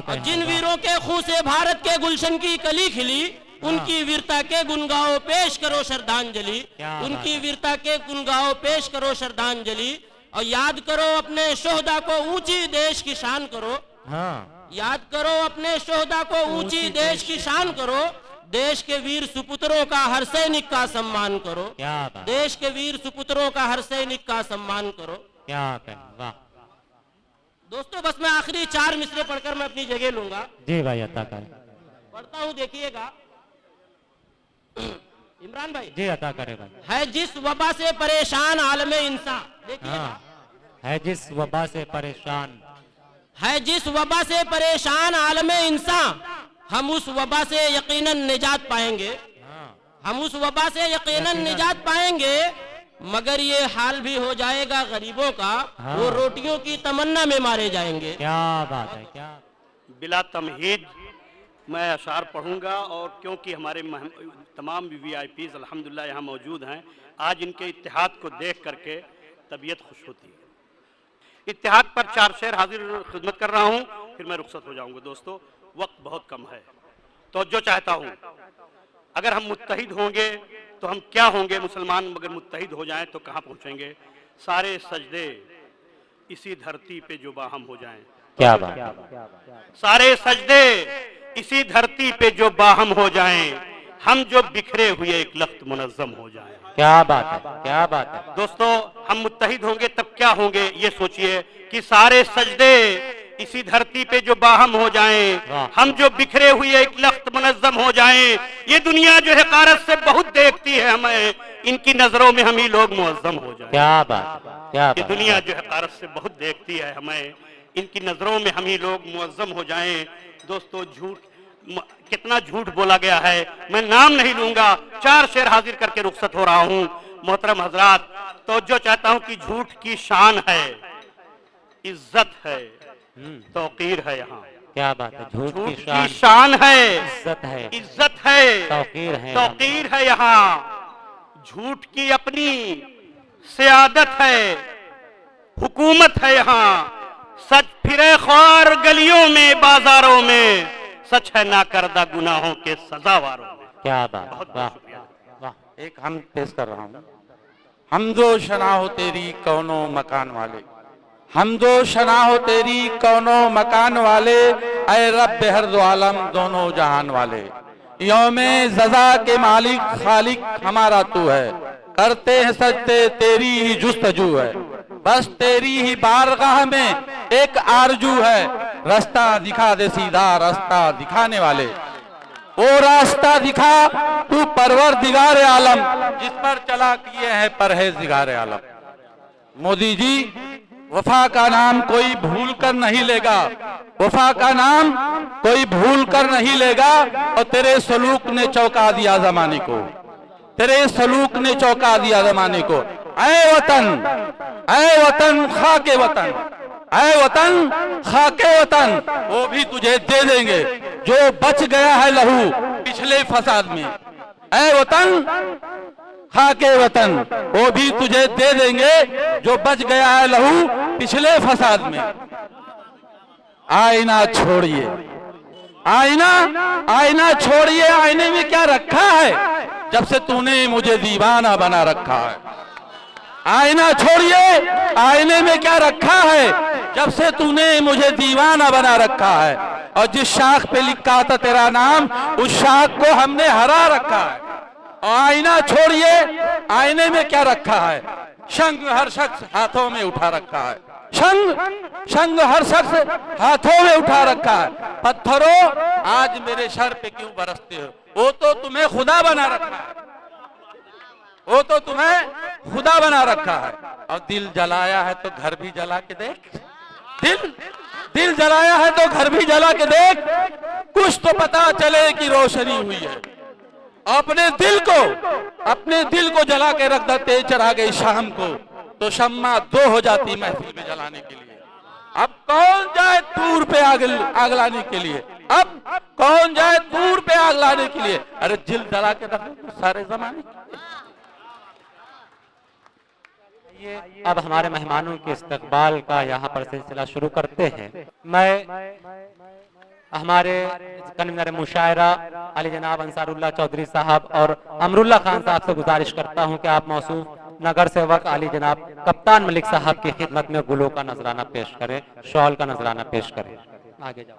और जिन वीरों के खून से भारत के गुलशन की कली खिली, उनकी वीरता के गुण गाओ पेश करो श्रद्धांजलि। उनकी वीरता के गुण गाओ पेश करो श्रद्धांजलि। और याद करो अपने शोहदा को ऊंची देश की शान करो। हाँ। याद करो अपने शोहदा को ऊंची देश की शान करो। देश के वीर सुपुत्रों का हर सैनिक का सम्मान करो। क्या बात। देश के वीर सुपुत्रों का हर सैनिक का सम्मान करो। क्या वाह। दोस्तों बस मैं आखिरी 4 मिसरे पढ़कर मैं अपनी जगह लूंगा। जी भाई अता करें। पढ़ता हूँ, देखिएगा इमरान भाई। जी अता करे भाई। है जिस वबा से परेशान आलमे इंसान। देखिएगा। हाँ। है जिस वबा से परेशान, है जिस वबा से परेशान आलमे इंसान, हम उस वबा से यकीनन निजात पाएंगे। हम उस वबा से यकीनन निजात पाएंगे। मगर ये हाल भी हो जाएगा गरीबों का। हाँ। वो रोटियों की तमन्ना में मारे जाएंगे। क्या बात है, क्या। बिला तमहीद मैं अशार पढ़ूंगा। और क्योंकि हमारे तमाम VIPs अल्हम्दुलिल्लाह यहाँ मौजूद हैं, आज इनके इत्तेहाद को देख करके तबीयत खुश होती है। इत्तेहाद पर 4 शेर हाजिर खिदमत कर रहा हूँ, फिर मैं रुखसत हो जाऊंगा। दोस्तों वक्त बहुत कम है, तो जो चाहता हूँ अगर हम मुत्तहिद होंगे तो हम क्या होंगे। मुसलमान मगर मुत्तहिद हो जाएं तो कहाँ पहुँचेंगे। सारे सजदे इसी धरती पे जो बाहम हो जाएं। क्या बात। सारे सजदे इसी धरती पे जो बाहम हो जाएं, हम जो बिखरे हुए एक लख्त मुनज़्ज़म हो जाएं। क्या बात है, क्या बात है। दोस्तों, हम मुत्तहिद होंगे तब क्या होंगे, ये सोचिए कि सारे सजदे इसी धरती पे जो बाहम हो जाएं, हम जो बिखरे हुए एक लख्त मुनज़्ज़म हो जाएं। ये दुनिया जो हक़ारत से बहुत देखती है हमें, इनकी नजरों में हम ही लोग मुअज़्ज़म हो जाएं। क्या बात है, क्या ये बात दुनिया है। जो हक़ारत से बहुत देखती है हमें, इनकी नजरों में हम ही लोग मुअज़्ज़म हो जाएं। दोस्तों, कितना झूठ बोला गया है, मैं नाम नहीं लूंगा, 4 शेर हाजिर करके रुखसत हो रहा हूं। मोहतरम हजरात, तो जो चाहता हूं कि झूठ की शान है, इज्जत है, तौकीर है। यहाँ क्या बात है, झूठ की की शान है, इज्जत है, इज्जत है, तौकीर है, तौकीर है। यहाँ झूठ की अपनी सियादत है, हुकूमत है। यहाँ सच फिरे ख्वार गलियों में, बाजारों में, सच है ना करदा गुनाहों के सजावारों में। क्या बात, वाह वाह। एक हम पेश कर रहा हूँ। हमदो शना हो तेरी कौनो मकान वाले, हमदो शना हो तेरी कौनो मकान वाले, ऐ रब हर दो आलम दोनों जहान वाले। यौमे जजा के मालिक खालिक हमारा तू है, करते हैं सजदे तेरी ही जुस्तजू है। बस तेरी ही बारगाह में एक आरजू है, रास्ता दिखा दे सीधा रास्ता दिखाने वाले। वो रास्ता दिखा तू परवरदिगार आलम, जिस पर चला किए हैं परहेजगार आलम। मोदी जी, वफा का नाम कोई भूल कर नहीं लेगा, वफा का नाम कोई भूल कर नहीं लेगा। और तेरे सलूक ने चौंका दिया जमाने को, तेरे सलूक ने चौंका दिया जमाने को। ऐ वतन खाके वतन, ऐ वतन खाके वतन, वो भी तुझे दे देंगे जो बच गया है लहू पिछले फसाद में। ऐ वतन खाके वतन, वो भी तुझे दे देंगे जो बच गया है लहू पिछले फसाद में। आईना छोड़िए, आईना आईना छोड़िए, आईने में क्या रखा है, जब से तूने मुझे दीवाना बना रखा है। आईना छोड़िए, आईने में क्या रखा है, जब से तूने मुझे दीवाना बना रखा है। और जिस शाख पे लिखा था तेरा नाम, उस शाख को हमने हरा रखा है। और आईना छोड़िए, आईने में क्या रखा है, शंख हर शख्स हाथों में उठा रखा है। शंख हर शख्स हाथों में उठा रखा है। पत्थरों, आज मेरे सर पे क्यों बरसते हो, वो तो तुम्हें खुदा बना रखा है, वो तो तुम्हें खुदा बना रखा है। और दिल जलाया है तो घर भी जला के देख, दिल जलाया है तो घर भी जला के देख, कुछ तो पता चले कि रोशनी हुई है। अपने दिल को जला के रख देते चढ़ा गई शाम को, तो शम्मा 2 हो जाती महफिल में जलाने के लिए। अब कौन जाए दूर पे आग लाने के लिए, अब कौन जाए दूर पे आग लाने के लिए। अरे दिल जला के रख दो सारे जमाने के लिए। अब हमारे मेहमानों के इस्तकबाल का यहाँ पर सिलसिला शुरू करते हैं। मैं हमारे कन्वीनर मुशायरा अली जनाब अंसारुल्लाह चौधरी साहब और अमरुल्लाह खान साहब से गुजारिश करता हूँ कि आप मौसूफ नगर सेवक अली जनाब कप्तान मलिक साहब की खिदमत में गुलों का नजराना पेश करें, शॉल का नजराना पेश करें। आगे जाओ,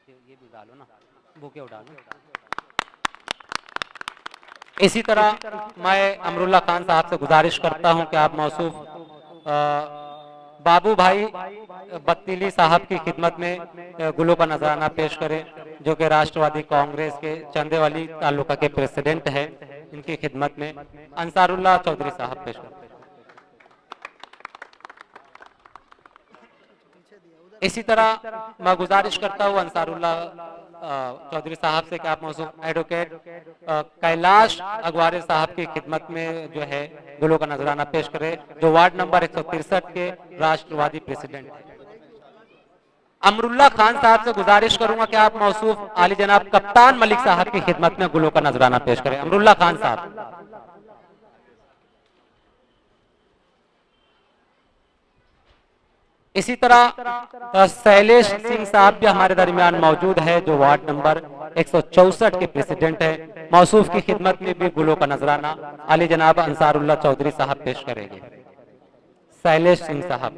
ये भी डालो ना, बुके डालो। इसी तरह मैं अमरुल्लाह खान साहब से गुजारिश करता हूं कि आप मौसूफ बाबू भाई बत्तीली साहब की खिदमत में गुलों का नजराना पेश करें, जो कि राष्ट्रवादी कांग्रेस के चंदेवाली तालुका के प्रेसिडेंट है। इनकी खिदमत में अंसारुल्लाह चौधरी साहब पेश करें। इसी तरह मैं गुजारिश करता हूँ अंसारुल्लाह चौधरी साहब से कि आप मौसूफ एडवोकेट कैलाश अगवारे साहब की खिदमत में जो है गुलों का नजराना पेश करें, जो वार्ड नंबर 163 के राष्ट्रवादी प्रेसिडेंट हैं। अमरुल्लाह खान साहब से गुजारिश करूंगा कि आप मौसूफ आली जनाब कप्तान मलिक साहब की खिदमत में गुलों का नजराना पेश करें। अमरुल्लाह खान साहब। इसी तरह शैलेश सिंह साहब भी हमारे दरमियान मौजूद है, जो वार्ड नंबर 164 के प्रेसिडेंट है। मौसूफ की खिदमत में भी गुलों का नजराना अली जनाब अंसारुल्लाह चौधरी साहब पेश करेंगे। शैलेश सिंह साहब।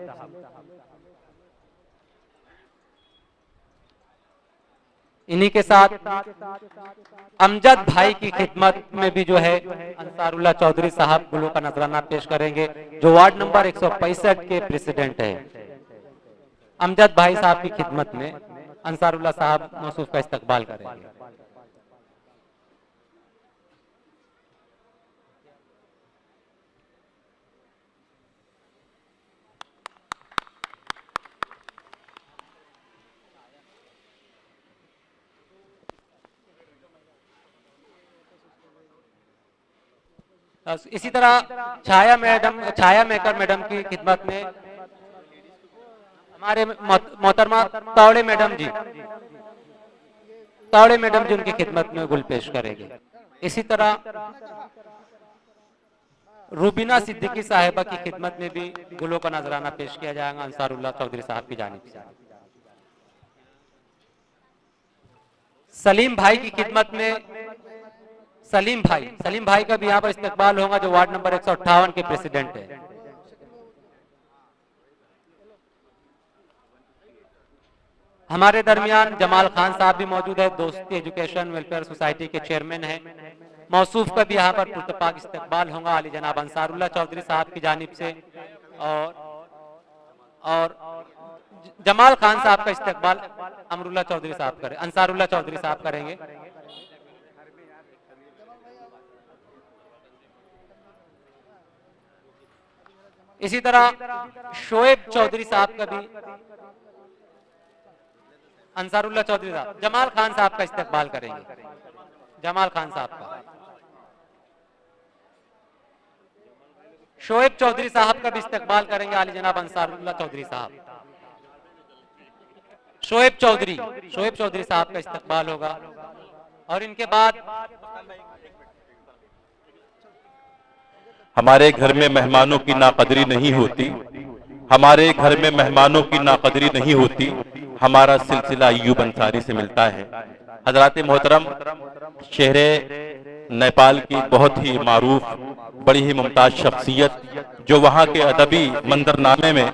इन्हीं के साथ अमजद भाई की खिदमत में भी जो है अंसारुल्लाह चौधरी साहब गुलों का नजराना पेश करेंगे, जो वार्ड नंबर 165 के प्रेसिडेंट है। अमजद भाई साहब की खिदमत में अंसारुल्लाह साहब मौसूफ का इस्तकबाल करेंगे। इसी तरह छाया मेकर मैडम की खिदमत में हमारे मोहतरमा तावड़े मैडम जी उनकी खिदमत में गुल पेश करेंगे। इसी तरह रूबीना सिद्दीकी साहिबा की खिदमत में भी गुलों का नजराना पेश किया जाएगा अंसारुल्लाह चौधरी साहब की जानिब से। सलीम भाई की खिदमत में सलीम भाई का भी यहाँ पर इस्तकबाल होगा, जो वार्ड नंबर 158 के प्रेसिडेंट है। हमारे दरमियान जमाल खान साहब भी मौजूद है, दोस्ती एजुकेशन वेलफेयर सोसाइटी के चेयरमैन हैं। मौसूफ का भी यहाँ पर पुरतपाक इस्तकबाल होगा आली जनाब अंसारुल्लाह चौधरी साहब की जानिब से, और जमाल खान साहब का इस्तकबाल अंसारुल्लाह चौधरी साहब करेंगे। इसी तरह शोएब चौधरी साहब का भी अंसारुल्लाह चौधरी साहब जमाल खान साहब का इस्तकबाल करेंगे। जमाल खान साहब का शोएब चौधरी साहब का भी इस्तकबाल करेंगे आली जनाब अंसारुल्लाह चौधरी साहब। शोएब चौधरी साहब का इस्तकबाल होगा। और इनके बाद हमारे घर में मेहमानों की नाकदरी नहीं होती, हमारे घर में मेहमानों की नाकदरी नहीं होती, हमारा सिलसिला अय्यूब अंसारी से मिलता है। हजरात मोहतरम, शहरे नेपाल की बहुत ही मारूफ, बड़ी ही मुमताज शख्सियत, जो वहाँ के अदबी मंजरनामे में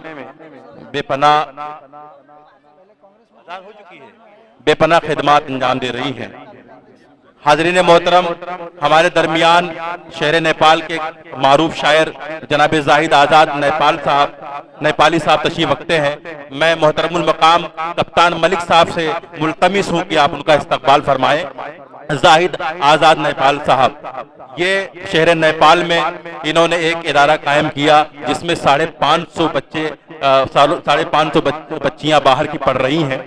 बेपनाह खिदमात अंजाम दे रही हैं। हाजरीन मोहतरम, हमारे दरमियान शहर नेपाल के मारूफ शायर जनाब जाहिद आज़ाद नेपाली साहब तशरीफ रखते हैं। मैं मोहतरमुल मकाम कप्तान मलिक साहब से मुल्तमिस हूँ कि आप उनका इस्तकबाल फरमाएं। जाहिद आज़ाद नेपाल साहब, ये शहर नेपाल में इन्होंने एक इदारा कायम किया जिसमें 550 बच्चियाँ बाहर की पढ़ रही हैं।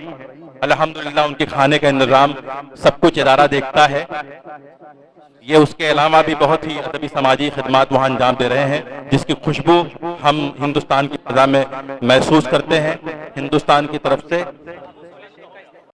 अल्हम्दुलिल्लाह उनके खाने का इंतजाम सब कुछ इदारा देखता है। ये उसके अलावा भी बहुत ही अदबी समाजी खिदमात वहाँ अंजाम दे रहे हैं, जिसकी खुशबू हम हिंदुस्तान की फ़ज़ा में महसूस करते हैं। हिंदुस्तान की तरफ से